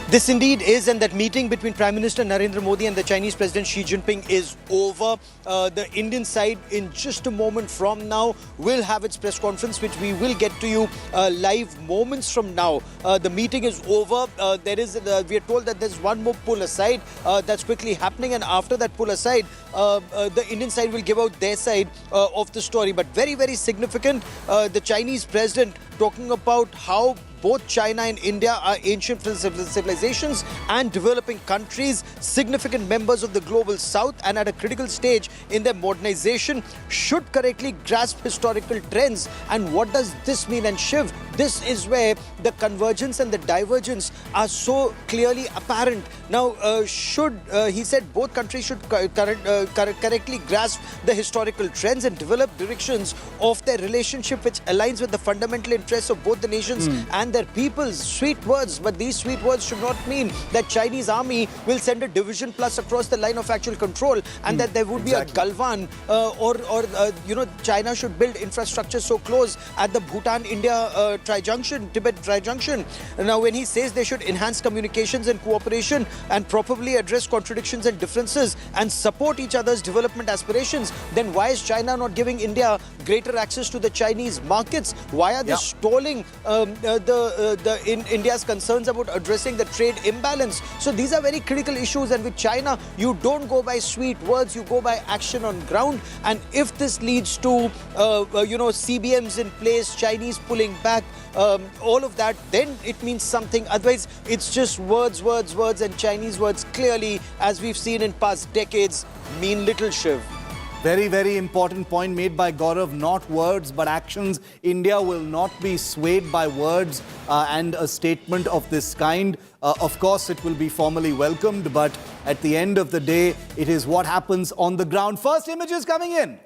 This indeed is, and that meeting between Prime Minister Narendra Modi and the Chinese President Xi Jinping is over. The Indian side, in just a moment from now, will have its press conference, which we will get to you live moments from now. The meeting is over. We are told that there's one more pull aside that's quickly happening, and after that pull aside, the Indian side will give out their side of the story. But very, very significant, the Chinese president talking about how both China and India are ancient civilizations and developing countries, significant members of the global south, and at a critical stage in their modernization, should correctly grasp historical trends. And what does this mean? And Shiv, this is where the convergence and the divergence are so clearly apparent. Now, he said both countries should correctly grasp the historical trends and develop directions of their relationship which aligns with the fundamental interests of both the nations and their peoples. Sweet words, but these sweet words should not mean that Chinese army will send a division plus across the line of actual control and that there would be a Galwan or China should build infrastructure so close at the Bhutan-India Tibet tri-junction. Now, when he says they should enhance communications and cooperation and properly address contradictions and differences and support each other's development aspirations, then why is China not giving India greater access to the Chinese markets? Why are they stalling in India's concerns about addressing the trade imbalance? So these are very critical issues, and with China, you don't go by sweet words, you go by action on ground. And if this leads to CBMs in place, Chinese pulling back, all of that, then it means something. Otherwise, it's just words, and Chinese words clearly, as we've seen in past decades, mean little, Shiv. Very, very important point made by Gaurav. Not words, but actions. India will not be swayed by words and a statement of this kind. Of course, it will be formally welcomed, but at the end of the day, it is what happens on the ground. First images coming in.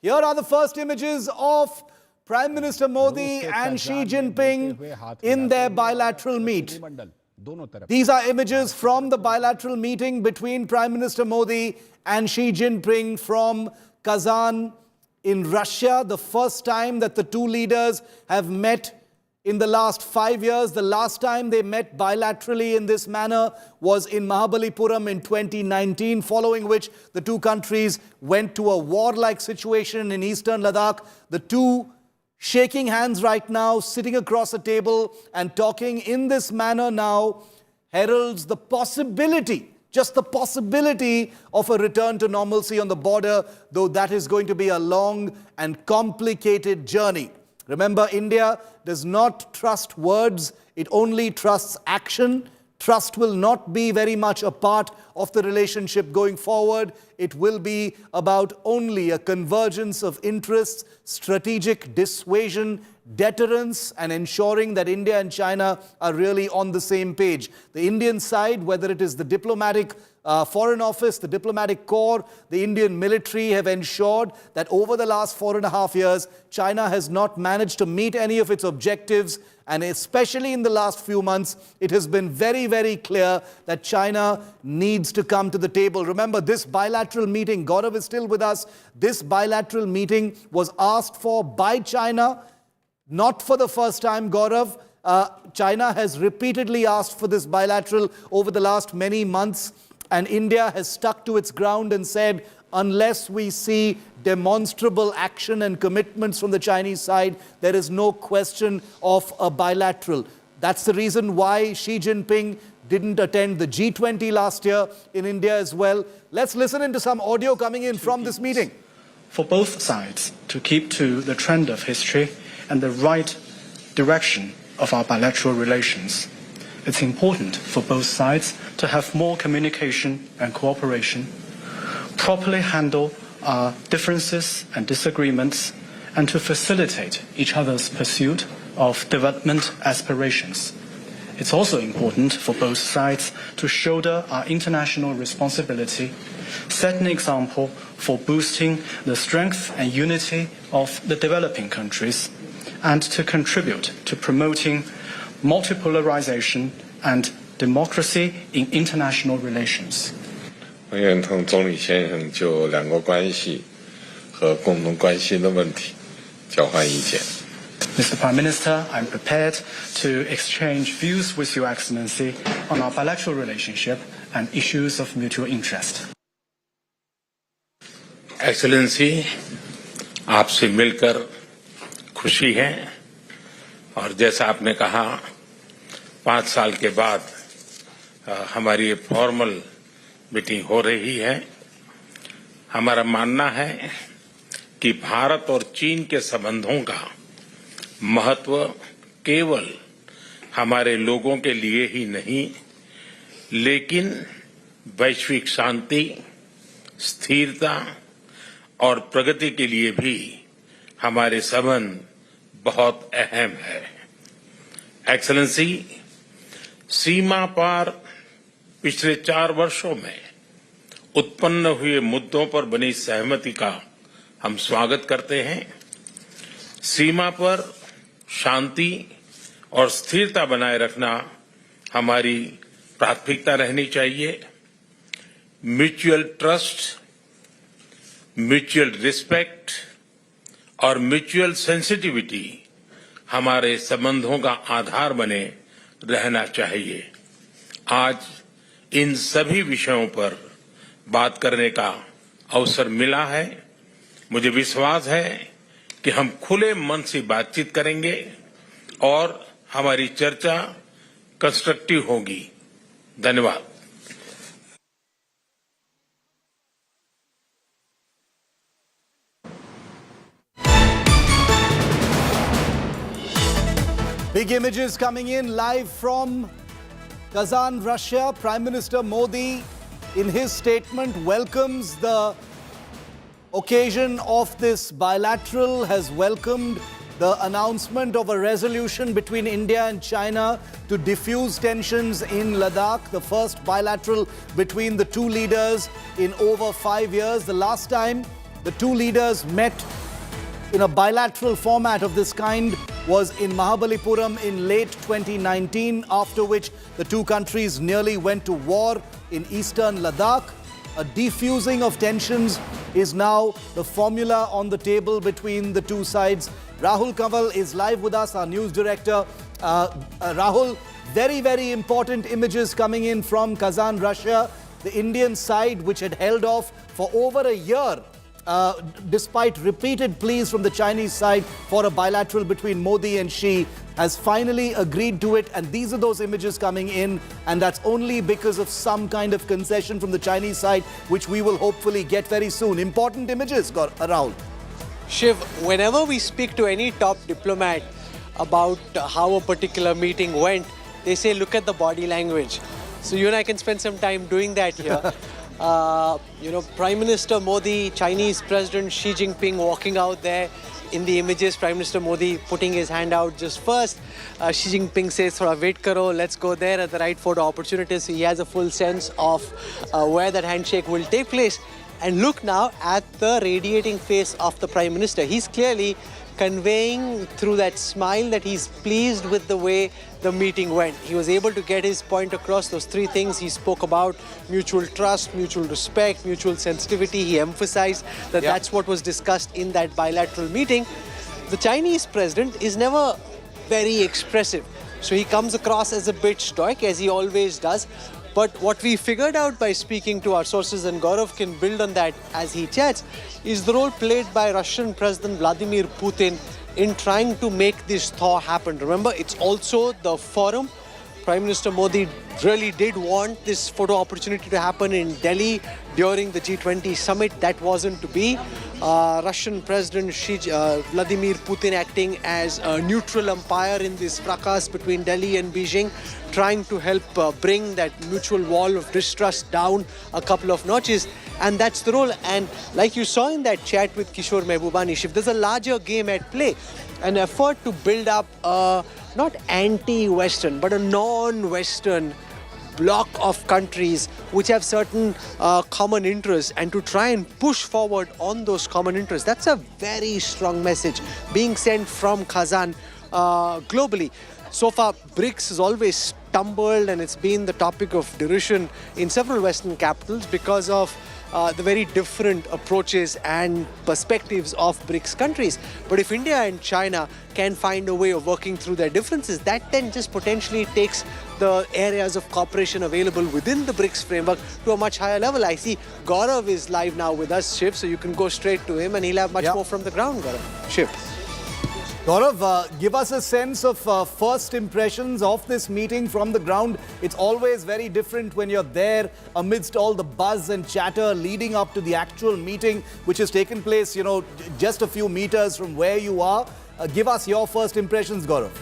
Here are the first images of Prime Minister Modi and Xi Jinping in their bilateral meet. These are images from the bilateral meeting between Prime Minister Modi and Xi Jinping from Kazan in Russia. The first time that the two leaders have met in the last 5 years. The last time they met bilaterally in this manner was in Mahabalipuram in 2019, following which the two countries went to a warlike situation in eastern Ladakh. The two shaking hands right now, sitting across a table and talking in this manner now heralds the possibility, just the possibility of a return to normalcy on the border, though that is going to be a long and complicated journey. Remember, India does not trust words, it only trusts action. Trust will not be very much a part of the relationship going forward. It will be about only a convergence of interests, strategic dissuasion, deterrence, and ensuring that India and China are really on the same page. The Indian side, whether it is the diplomatic Foreign Office, the diplomatic corps, the Indian military have ensured that over the last 4.5 years, China has not managed to meet any of its objectives. And especially in the last few months, it has been very, very clear that China needs to come to the table. Remember, this bilateral meeting, Gaurav is still with us, this bilateral meeting was asked for by China, not for the first time, Gaurav. China has repeatedly asked for this bilateral over the last many months. And India has stuck to its ground and said, unless we see demonstrable action and commitments from the Chinese side, there is no question of a bilateral. That's the reason why Xi Jinping didn't attend the G20 last year in India as well. Let's listen into some audio coming in from this meeting. For both sides to keep to the trend of history and the right direction of our bilateral relations. It's important for both sides to have more communication and cooperation, properly handle our differences and disagreements, and to facilitate each other's pursuit of development aspirations. It's also important for both sides to shoulder our international responsibility, set an example for boosting the strength and unity of the developing countries, and to contribute to promoting multipolarization and democracy in international relations. 我愿同总理先生就两国关系和共同关心的问题交换意见。 Mr. Prime Minister, I'm prepared to exchange views with Your Excellency on our bilateral relationship and issues of mutual interest. Excellency, आपसे मिलकर खुशी है और जैसा आपने कहा 5 साल के बाद हमारी फॉर्मल मीटिंग हो रही है। हमारा मानना है कि भारत और चीन के संबंधों का महत्व केवल हमारे लोगों के लिए ही नहीं, लेकिन वैश्विक शांति, स्थिरता और प्रगति के लिए भी हमारे संबंध बहुत अहम है। एक्सेलेंसी, सीमा पार पिछले 4 वर्षों में उत्पन्न हुए मुद्दों पर बनी सहमति का हम स्वागत करते हैं। सीमा पर शांति और स्थिरता बनाए रखना हमारी प्राथमिकता रहनी चाहिए। म्यूचुअल ट्रस्ट, म्यूचुअल रिस्पेक्ट और म्यूचुअल सेंसिटिविटी हमारे संबंधों का आधार बने रहना चाहिए। आज इन सभी विषयों पर बात करने का अवसर मिला है। मुझे विश्वास है कि हम खुले मन से बातचीत करेंगे और हमारी चर्चा कंस्ट्रक्टिव होगी। धन्यवाद। Big images coming in live from Kazan, Russia. Prime Minister Modi, in his statement, welcomes the occasion of this bilateral, has welcomed the announcement of a resolution between India and China to diffuse tensions in Ladakh, the first bilateral between the two leaders in over 5 years. The last time the two leaders met in a bilateral format of this kind was in Mahabalipuram in late 2019, after which the two countries nearly went to war in eastern Ladakh. A defusing of tensions is now the formula on the table between the two sides. Rahul Kanwal is live with us, our news director. Rahul, very, very important images coming in from Kazan, Russia. The Indian side, which had held off for over a year, despite repeated pleas from the Chinese side for a bilateral between Modi and Xi, has finally agreed to it. And these are those images coming in. And that's only because of some kind of concession from the Chinese side, which we will hopefully get very soon. Important images, Rahul. Shiv, whenever we speak to any top diplomat about how a particular meeting went, they say, look at the body language. So you and I can spend some time doing that here. Prime Minister Modi, Chinese President Xi Jinping walking out there. In the images, Prime Minister Modi putting his hand out just first. Xi Jinping says, "Thoda wait karo, let's go there at the right photo opportunity." So he has a full sense of where that handshake will take place. And look now at the radiating face of the Prime Minister. He's clearly conveying through that smile that he's pleased with the way the meeting went. He was able to get his point across. Those three things he spoke about: mutual trust, mutual respect, mutual sensitivity. He emphasized that that's what was discussed in that bilateral meeting. The Chinese president is never very expressive. So he comes across as a bit stoic, as he always does. But what we figured out by speaking to our sources, and Gaurav can build on that as he chats, is the role played by Russian President Vladimir Putin in trying to make this thaw happen. Remember, it's also the forum. Prime Minister Modi really did want this photo opportunity to happen in Delhi during the G20 summit. That wasn't to be. Russian President Vladimir Putin acting as a neutral umpire in this fracas between Delhi and Beijing, trying to help bring that mutual wall of distrust down a couple of notches. And that's the role. And like you saw in that chat with Kishore Mehbubani, Shiv, there's a larger game at play. An effort to build up not anti-Western, but a non-Western bloc of countries which have certain common interests, and to try and push forward on those common interests. That's a very strong message being sent from Kazan globally. So far, BRICS has always stumbled, and it's been the topic of derision in several Western capitals because of the very different approaches and perspectives of BRICS countries. But if India and China can find a way of working through their differences, that then just potentially takes the areas of cooperation available within the BRICS framework to a much higher level. I see Gaurav is live now with us, Shiv, so you can go straight to him and he'll have much more from the ground, Gaurav. Shiv. Gaurav, give us a sense of first impressions of this meeting from the ground. It's always very different when you're there amidst all the buzz and chatter leading up to the actual meeting, which has taken place, just a few meters from where you are. Give us your first impressions, Gaurav.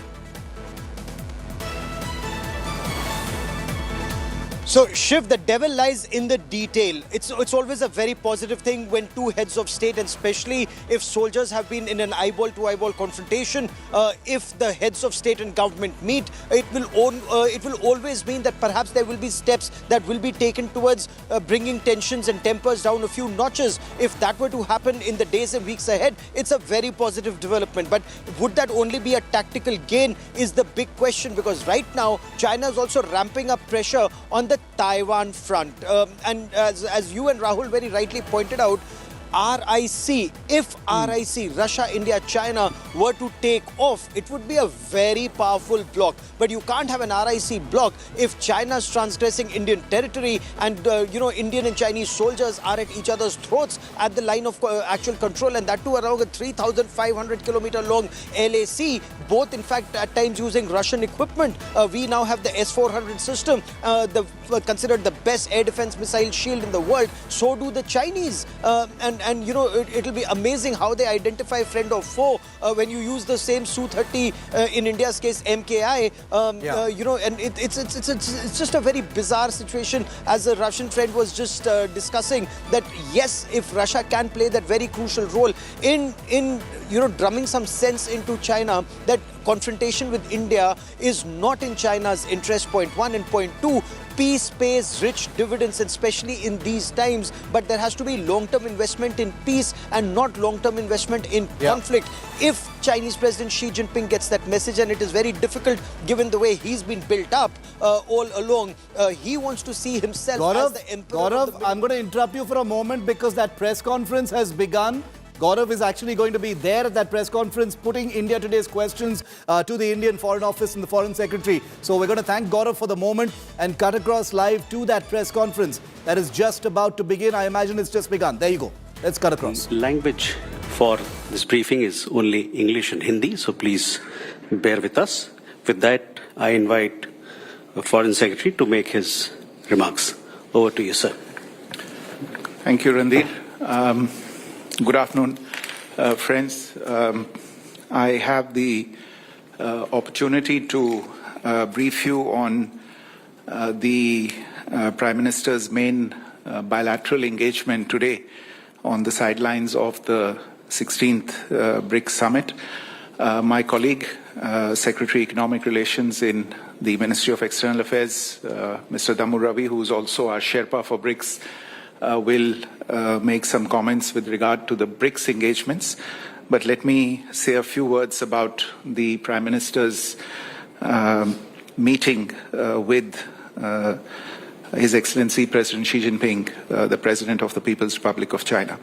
So, Shiv, the devil lies in the detail. It's always a very positive thing when two heads of state, and especially if soldiers have been in an eyeball-to-eyeball confrontation, if the heads of state and government meet, it will always mean that perhaps there will be steps that will be taken towards bringing tensions and tempers down a few notches. If that were to happen in the days and weeks ahead, it's a very positive development. But would that only be a tactical gain is the big question, because right now China is also ramping up pressure on the Taiwan front. And as you and Rahul very rightly pointed out, RIC, if RIC, Russia, India, China, were to take off, it would be a very powerful bloc. But you can't have an RIC bloc if China's transgressing Indian territory and, Indian and Chinese soldiers are at each other's throats at the line of actual control, and that too around a 3,500 kilometer long LAC, both in fact at times using Russian equipment. We now have the S-400 system, considered the best air defense missile shield in the world. So do the Chinese. And it'll be amazing how they identify friend or foe when you use the same Su-30, in India's case, MKI. And it's just a very bizarre situation, as the Russian friend was just discussing, that yes, if Russia can play that very crucial role in drumming some sense into China, that confrontation with India is not in China's interest, point one, and point two, peace pays rich dividends, and especially in these times, but there has to be long-term investment in peace and not long-term investment in conflict. If Chinese President Xi Jinping gets that message, and it is very difficult given the way he's been built up all along. He wants to see himself as the emperor. Gaurav, I'm going to interrupt you for a moment because that press conference has begun. Gaurav is actually going to be there at that press conference putting India Today's questions to the Indian Foreign Office and the Foreign Secretary. So we're going to thank Gaurav for the moment and cut across live to that press conference that is just about to begin. I imagine it's just begun. There you go. Let's cut across. Language for this briefing is only English and Hindi, so please bear with us. With that, I invite the Foreign Secretary to make his remarks. Over to you, sir. Thank you, Randir. Good afternoon, friends. I have the opportunity to brief you on the Prime Minister's main bilateral engagement today on the sidelines of the 16th Brics Summit. My colleague, Secretary Economic Relations in the Ministry of External Affairs, Mr. Damu Ravi, who is also our Sherpa for Brics, will make some comments with regard to the Brics engagements. But let me say a few words about the Prime Minister's meeting with His Excellency President Xi Jinping, the President of the People's Republic of China.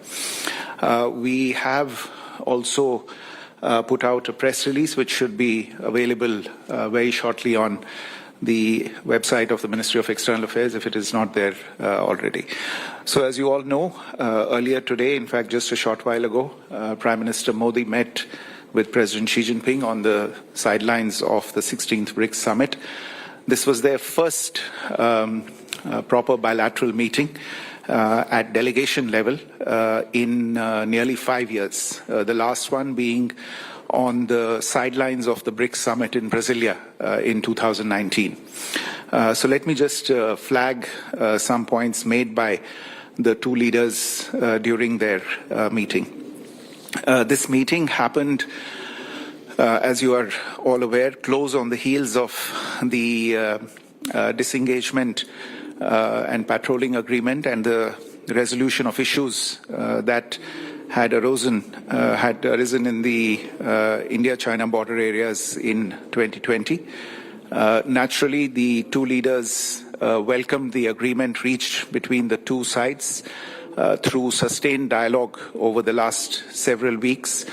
We have also put out a press release which should be available very shortly on the website of the Ministry of External Affairs if it is not there already. So as you all know, earlier today, in fact just a short while ago, Prime Minister Modi met with President Xi Jinping on the sidelines of the 16th Brics Summit. This was their first proper bilateral meeting at delegation level in nearly 5 years, the last one being on the sidelines of the Brics Summit in Brasilia in 2019. So let me just flag some points made by the two leaders during their meeting. This meeting happened, as you are all aware, close on the heels of the disengagement and patrolling agreement and the resolution of issues that had arisen in the India-China border areas in 2020. Naturally, the two leaders welcomed the agreement reached between the two sides through sustained dialogue over the last several weeks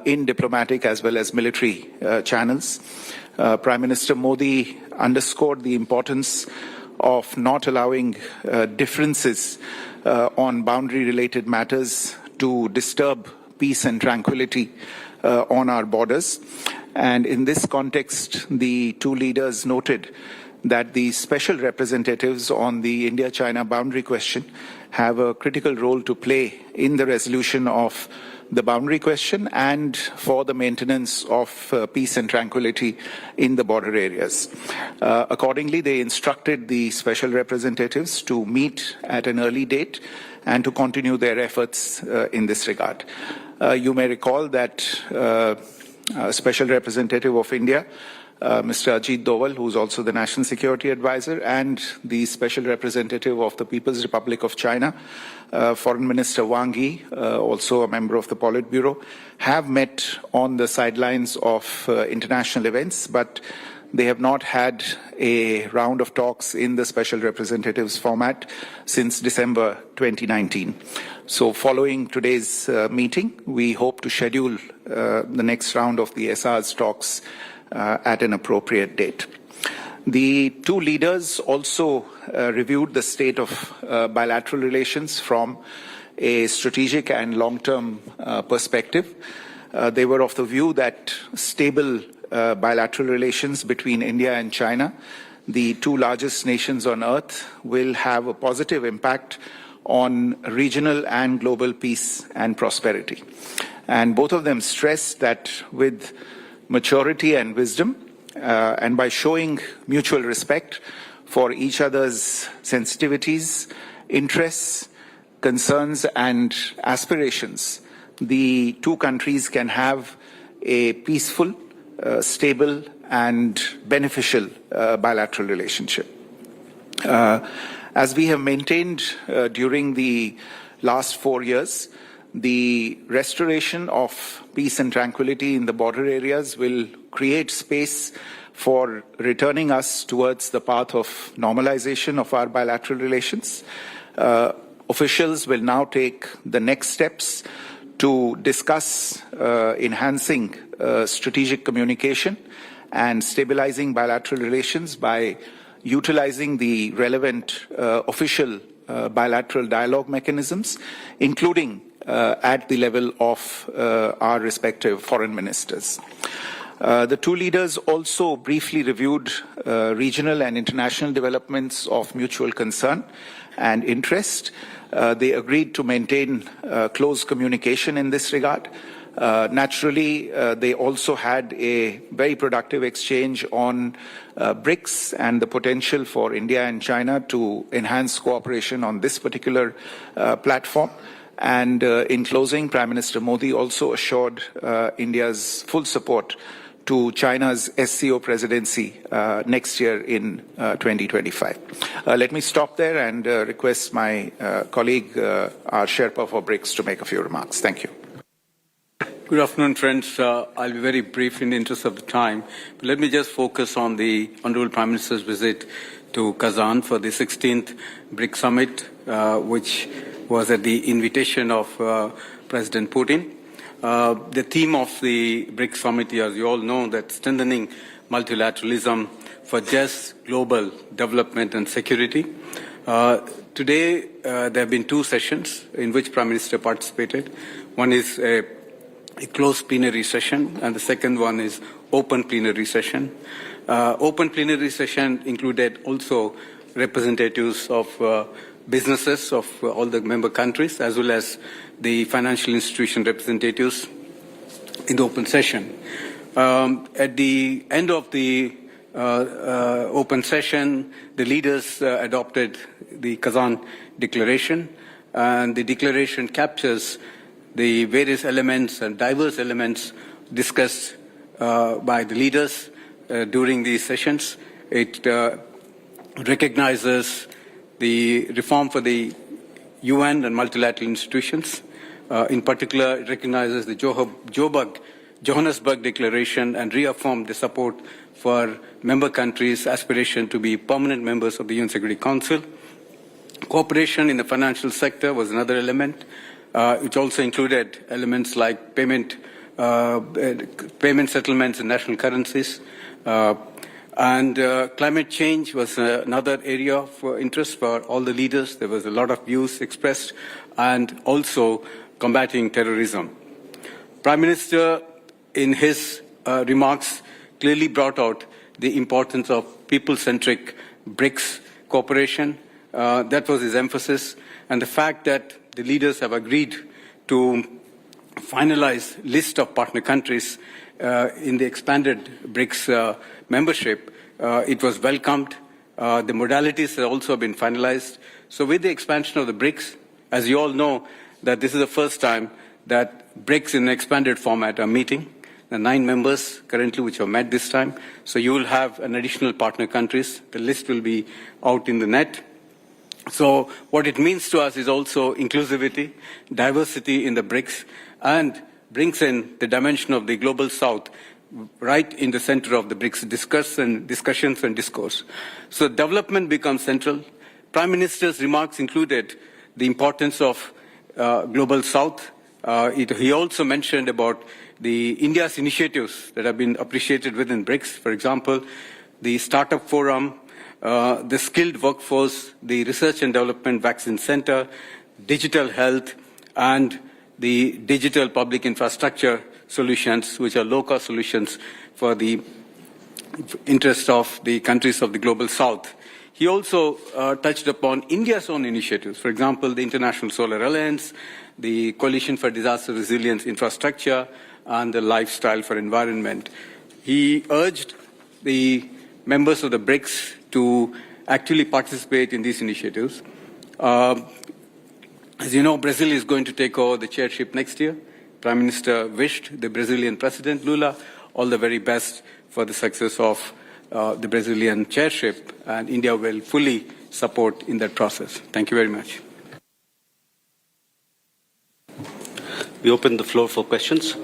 in diplomatic as well as military channels. Prime Minister Modi underscored the importance of not allowing differences on boundary-related matters to disturb peace and tranquility on our borders. And in this context, the two leaders noted that the special representatives on the India-China boundary question have a critical role to play in the resolution of the boundary question and for the maintenance of peace and tranquility in the border areas. Accordingly, they instructed the special representatives to meet at an early date and to continue their efforts in this regard. You may recall that Special Representative of India, Mr. Ajit Doval, who is also the National Security Advisor, and the Special Representative of the People's Republic of China, Foreign Minister Wang Yi, also a member of the Politburo, have met on the sidelines of international events, but they have not had a round of talks in the Special Representatives format since December 2019. So following today's meeting, we hope to schedule the next round of the SR's talks at an appropriate date. The two leaders also reviewed the state of bilateral relations from a strategic and long-term perspective. They were of the view that stable bilateral relations between India and China, the two largest nations on earth, will have a positive impact on regional and global peace and prosperity. And both of them stressed that with maturity and wisdom, and by showing mutual respect for each other's sensitivities, interests, concerns, and aspirations, the two countries can have a peaceful, stable, and beneficial bilateral relationship. As we have maintained during the last 4 years, The restoration of peace and tranquility in the border areas will create space for returning us towards the path of normalization of our bilateral relations. Officials will now take the next steps to discuss enhancing strategic communication and stabilizing bilateral relations by utilizing the relevant official bilateral dialogue mechanisms, including at the level of our respective foreign ministers. The two leaders also briefly reviewed regional and international developments of mutual concern and interest. They agreed to maintain close communication in this regard. Naturally, they also had a very productive exchange on BRICS and the potential for India and China to enhance cooperation on this particular platform. And in closing, Prime Minister Modi also assured India's full support to China's SCO presidency next year in 2025. Let me stop there and request my colleague, our Sherpa for BRICS, to make a few remarks. Thank you. Good afternoon, friends. I'll be very brief in the interest of the time. But let me just focus on the Honorable Prime Minister's visit to Kazan for the 16th Brics Summit, which was at the invitation of President Putin. The theme of the Brics Summit, as you all know, that strengthening multilateralism for just global development and security. Today, there have been two sessions in which Prime Minister participated. One is a closed plenary session, and the second one is open plenary session. Open plenary session included also representatives of businesses of all the member countries, as well as the financial institution representatives in the open session. At the end of the open session, the leaders adopted the Kazan Declaration, and the declaration captures the various elements and diverse elements discussed by the leaders during these sessions. It recognizes the reform for the UN and multilateral institutions. In particular, it recognizes the Johannesburg Declaration and reaffirmed the support for member countries' aspiration to be permanent members of the UN Security Council. Cooperation in the financial sector was another element. It also included elements like payment settlements in national currencies. And climate change was another area of interest for all the leaders. There was a lot of views expressed, and also combating terrorism. Prime Minister, in his remarks, clearly brought out the importance of people-centric BRICS cooperation. That was his emphasis, and the fact that the leaders have agreed to finalize list of partner countries in the expanded BRICS membership. It was welcomed. The modalities have also been finalized. So with the expansion of the BRICS, as you all know, that this is the first time that BRICS in an expanded format are meeting. The 9 members currently which have met this time. So you will have an additional partner countries. The list will be out in the net. So what it means to us is also inclusivity, diversity in the BRICS, and brings in the dimension of the global south right in the center of the BRICS discussions and discourse. So development becomes central. Prime Minister's remarks included the importance of global south. He also mentioned about the India's initiatives that have been appreciated within BRICS. For example, the Startup Forum, the skilled workforce, the Research and Development Vaccine Center, digital health, and the digital public infrastructure solutions, which are low-cost solutions for the interest of the countries of the global south. He also touched upon India's own initiatives, for example, the International Solar Alliance, the Coalition for Disaster Resilience Infrastructure, and the Lifestyle for Environment. He urged the members of the BRICS to actually participate in these initiatives. As you know, Brazil is going to take over the chairship next year. Prime Minister wished the Brazilian President, Lula, all the very best for the success of the Brazilian chairship, and India will fully support in that process. Thank you very much. we open the floor for questions.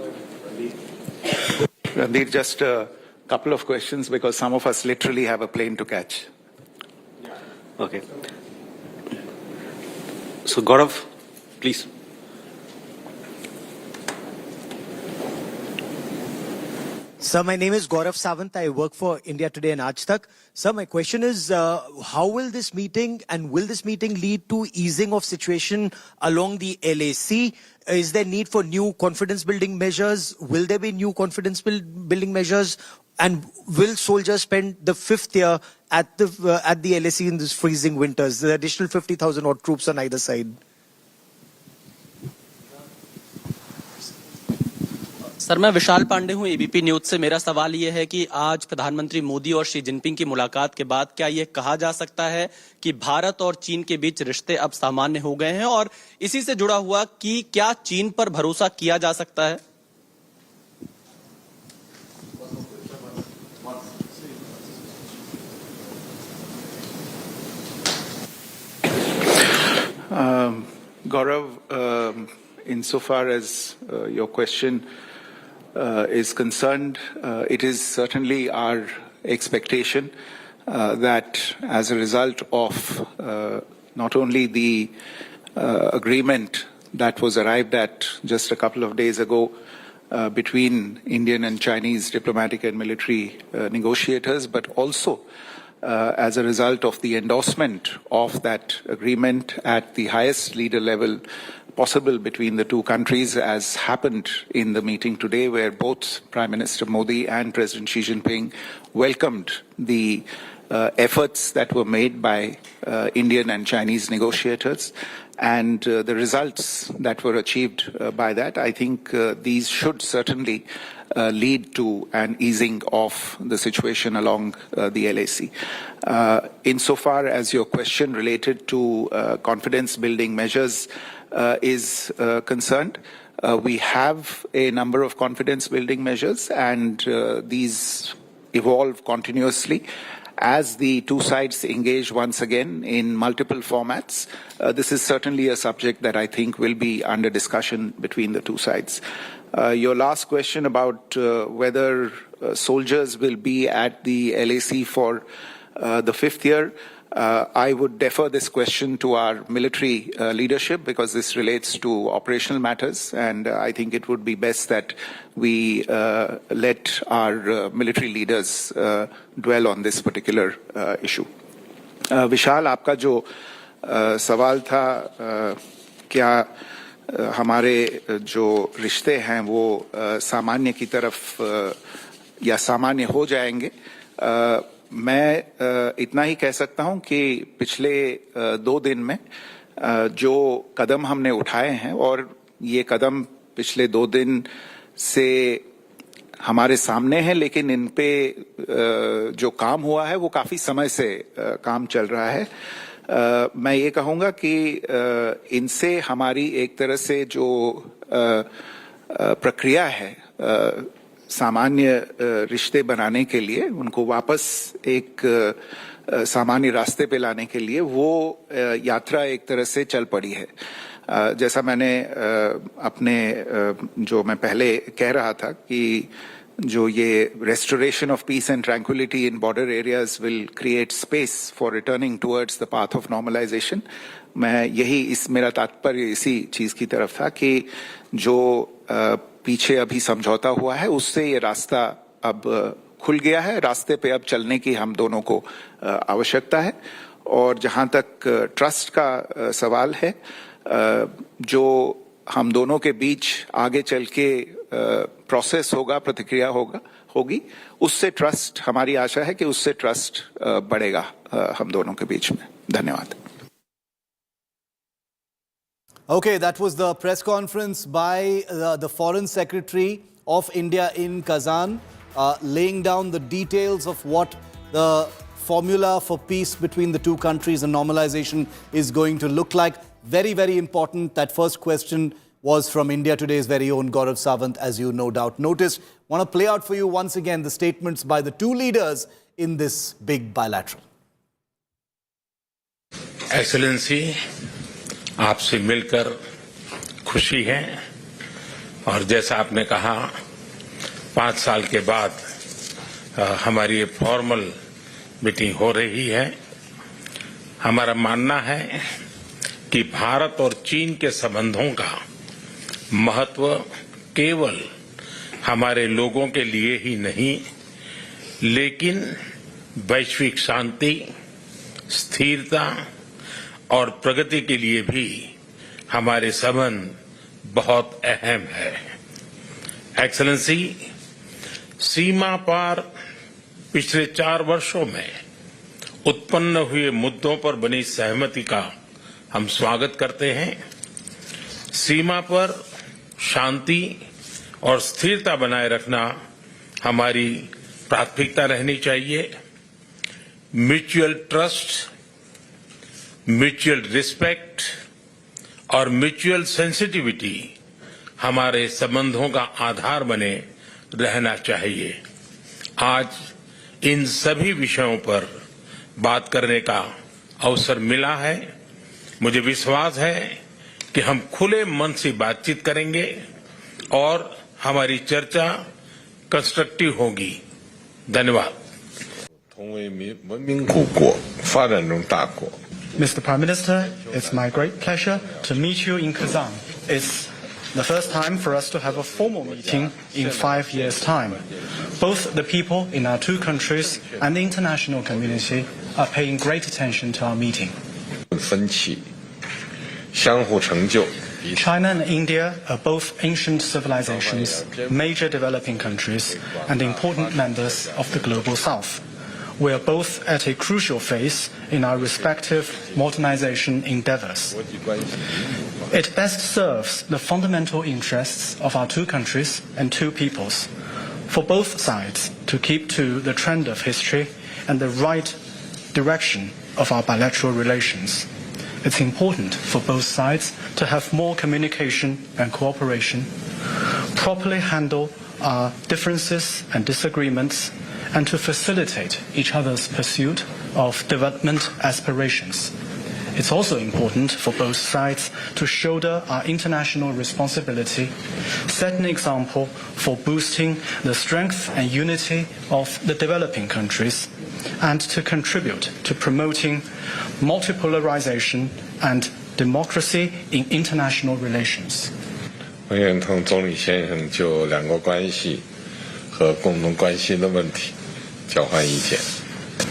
Randir, just a couple of questions because some of us literally have a plane to catch. Okay. So Gaurav, please. Sir, my name is Gaurav Sawant. I work for India Today and Aaj Tak. Sir, my question is, how will this meeting lead to easing of situation along the LAC? Is there need for new confidence building measures? Will there be new confidence building measures? And will soldiers spend the 5th year at the LAC in these freezing winters? The additional 50,000 odd troops on either side. Sir, मैं विशाल पांडे हूं ABP news से। मेरा सवाल ये है कि आज प्रधानमंत्री मोदी और शी जिनपिंग की मुलाकात के बाद क्या ये कहा जा सकता है कि भारत और चीन के बीच रिश्ते अब सामान्य हो गए हैं, और इसी से जुड़ा हुआ कि क्या चीन पर भरोसा किया जा सकता है? Gaurav, insofar as your question is concerned, it is certainly our expectation that as a result of not only the agreement that was arrived at just a couple of days ago between Indian and Chinese diplomatic and military negotiators, but also as a result of the endorsement of that agreement at the highest leader level possible between the two countries, as happened in the meeting today, where both Prime Minister Modi and President Xi Jinping welcomed the efforts that were made by Indian and Chinese negotiators and the results that were achieved by that. I think these should certainly lead to an easing of the situation along the LAC. Insofar as your question related to confidence building measures is concerned, we have a number of confidence building measures, and these evolve continuously as the two sides engage once again in multiple formats. This is certainly a subject that I think will be under discussion between the two sides. Your last question about whether soldiers will be at the LAC for the 5th year, I would defer this question to our military leadership, because this relates to operational matters, and I think it would be best that we let our military leaders dwell on this particular issue. Vishal, आपका जो सवाल था, क्या हमारे जो रिश्ते हैं वो सामान्य की तरफ या सामान्य हो जाएंगे, मैं इतना ही कह सकता हूं कि पिछले 2 दिन में जो कदम हमने उठाए हैं, और ये कदम पिछले 2 दिन से हमारे सामने हैं, लेकिन इन पे जो काम हुआ है वो काफी समय से काम चल रहा है। मैं ये कहूंगा कि इनसे हमारी एक तरह से जो प्रक्रिया है सामान्य रिश्ते बनाने के लिए, उनको वापस एक सामान्य रास्ते पे लाने के लिए वो यात्रा एक तरह से चल पड़ी है। जैसा मैंने अपने जो मैं पहले कह रहा था कि जो ये restoration of peace and tranquility in border areas will create space for returning towards the path of normalization, मैं यही मेरा तात्पर्य इसी चीज की तरफ था कि जो पीछे अभी समझौता हुआ है उससे ये रास्ता अब खुल गया है, रास्ते पे अब चलने की हम दोनों को आवश्यकता है। और जहां तक ट्रस्ट का सवाल है, जो हम दोनों के बीच आगे चल के प्रोसेस होगा, प्रतिक्रिया होगी, उससे ट्रस्ट, हमारी आशा है कि उससे ट्रस्ट बढ़ेगा हम दोनों के बीच में। धन्यवाद। Okay, that was the press conference by the Foreign Secretary of India in Kazan, laying down the details of what the formula for peace between the two countries and normalization is going to look like. Very, very important. That first question was from India Today's very own Gaurav Sawant, as you no doubt noticed. Want to play out for you once again the statements by the two leaders in this big bilateral. Excellency, आपसे मिलकर खुशी है और जैसा आपने कहा 5 साल के बाद हमारी ये फॉर्मल मीटिंग हो रही है। हमारा मानना है कि भारत और चीन के संबंधों का महत्व केवल हमारे लोगों के लिए ही नहीं, लेकिन वैश्विक शांति, स्थिरता और प्रगति के लिए भी हमारे संबंध बहुत अहम है। एक्सेलेंसी, सीमा पार पिछले 4 वर्षों में उत्पन्न हुए मुद्दों पर बनी सहमति का हम स्वागत करते हैं। सीमा पर शांति और स्थिरता बनाए रखना हमारी प्राथमिकता रहनी चाहिए। म्यूचुअल ट्रस्ट, म्यूचुअल रिस्पेक्ट और म्यूचुअल सेंसिटिविटी हमारे संबंधों का आधार बने रहना चाहिए। आज इन सभी विषयों पर बात करने का अवसर मिला है। मुझे विश्वास है कि हम खुले मन से बातचीत करेंगे और हमारी चर्चा कंस्ट्रक्टिव होगी। धन्यवाद। Mr. Prime Minister, it's my great pleasure to meet you in Kazan. It's the first time for us to have a formal meeting in 5 years' time. Both the people in our two countries and the international community are paying great attention to our meeting. China and India are both ancient civilizations, major developing countries, and important members of the global south. We are both at a crucial phase in our respective modernization endeavors. It best serves the fundamental interests of our two countries and two peoples, for both sides to keep to the trend of history and the right direction of our bilateral relations. It's important for both sides to have more communication and cooperation, properly handle our differences and disagreements, and to facilitate each other's pursuit of development aspirations. It's also important for both sides to shoulder our international responsibility, set an example for boosting the strength and unity of the developing countries, and to contribute to promoting multipolarization and democracy in international relations. 我愿同总理先生就两国关系和共同关心的问题交换意见。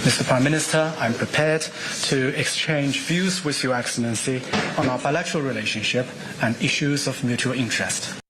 Mr. Prime Minister, I'm prepared to exchange views with Your Excellency on our bilateral relationship and issues of mutual interest.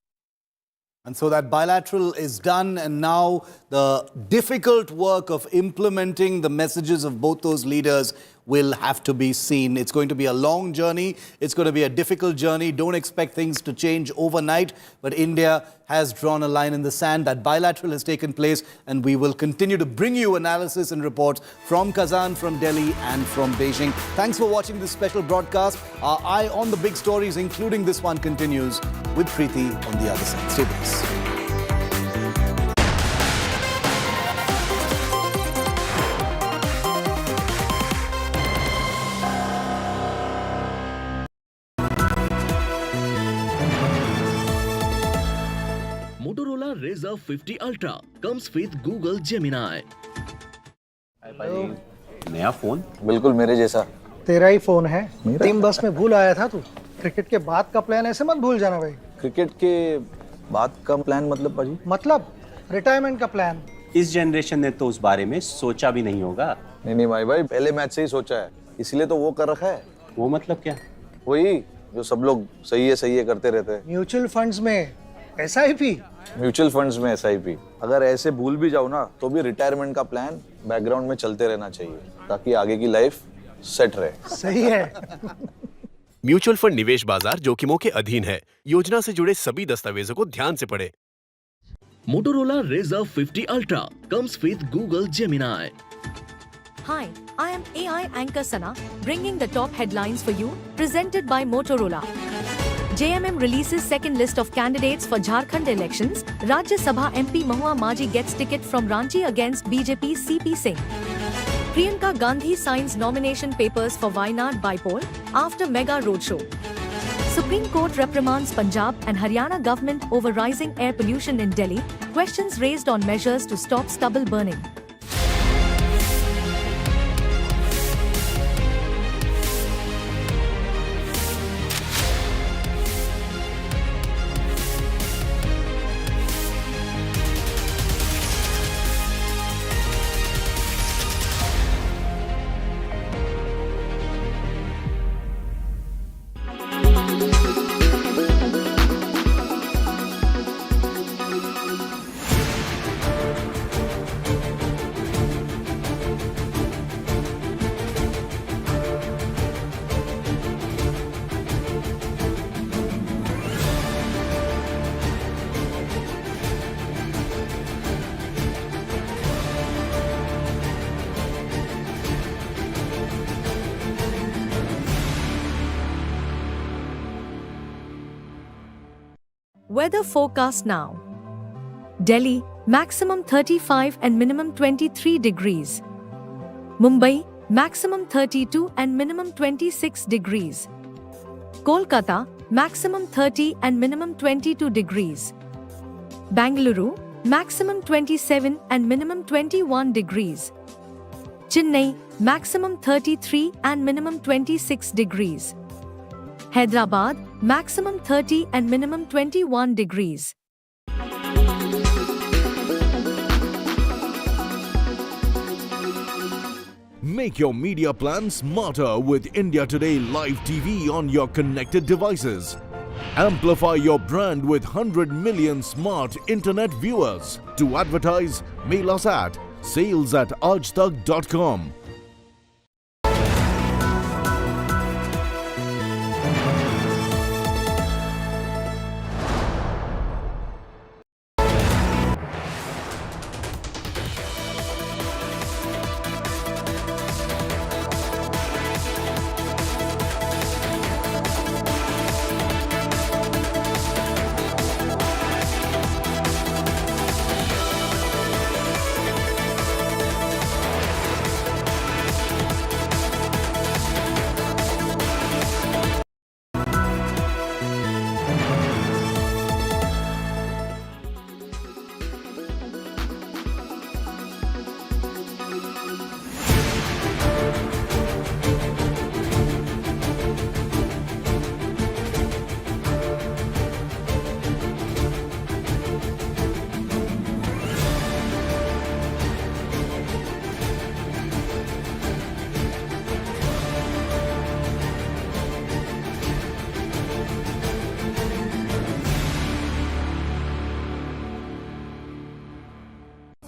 And so that bilateral is done, and now the difficult work of implementing the messages of both those leaders will have to be seen. It's going to be a long journey. It's going to be a difficult journey. Don't expect things to change overnight. But India has drawn a line in the sand. That bilateral has taken place, and we will continue to bring you analysis and reports from Kazan, from Delhi and from Beijing. Thanks for watching this special broadcast. Our eye on the big stories, including this one, continues with Preeti on the other side. Stay with us. Motorola Razr 50 Ultra comes with Google Gemini. नया phone बिल्कुल मेरे जैसा। तेरा ही phone है। Team बस में भूल आया था तू। क्रिकेट के बाद का प्लान ऐसे मत भूल जाना भाई। क्रिकेट के बाद का प्लान मतलब पाजी? मतलब रिटायरमेंट का प्लान। इस जनरेशन ने तो उस बारे में सोचा भी नहीं होगा। नहीं भाई पहले मैच से ही सोचा है, इसलिए तो वो कर रखा है। वो मतलब क्या? वही जो सब लोग सही है करते रहते हैं। म्यूचुअल फंड्स में SIP। म्यूचुअल फंड्स में SIP। अगर ऐसे भूल भी जाओ ना तो भी रिटायरमेंट का प्लान बैकग्राउंड में चलते रहना चाहिए ताकि आगे की लाइफ सेट रहे। सही है। म्यूचुअल फंड निवेश बाजार जोखिमों के अधीन है। योजना से जुड़े सभी दस्तावेजों को ध्यान से पढ़ें। Motorola Razr 50 Ultra comes with Google Gemini. Hi, I am AI anchor Sana, bringing the top headlines for you, presented by Motorola. JMM releases second list of candidates for Jharkhand elections. Rajya Sabha MP Mahua Maji gets ticket from Ranchi against BJP's CP Singh. Priyanka Gandhi signs nomination papers for Wayanad by poll after mega roadshow. Supreme Court reprimands Punjab and Haryana government over rising air pollution in Delhi. Questions raised on measures to stop stubble burning. Weather forecast now. Delhi, maximum 35 and minimum 23 degrees. Mumbai, maximum 32 and minimum 26 degrees. Kolkata, maximum 30 and minimum 22 degrees. Bangalore, maximum 27 and minimum 21 degrees. Chennai, maximum 33 and minimum 26 degrees. Hyderabad, maximum 30 and minimum 21 degrees. Make your media plan smarter with India Today Live TV on your connected devices. Amplify your brand with 100 million smart internet viewers. To advertise, mail us at sales@aajtak.com.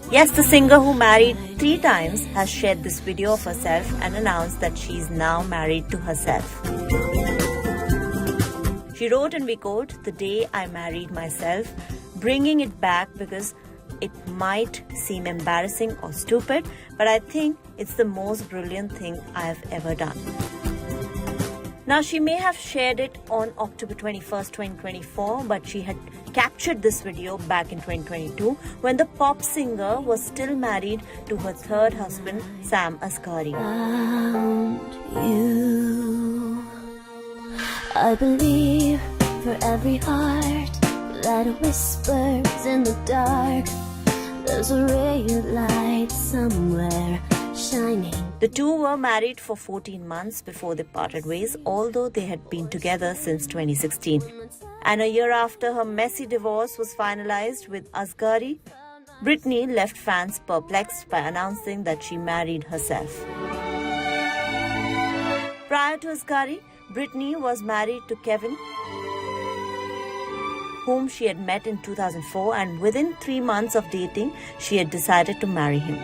Yes, the singer who married 3 times has shared this video of herself and announced that she is now married to herself. She wrote, and we quote, "The day I married myself, bringing it back because it might seem embarrassing or stupid, but I think it's the most brilliant thing I have ever done." Now, she may have shared it on October 21st, 2024, but she had captured this video back in 2022 when the pop singer was still married to her third husband, Sam Asghari. You, I believe for every heart that whispers in the dark, there's a ray of light somewhere shining. The two were married for 14 months before they parted ways, although they had been together since 2016. And a year after her messy divorce was finalized with Asghari, Britney left fans perplexed by announcing that she married herself. Prior to Asghari, Britney was married to Kevin, whom she had met in 2004, and within 3 months of dating, she had decided to marry him.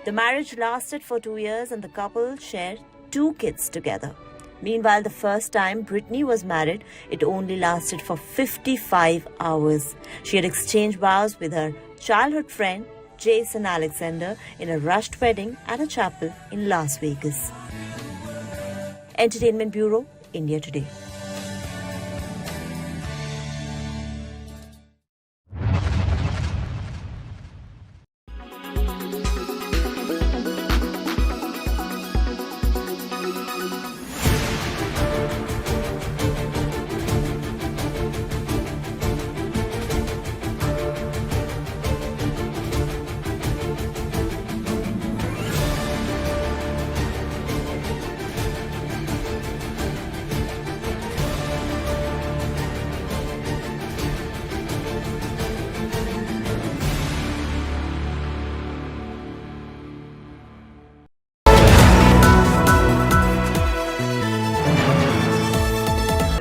The marriage lasted for 2 years and the couple shared 2 kids together. Meanwhile, the first time Britney was married, it only lasted for 55 hours. She had exchanged vows with her childhood friend Jason Alexander in a rushed wedding at a chapel in Las Vegas. Entertainment Bureau, India Today.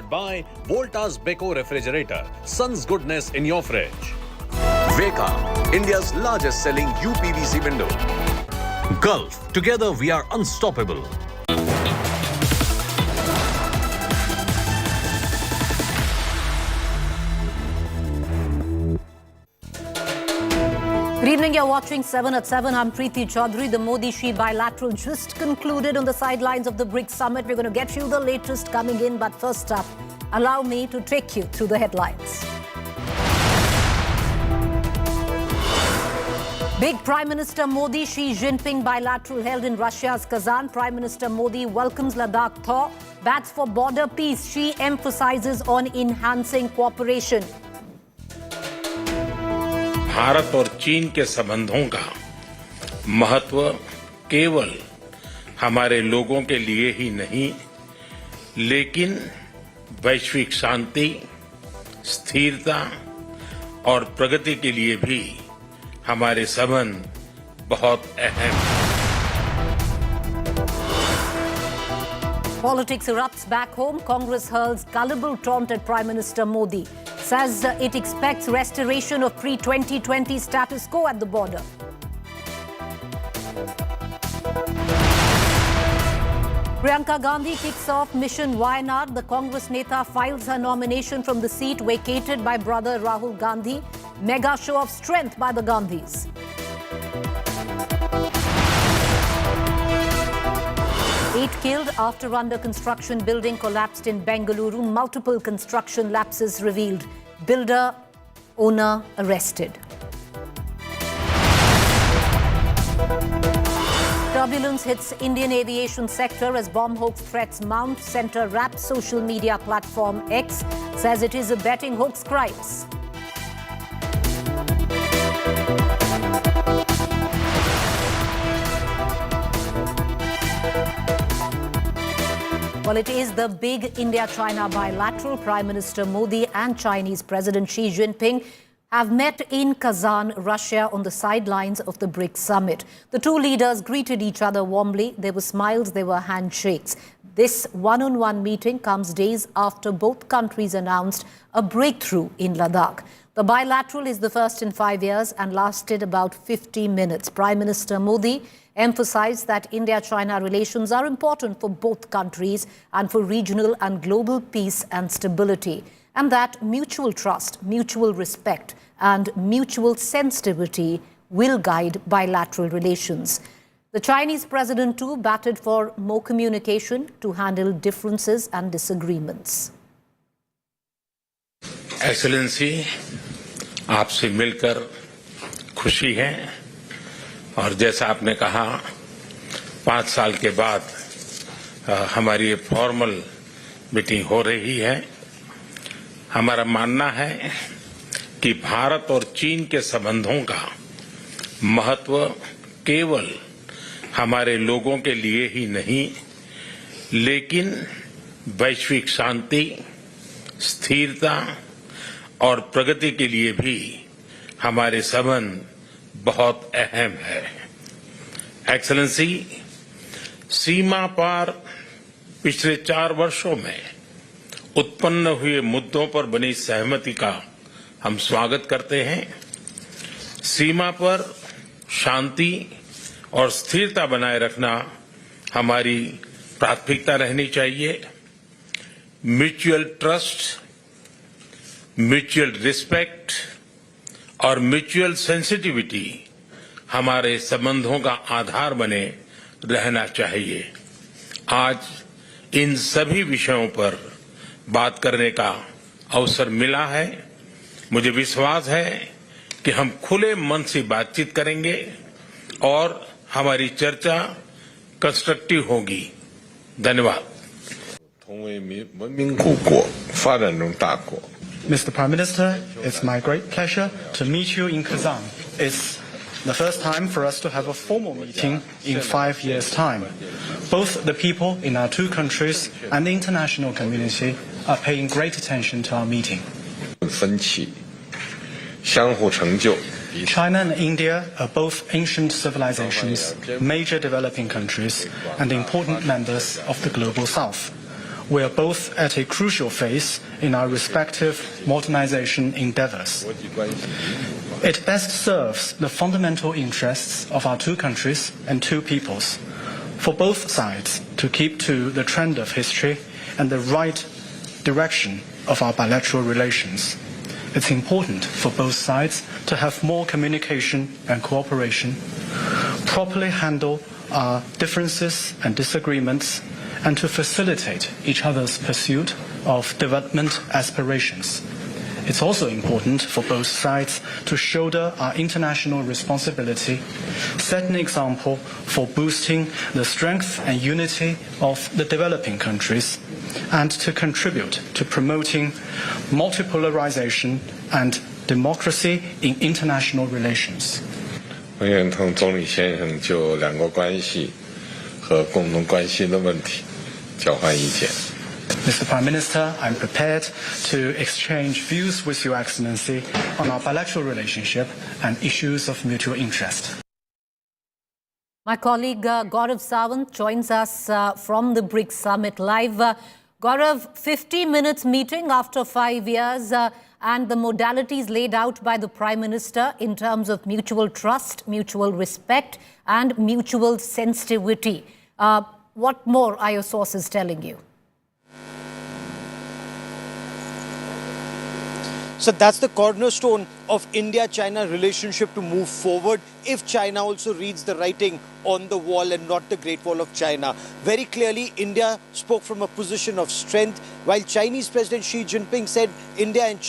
By Voltas Beko Refrigerator, Sun's goodness in your fridge. Veka, India's largest selling UPVC window. Gulf, together we are unstoppable. Good evening, you're watching 7 at 7. I'm Preeti Chaudhary. The Modi-Xi bilateral just concluded on the sidelines of the Brics Summit. We're going to get you the latest coming in, but first up, allow me to take you through the headlines. Big Prime Minister Modi, Xi Jinping bilateral held in Russia's Kazan. Prime Minister Modi welcomes Ladakh thaw, bats for border peace. Xi emphasizes on enhancing cooperation. Bharat और चीन के संबंधों का महत्व केवल हमारे लोगों के लिए ही नहीं, लेकिन वैश्विक शांति, स्थिरता और प्रगति के लिए भी हमारे संबंध बहुत अहम हैं। Politics erupts back home. Congress hurls gullible taunt at Prime Minister Modi. Says it expects restoration of pre-2020 status quo at the border. Priyanka Gandhi kicks off Mission Wayanad. The Congress Neta files her nomination from the seat vacated by brother Rahul Gandhi. Mega show of strength by the Gandhis. Eight killed after under-construction building collapsed in Bengaluru. Multiple construction lapses revealed. Builder, owner arrested. Turbulence hits Indian aviation sector as bomb hoax threats mount. Center wraps social media platform X says it is abetting hoax crimes. Well, it is the big India-China bilateral. Prime Minister Modi and Chinese President Xi Jinping have met in Kazan, Russia, on the sidelines of the Brics Summit. The two leaders greeted each other warmly. There were smiles, there were handshakes. This one-on-one meeting comes days after both countries announced a breakthrough in Ladakh. The bilateral is the first in 5 years and lasted about 50 minutes. Prime Minister Modi emphasized that India-China relations are important for both countries and for regional and global peace and stability, and that mutual trust, mutual respect, and mutual sensitivity will guide bilateral relations. The Chinese president too batted for more communication to handle differences and disagreements. Excellency, आपसे मिलकर खुशी है और जैसा आपने कहा 5 साल के बाद हमारी फॉर्मल मीटिंग हो रही है। हमारा मानना है कि भारत और चीन के संबंधों का महत्व केवल हमारे लोगों के लिए ही नहीं, लेकिन वैश्विक शांति, स्थिरता और प्रगति के लिए भी हमारे संबंध बहुत अहम है। एक्सेलेंसी, सीमा पार पिछले 4 वर्षों में उत्पन्न हुए मुद्दों पर बनी सहमति का हम स्वागत करते हैं। सीमा पर शांति और स्थिरता बनाए रखना हमारी प्राथमिकता रहनी चाहिए। म्यूचुअल ट्रस्ट, म्यूचुअल रिस्पेक्ट और म्यूचुअल सेंसिटिविटी हमारे संबंधों का आधार बने रहना चाहिए। आज इन सभी विषयों पर बात करने का अवसर मिला है। मुझे विश्वास है कि हम खुले मन से बातचीत करेंगे और हमारी चर्चा कंस्ट्रक्टिव होगी। धन्यवाद। Mr. Prime Minister, it's my great pleasure to meet you in Kazan. It's the first time for us to have a formal meeting in 5 years' time. Both the people in our two countries and the international community are paying great attention to our meeting. China and India are both ancient civilizations, major developing countries, and important members of the global south. We are both at a crucial phase in our respective modernization endeavors. It best serves the fundamental interests of our two countries and two peoples, for both sides to keep to the trend of history and the right direction of our bilateral relations. It's important for both sides to have more communication and cooperation, properly handle our differences and disagreements, and to facilitate each other's pursuit of development aspirations. It's also important for both sides to shoulder our international responsibility, set an example for boosting the strength and unity of the developing countries, and to contribute to promoting multipolarization and democracy in international relations. 我愿同总理先生就两国关系和共同关心的问题交换意见。 Mr. Prime Minister, I'm prepared to exchange views with Your Excellency on our bilateral relationship and issues of mutual interest. My colleague Gaurav Sawant joins us from the Brics Summit live. Gaurav, 50 minutes meeting after 5 years and the modalities laid out by the Prime Minister in terms of mutual trust, mutual respect and mutual sensitivity. What more are your sources telling you? So that's the cornerstone of India-China relationship to move forward if China also reads the writing on the wall and not the Great Wall of China. Very clearly, India spoke from a position of strength, while Chinese President Xi Jinping said India and China